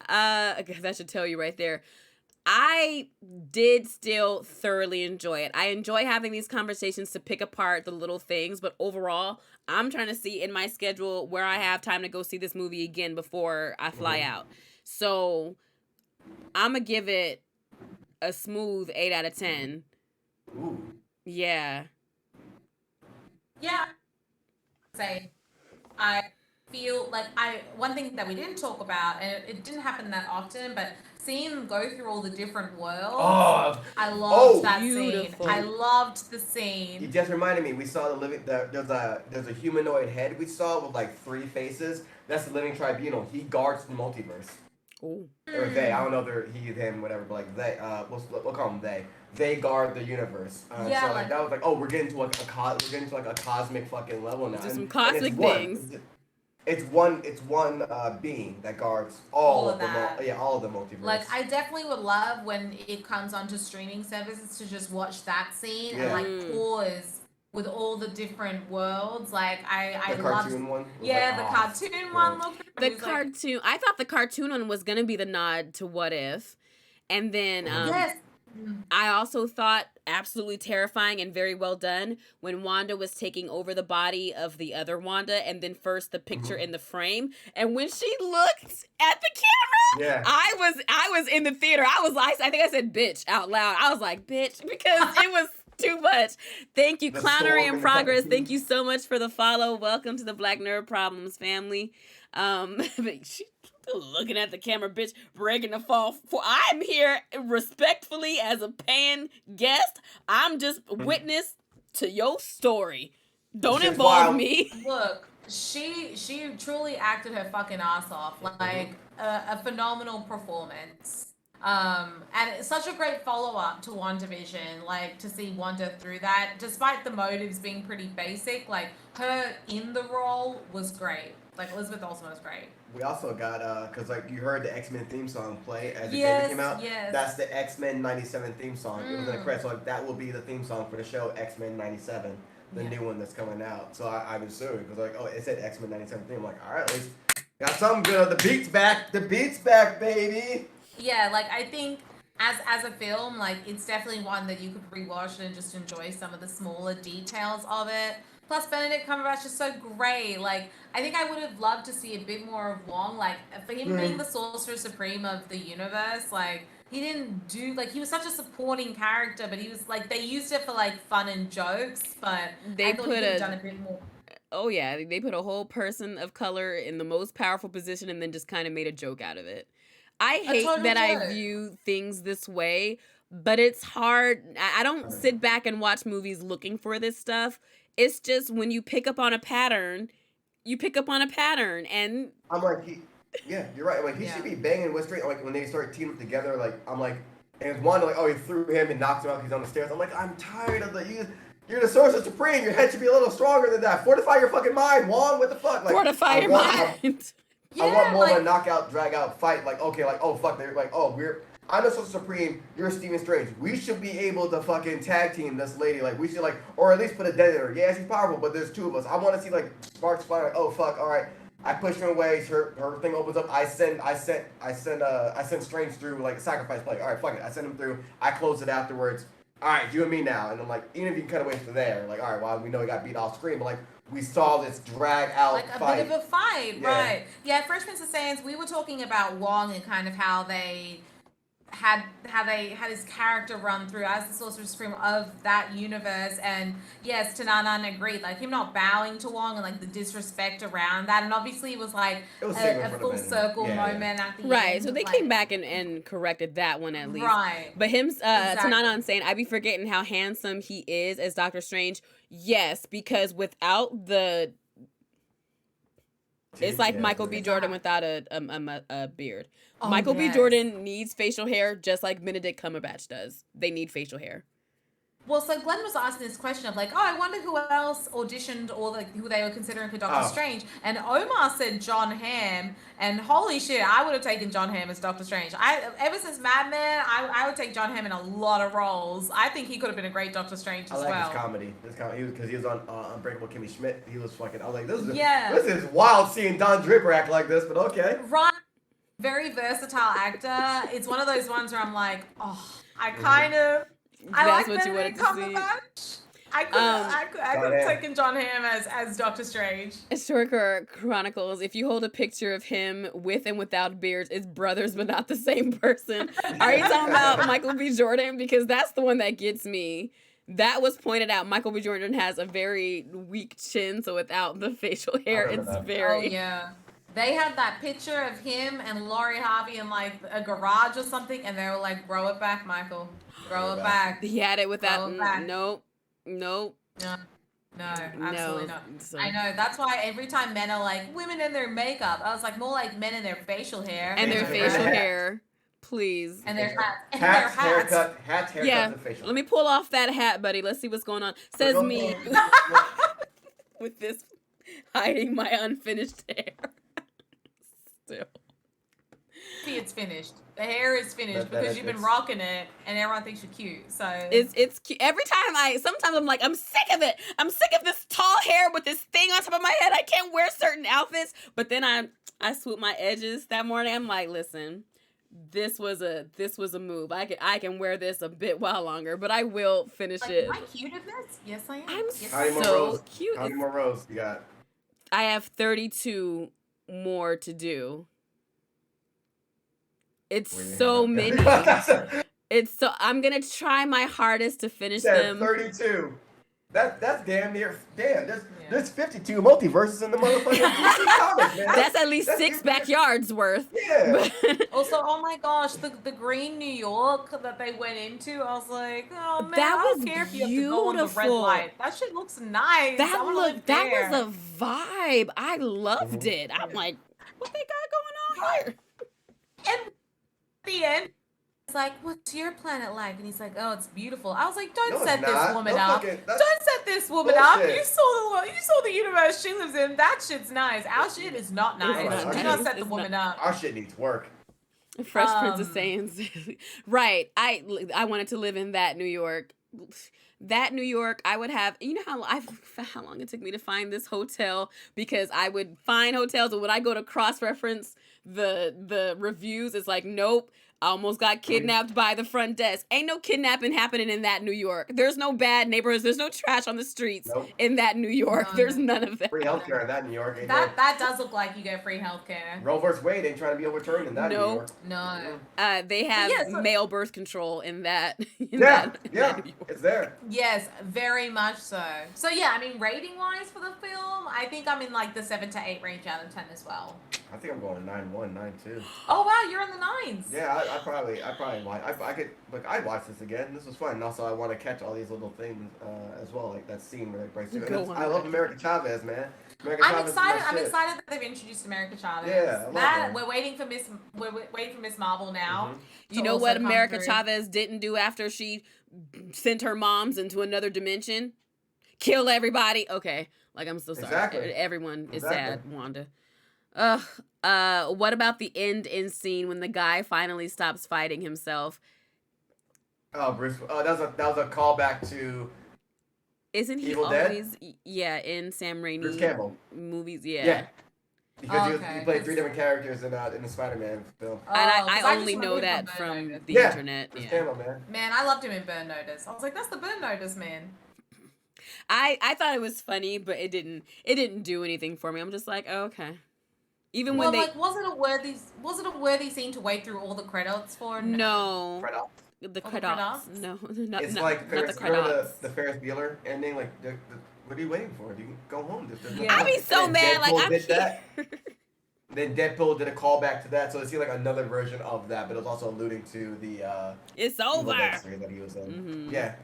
S1: That should tell you right there. I did still thoroughly enjoy it. I enjoy having these conversations to pick apart the little things, but overall, I'm trying to see in my schedule where I have time to go see this movie again before I fly out. So I'm going to give it a smooth 8 out of 10.
S3: Ooh.
S1: Yeah.
S2: Yeah. Say, I feel like one thing that we didn't talk about, and it didn't happen that often, but seeing them go through all the different worlds, I loved that
S1: beautiful
S2: scene. I loved the scene.
S3: You just reminded me. We saw there's a humanoid head we saw with like 3 faces. That's the Living Tribunal. He guards the multiverse.
S1: Ooh.
S3: Or they. I don't know if they're he, him, whatever. But like they. We'll call them they. They guard the universe. So like that was like, oh, we're getting to a cosmic fucking level now.
S1: Just some cosmic things.
S3: It's one being that guards all of the multiverse.
S2: Like I definitely would love when it comes onto streaming services to just watch that scene and like pause with all the different worlds. Like I
S3: the
S2: loved
S3: cartoon one.
S2: The cartoon one looked.
S1: The cartoon. Like, I thought the cartoon one was gonna be the nod to What If, and then
S2: yes.
S1: I also thought absolutely terrifying and very well done when Wanda was taking over the body of the other Wanda, and then first the picture in the frame, and when she looked at the camera, I was in the theater. I think I said bitch out loud. I was like bitch because too much. Thank you,
S3: The
S1: Clownery
S3: storm
S1: in
S3: in
S1: Progress.
S3: the-
S1: Thank you so much for the follow. Welcome to the Black Nerd Problems family. She looking at the camera, bitch, breaking the fall. For I'm here respectfully as a paying guest. I'm just witness to your story. Don't
S3: Shit's
S1: involve
S3: wild.
S1: me.
S2: Look, she truly acted her fucking ass off. Like a phenomenal performance. And it's such a great follow-up to WandaVision, like to see Wanda through that, despite the motives being pretty basic, like her in the role was great. Like Elizabeth Olsen was great.
S3: We also got because like you heard the X-Men theme song play as the
S2: Yes,
S3: game came out.
S2: yes.
S3: That's the X-Men '97 theme song. It was in the credits, so like, that will be the theme song for the show X-Men '97, the new one that's coming out. So I'm assuming because like it said X-Men '97 theme. I'm like, all right, at least got something good. The beat's back. The beat's back, baby.
S2: Yeah, like I think as a film, like it's definitely one that you could rewatch and just enjoy some of the smaller details of it. Plus, Benedict Cumberbatch is so great. Like, I think I would have loved to see a bit more of Wong. Like, for him being the Sorcerer Supreme of the universe, like, he didn't do, like, he was such a supporting character, but he was, like, they used it for, like, fun and jokes, but I thought he could have done a bit more.
S1: Oh, yeah, they put a whole person of color in the most powerful position and then just kind of made a joke out of it. I hate that I view things this way, but it's hard. I don't sit back and watch movies looking for this stuff. It's just when you pick up on a pattern, and
S3: I'm like, yeah, you're right. Like he should be banging West Street. Like when they start teaming up together, like I'm like, and one like, oh, he threw him and knocked him out. He's on the stairs. I'm like, I'm tired of you're the Sorcerer Supreme. Your head should be a little stronger than that. Fortify your fucking mind, Juan. What the fuck? Like,
S1: fortify your mind.
S3: I want more of a knockout, drag out fight. Like, okay, like, oh fuck, they're like, oh, I'm the Sorcerer Supreme, you're Stephen Strange. We should be able to fucking tag team this lady. Like, we should like, or at least put a dent in her. Yeah, she's powerful, but there's two of us. I want to see like sparks flying. Like, oh fuck, all right. I push her away. Her thing opens up. I send Strange through like a sacrifice play. All right, fuck it. I send him through. I close it afterwards. All right, you and me now. And I'm like, even if you cut away from there, like, all right, well, we know he got beat off screen, but like, we saw this drag out
S2: like a
S3: fight.
S2: bit of a fight, right? Yeah, Fresh Prince of Sands. We were talking about Wong and kind of how they had his character run through as the Sorcerer Supreme of that universe, and yes, Tananan agreed, like him not bowing to Wong and like the disrespect around that, and obviously it was like a full circle moment at the end.
S1: Right, so they came back and corrected that one at least.
S2: Right.
S1: But him, Tananan saying, I be forgetting how handsome he is as Doctor Strange. Yes, because without the... It's like Michael B. Jordan without a beard. Oh, Michael B. Jordan needs facial hair just like Benedict Cumberbatch does. They need facial hair.
S2: Well, so Glenn was asking this question of like, oh, I wonder who else auditioned or like who they were considering for Doctor Strange. And Omar said John Hamm, and holy shit, I would have taken John Hamm as Doctor Strange. Ever since Mad Men, I would take John Hamm in a lot of roles. I think he could have been a great Doctor Strange as well.
S3: I like his comedy. Because he was on Unbreakable Kimmy Schmidt. He was fucking. I was like, this is wild seeing Don Draper act like this, but okay.
S2: Right. Very versatile actor. It's one of those ones where I'm like, oh, I kind of.
S1: That's what you wanted to see.
S2: I could have taken John Hamm as Doctor Strange.
S1: Historical Chronicles, if you hold a picture of him with and without beards, it's brothers but not the same person. Are you talking about Michael B. Jordan? Because that's the one that gets me. That was pointed out. Michael B. Jordan has a very weak chin, so without the facial hair, it's very...
S2: Oh, yeah. They had that picture of him and Laurie Harvey in like a garage or something, and they were like, grow it back, Michael. Grow it back.
S1: He had it without... Nope.
S2: No, absolutely not. I know. That's why every time men are like, women in their makeup, I was like, more like men in their facial hair.
S1: And their facial hair. Please.
S2: And their hats. And their hats.
S3: Hats, haircut,
S1: yeah.
S3: and facial.
S1: Let me pull off that hat, buddy. Let's see what's going on. Says me. With this hiding my unfinished hair. Still.
S2: See, it's finished. The hair is finished because you've been rocking it, and everyone thinks you're cute. So
S1: it's cute. Every time sometimes I'm like, I'm sick of it. I'm sick of this tall hair with this thing on top of my head. I can't wear certain outfits. But then I swoop my edges that morning. I'm like, listen, this was a move. I can wear this a bit while longer, but I will finish it.
S2: Am I cute in this? Yes, I am.
S1: I'm so cute.
S3: How many more rows you got?
S1: I have 32 more to do. It's so many. I'm gonna try my hardest to finish
S3: Said
S1: them.
S3: 32. That's damn near. Damn, there's 52 multiverses in the motherfucking DC comics, man.
S1: That's at least 6 backyards worth.
S3: Yeah.
S2: Also, oh my gosh, the green New York that they went into, I was like, oh man,
S1: That
S2: I don't
S1: was
S2: care if you have to go on the red
S1: beautiful.
S2: light. That shit looks nice. I wanna live
S1: That
S2: there.
S1: was a vibe. I loved it. I'm like, what they got going on here?
S2: And at the end, it's like, what's your planet like? And he's like, oh, it's beautiful. I was like, don't set this woman up. Don't set this woman up. You saw the universe she lives in. That shit's nice. Our shit is not nice. Do not set the woman up.
S3: Our shit needs work.
S1: Fresh Prince of Sayans. Right. I wanted to live in that New York. That New York, I would have, you know how long it took me to find this hotel, because I would find hotels, and when I go to cross-reference the reviews, it's like, nope, I almost got kidnapped by the front desk. Ain't no kidnapping happening in that New York. There's no bad neighborhoods. There's no trash on the streets in that New York. There's none of that.
S3: Free healthcare in that New York.
S2: That does look like you get free healthcare.
S3: Roe vs. Wade ain't trying to be overturned in that New York.
S2: No.
S1: They have male birth control in that.
S3: It's there.
S2: Yes, very much so. So yeah, I mean, rating-wise for the film, I think I'm in like the 7 to 8 range out of 10 as well.
S3: I think I'm going 9-1, 9-2.
S2: Oh wow, you're in the 9s.
S3: Yeah, I probably watch. I could look. I'd watch this again. This was fun, and also I want to catch all these little things as well, like that scene where they break through. I love America Chavez, man.
S2: I'm excited that they've introduced America Chavez.
S3: Yeah, I love that.
S2: We're waiting for Miss Marvel now.
S1: You know what America Chavez didn't do after she sent her moms into another dimension? Kill everybody. Okay, like, I'm so sorry.
S3: Exactly.
S1: Everyone is sad, Wanda. What about the end scene when the guy finally stops fighting himself?
S3: Oh, Bruce. Oh, that was a callback to.
S1: Isn't he
S3: Evil
S1: always
S3: Dead?
S1: In Sam Raimi
S3: Bruce Campbell
S1: movies?
S3: Yeah. Because he played 3 different characters in the Spider-Man film.
S1: And I only know that from the internet.
S3: Bruce Campbell, man.
S2: Man, I loved him in Burn Notice. I was like, that's the Burn Notice man.
S1: I thought it was funny, but it didn't do anything for me. I'm just like, oh, okay. Even when
S2: was it a worthy scene to wait through all the credits for?
S1: No. The credits. No, not
S3: it's
S1: not,
S3: like
S1: not the credits.
S3: The Ferris Bueller ending. Like, what are you waiting for? You can go home.
S1: I'd be so mad. Like, I'm here.
S3: Then Deadpool did a callback to that, so it's like another version of that, but it was also alluding to the
S1: it's over
S3: that he was in.
S1: Mm-hmm.
S3: Yeah.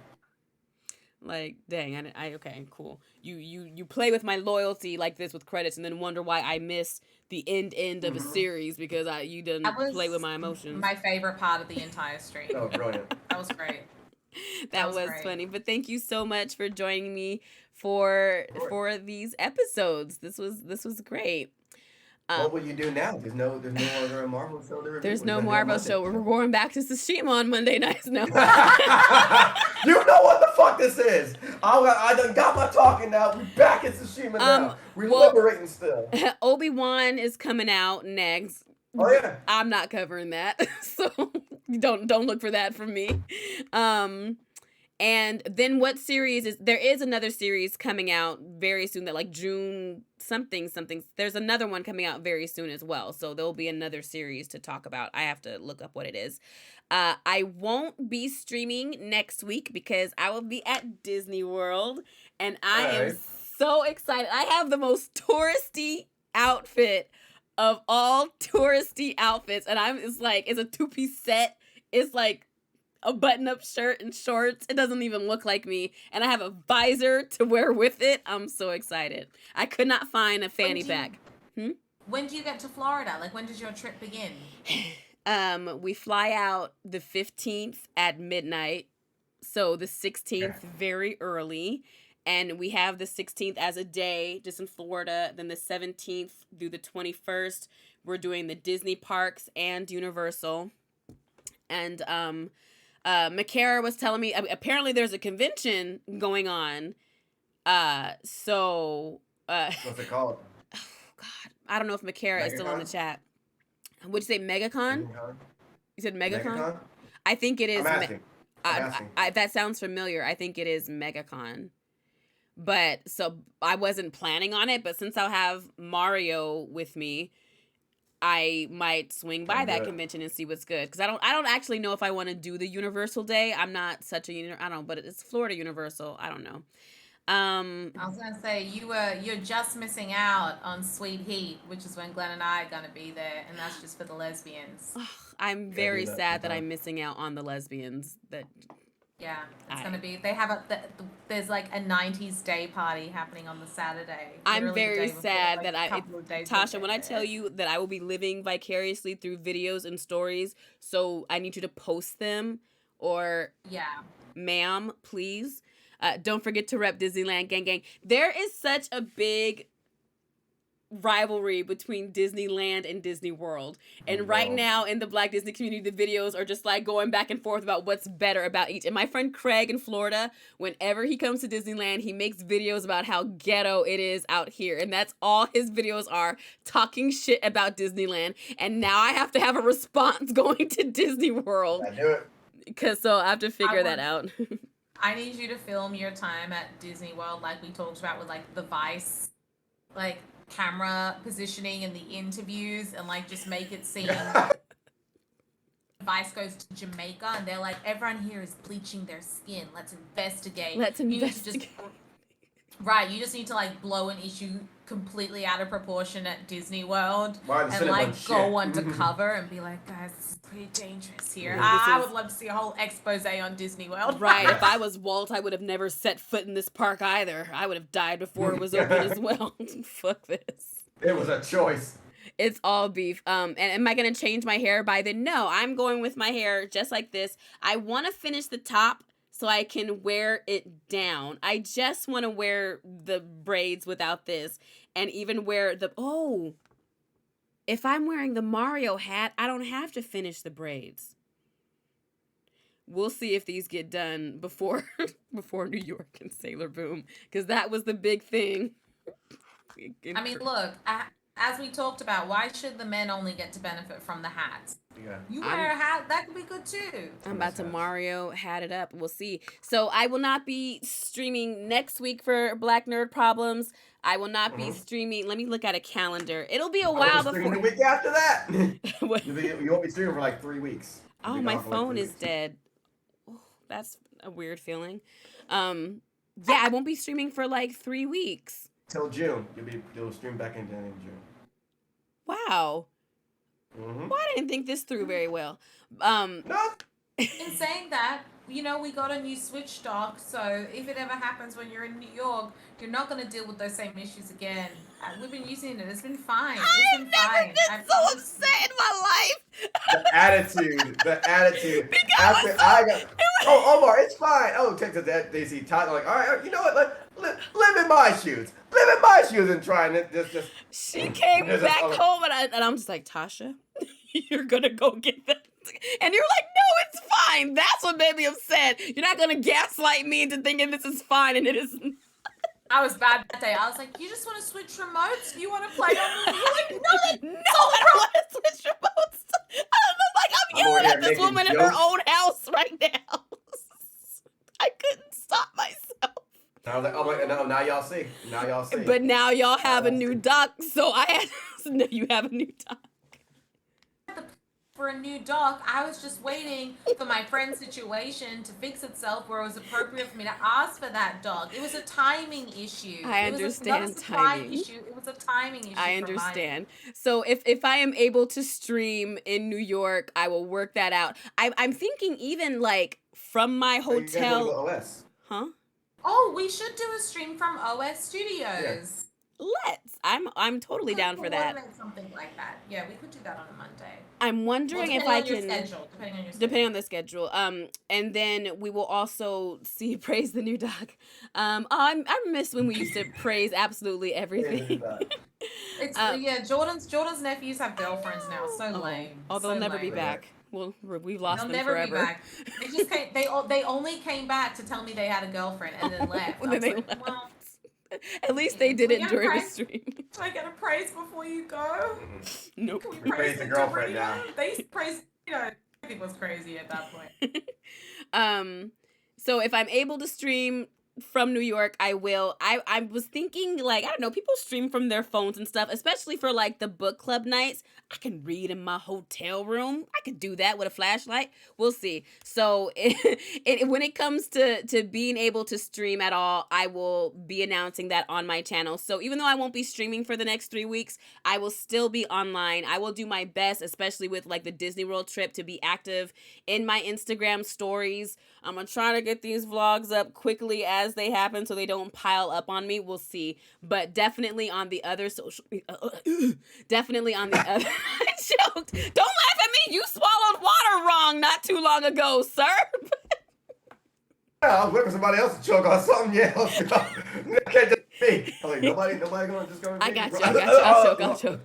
S1: Like, dang, okay, cool. You play with my loyalty like this with credits, and then wonder why I miss the end of a series because you didn't play with my emotions.
S2: My favorite part of the entire stream.
S3: Oh, brilliant!
S2: That was great.
S1: That was funny. But thank you so much for joining me for these episodes. This was great.
S3: What will you do now? There's no longer a Marvel show to review.
S1: There's no Marvel show. We're going back to Tsushima on Monday nights now.
S3: You know what the fuck this is. I done got my talking now. We're back in Tsushima now. We're liberating still. Obi-Wan
S1: is coming out next.
S3: Oh yeah.
S1: I'm not covering that. So don't look for that from me. And then what series there is another series coming out very soon that like June something. There's another one coming out very soon as well. So there'll be another series to talk about. I have to look up what it is. I won't be streaming next week because I will be at Disney World and I am so excited. I have the most touristy outfit of all touristy outfits and it's a 2-piece set. It's like a button-up shirt and shorts. It doesn't even look like me. And I have a visor to wear with it. I'm so excited. I could not find a fanny pack.
S2: When do you get to Florida? Like, when does your trip begin?
S1: We fly out the 15th at midnight. So the 16th very early. And we have the 16th as a day just in Florida. Then the 17th through the 21st, we're doing the Disney parks and Universal. And Makara was telling me apparently there's a convention going on.
S3: What's it called?
S1: Oh God, I don't know if Makara is still in the chat. Would you say MegaCon? You said MegaCon? I think it is.
S3: I'm asking.
S1: That sounds familiar. I think it is MegaCon. But so I wasn't planning on it, but since I'll have Mario with me, I might swing by that convention and see what's good. Because I don't actually know if I want to do the Universal Day. I'm not such a I don't know, but it's Florida Universal. I don't know.
S2: I was gonna say you're just missing out on Sweet Heat, which is when Glenn and I are gonna be there, and that's just for the lesbians.
S1: I'm very sad that I'm missing out on the lesbians.
S2: Yeah, it's gonna be. They have there's like a '90s day party happening on the Saturday.
S1: I'm very sad that Tasha, when I tell you that I will be living vicariously through videos and stories, so I need you to post them, or ma'am, please. Don't forget to rep Disneyland Gang Gang. There is such a big rivalry between Disneyland and Disney World. And right now in the Black Disney community, the videos are just like going back and forth about what's better about each. And my friend Craig in Florida, whenever he comes to Disneyland, he makes videos about how ghetto it is out here. And that's all his videos are, talking shit about Disneyland. And now I have to have a response going to Disney World.
S3: I do it.
S1: So I have to figure that out.
S2: I need you to film your time at Disney World like we talked about with like the Vice, like camera positioning and the interviews, and like just make it seem Vice goes to Jamaica and they're like, everyone here is bleaching their skin. Let's investigate. Right, you just need to like blow an issue completely out of proportion at Disney World and like go undercover and be like, guys, this is pretty dangerous here. I would love to see a whole expose on Disney World.
S1: Right, if I was Walt, I would have never set foot in this park either. I would have died before it was open as well. Fuck this.
S3: It was a choice.
S1: It's all beef. And am I going to change my hair by then? No, I'm going with my hair just like this. I want to finish the top so I can wear it down. I just want to wear the braids without this, and even wear if I'm wearing the Mario hat, I don't have to finish the braids. We'll see if these get done before New York and Sailor Boom, because that was the big thing.
S2: I mean, look, as we talked about, why should the men only get to benefit from the hats?
S3: Yeah.
S2: You wear a hat, that could be good too.
S1: I'm about to Mario hat it up. We'll see. So I will not be streaming next week for Black Nerd Problems. I will not be streaming. Let me look at a calendar. It'll be a while before.
S3: The week after that. You won't be streaming for like 3 weeks.
S1: Oh, my phone is dead. Oh, that's a weird feeling. Yeah, I won't be streaming for like 3 weeks.
S3: Till June. You'll stream back in June.
S1: Wow. Well, I didn't think this through very well.
S3: No.
S2: In saying that, we got a new Switch dock, so if it ever happens when you're in New York, you're not going to deal with those same issues again. We've been using it. It's been fine.
S1: I've never been so upset in my life.
S3: The attitude. After I got, Omar, it's fine. Oh, take that. They see Todd. Like, all right, you know what? Live in my shoes. Live in my shoes and try and just.
S1: She came back home and I'm just like, Tasha, you're gonna go get that. And you're like, no, it's fine. That's what made me upset. You're not gonna gaslight me into thinking this is fine and it isn't.
S2: I was bad that day. I was like, you just want to switch remotes? You want to play on me? You're like, no,
S1: I don't want to switch remotes. I don't know, like I'm yelling at this woman in her own house right now. I couldn't stop myself.
S3: I was like, oh my, no, now y'all see.
S1: But now y'all have a new dock, so I had to know you have a new dock.
S2: For a new dock, I was just waiting for my friend's situation to fix itself where it was appropriate for me to ask for that dock. It was a timing issue.
S1: I understand timing.
S2: It was a timing issue.
S1: I understand. So if I am able to stream in New York, I will work that out. I'm thinking even like from my hotel.
S3: You guys OS.
S1: Huh?
S2: Oh, we should do a stream from OS Studios.
S3: Yeah.
S1: Let's. I'm totally down for that.
S2: Something like that. Yeah, we could do that on a Monday.
S1: I'm wondering if I can.
S2: Depending on the
S1: schedule. And then we will also see praise the new doc. I miss when we used to praise absolutely everything.
S2: Jordan's nephews have girlfriends now. So lame.
S1: Oh, they'll never be back. Well, we've lost them
S2: never
S1: forever.
S2: Be back. They just came, they only came back to tell me they had a girlfriend and then left.
S1: Left. Well, at least they did it during the stream.
S2: Do I get a praise before you go?
S1: Nope.
S2: Can we praise the girlfriend now? They praise, everything was crazy at that point.
S1: So if I'm able to stream from New York, I will. I was thinking, like, I don't know, people stream from their phones and stuff, especially for like the book club nights. I can read in my hotel room. I could do that with a flashlight. We'll see. So when it comes to being able to stream at all, I will be announcing that on my channel. So even though I won't be streaming for the next 3 weeks, I will still be online. I will do my best, especially with like the Disney World trip, to be active in my Instagram stories. I'm gonna try to get these vlogs up quickly as they happen so they don't pile up on me. We'll see. But definitely on the other social definitely on the other I choked. Don't laugh at me. You swallowed water wrong not too long ago, sir.
S3: Yeah, I was waiting for somebody else to choke on something. Yeah, let's go. Can't just me. I'm like, nobody gonna just go.
S1: I got you. I'll choke.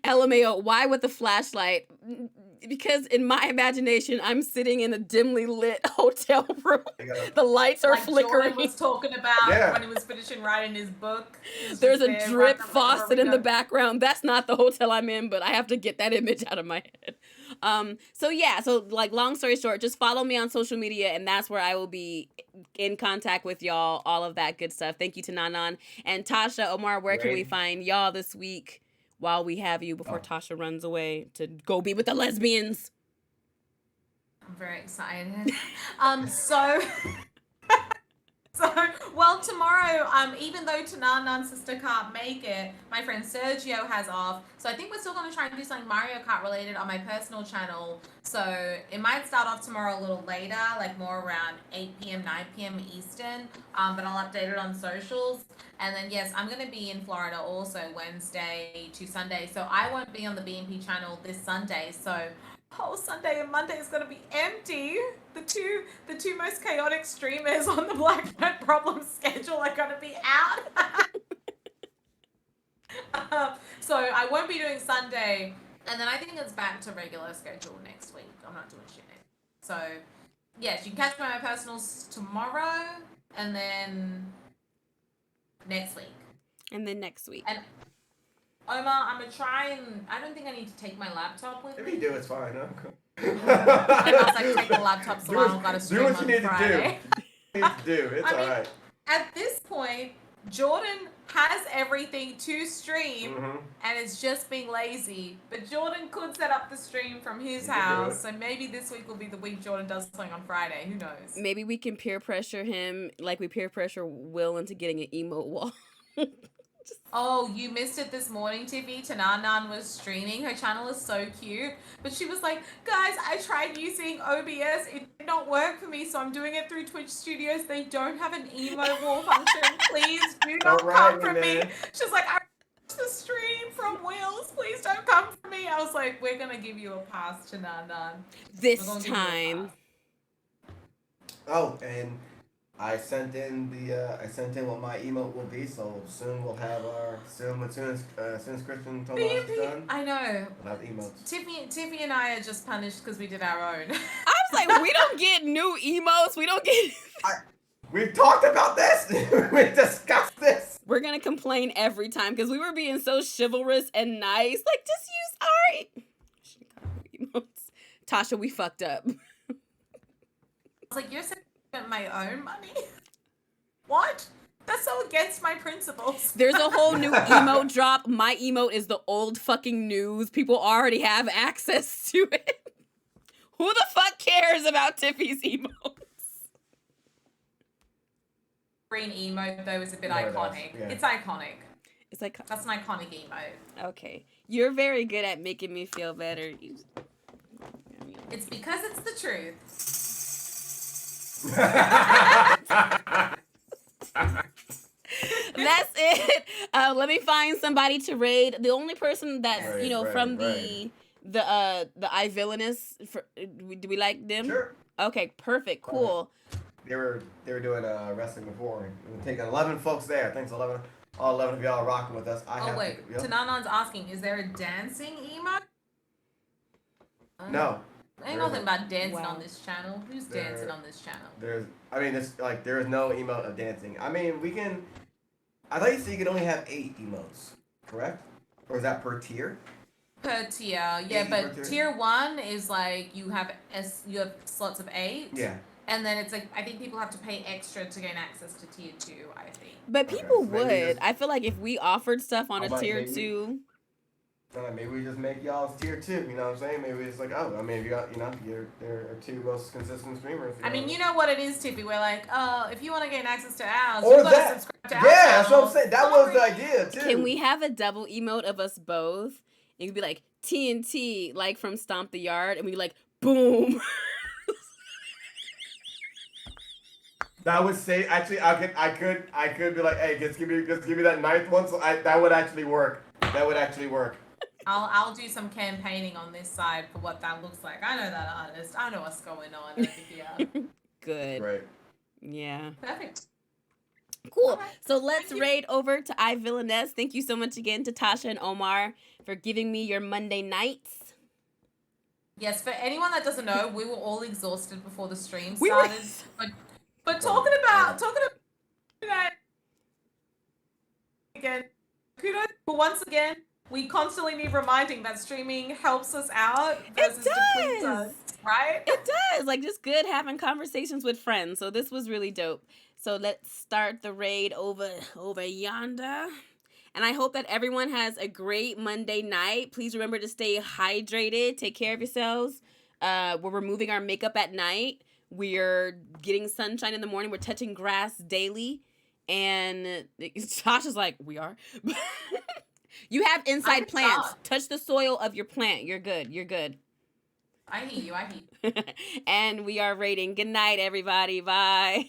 S1: LMAO, why with the flashlight? Because in my imagination, I'm sitting in a dimly lit hotel room. The lights are flickering.
S2: Jordan was talking about when he was finishing writing his book.
S1: There's a drip faucet in the background. That's not the hotel I'm in, but I have to get that image out of my head. So like, long story short, just follow me on social media, and that's where I will be in contact with y'all, all of that good stuff. Thank you to Nanan and Tasha. Omar, where can we find y'all this week while we have you before Tasha runs away to go be with the lesbians?
S2: I'm very excited. Well, tomorrow, even though Tananan's sister can't make it, my friend Sergio has off. So I think we're still going to try and do something Mario Kart related on my personal channel. So it might start off tomorrow a little later, like more around 8 p.m., 9 p.m. Eastern. But I'll update it on socials. And then, yes, I'm going to be in Florida also Wednesday to Sunday. So I won't be on the BNP channel this Sunday. So whole Sunday and Monday is going to be empty. The two most chaotic streamers on the Black Note Problem schedule are going to be out. So I won't be doing Sunday, and then I think it's back to regular schedule next week. I'm not doing shit. So yes, you can catch me on my personals tomorrow, and then next week.
S1: And
S2: And Omar, I'm gonna try and I don't think I need to take my laptop with me.
S3: If you do, it's fine. Huh?
S2: I must like take the laptop so I don't gotta stream on Friday.
S3: Do what you need to do. It's alright.
S2: At this point, Jordan has everything to stream and it's just being lazy. But Jordan could set up the stream from his house, so maybe this week will be the week Jordan does something on Friday. Who knows?
S1: Maybe we can peer pressure him like we peer pressure Will into getting an emote wall.
S2: Oh, you missed it this morning, Tiffie. Tananan was streaming. Her channel is so cute. But she was like, guys, I tried using OBS. It did not work for me, so I'm doing it through Twitch Studios. They don't have an emote wall function. Please do not come for me. She's like, I watched the stream from Will's. Please don't come for me. I was like, we're going to give you a pass, Tananan.
S1: This time.
S3: Oh, and I sent in what my emote will be, so soon we'll have soon as Christian told us it's done.
S2: I know.
S3: We'll have emotes.
S2: Tiffie and I are just punished because we did our own.
S1: I was like, we don't get new emotes. We don't get.
S3: We've talked about this. We discussed this.
S1: We're gonna complain every time because we were being so chivalrous and nice. Like, just use our emotes. Tasha, we fucked up.
S2: I was like, you're saying my own money? What? That's so against my principles.
S1: There's a whole new emote drop. My emote is the old fucking news. People already have access to it. Who the fuck cares about Tiffy's emotes?
S2: Green emote though is a bit iconic. Yeah. It's iconic.
S1: It's like
S2: that's an iconic emote.
S1: Okay, you're very good at making me feel better.
S2: It's because it's the truth.
S1: That's it. Let me find somebody to raid. The only person that's from the I Villainous. Do we like them?
S3: Sure.
S1: Okay, perfect, cool.
S3: They were doing wrestling before. We're taking 11 folks there. Thanks, all 11 of y'all are rocking with us.
S2: Tananan's asking, is there a dancing emote?
S3: No.
S2: Ain't nothing about dancing on this channel. Who's dancing on this channel?
S3: There is no emote of dancing. I mean, we can. I thought you said you could only have 8 emotes, correct? Or is that per tier?
S2: Per tier, yeah. But tier 1 is like you have slots of 8.
S3: Yeah.
S2: And then it's like, I think people have to pay extra to gain access to tier 2, I think.
S1: But people
S3: so
S1: would. I feel like if we offered stuff on a tier 2.
S3: Maybe we just make y'all's tier 2, you know what I'm saying? Maybe it's like, oh, I mean, if you got, there are 2 most consistent streamers.
S2: I mean, you know what it is, Tiffie. We're like, if you want to gain access to ours,
S3: or
S2: you
S3: that,
S2: gotta subscribe to
S3: yeah,
S2: our
S3: that's what I'm saying. That was the idea, too.
S1: Can we have a double emote of us both? It could be like TNT, like from Stomp the Yard, and we like, boom.
S3: That would say, actually, I could be like, hey, just give me that 9th one. So that would actually work. That would actually work.
S2: I'll do some campaigning on this side for what that looks like. I know that artist. I know what's going on over here.
S1: Good.
S3: Right.
S1: Yeah.
S2: Perfect.
S1: Cool. Right. So let's raid over to iVillainess. Thank you so much again to Tasha and Omar for giving me your Monday nights.
S2: Yes, for anyone that doesn't know, we were all exhausted before the stream started. But talking about that again, kudos. But once again, we constantly need reminding that streaming helps us out versus depletes us, right?
S1: It does. Like, just good having conversations with friends. So this was really dope. So let's start the raid over yonder. And I hope that everyone has a great Monday night. Please remember to stay hydrated. Take care of yourselves. We're removing our makeup at night. We're getting sunshine in the morning. We're touching grass daily. And Tasha's like, we are. You have inside plants. Touch the soil of your plant. You're good. You're good.
S2: I hear you.
S1: And we are rating. Good night, everybody. Bye.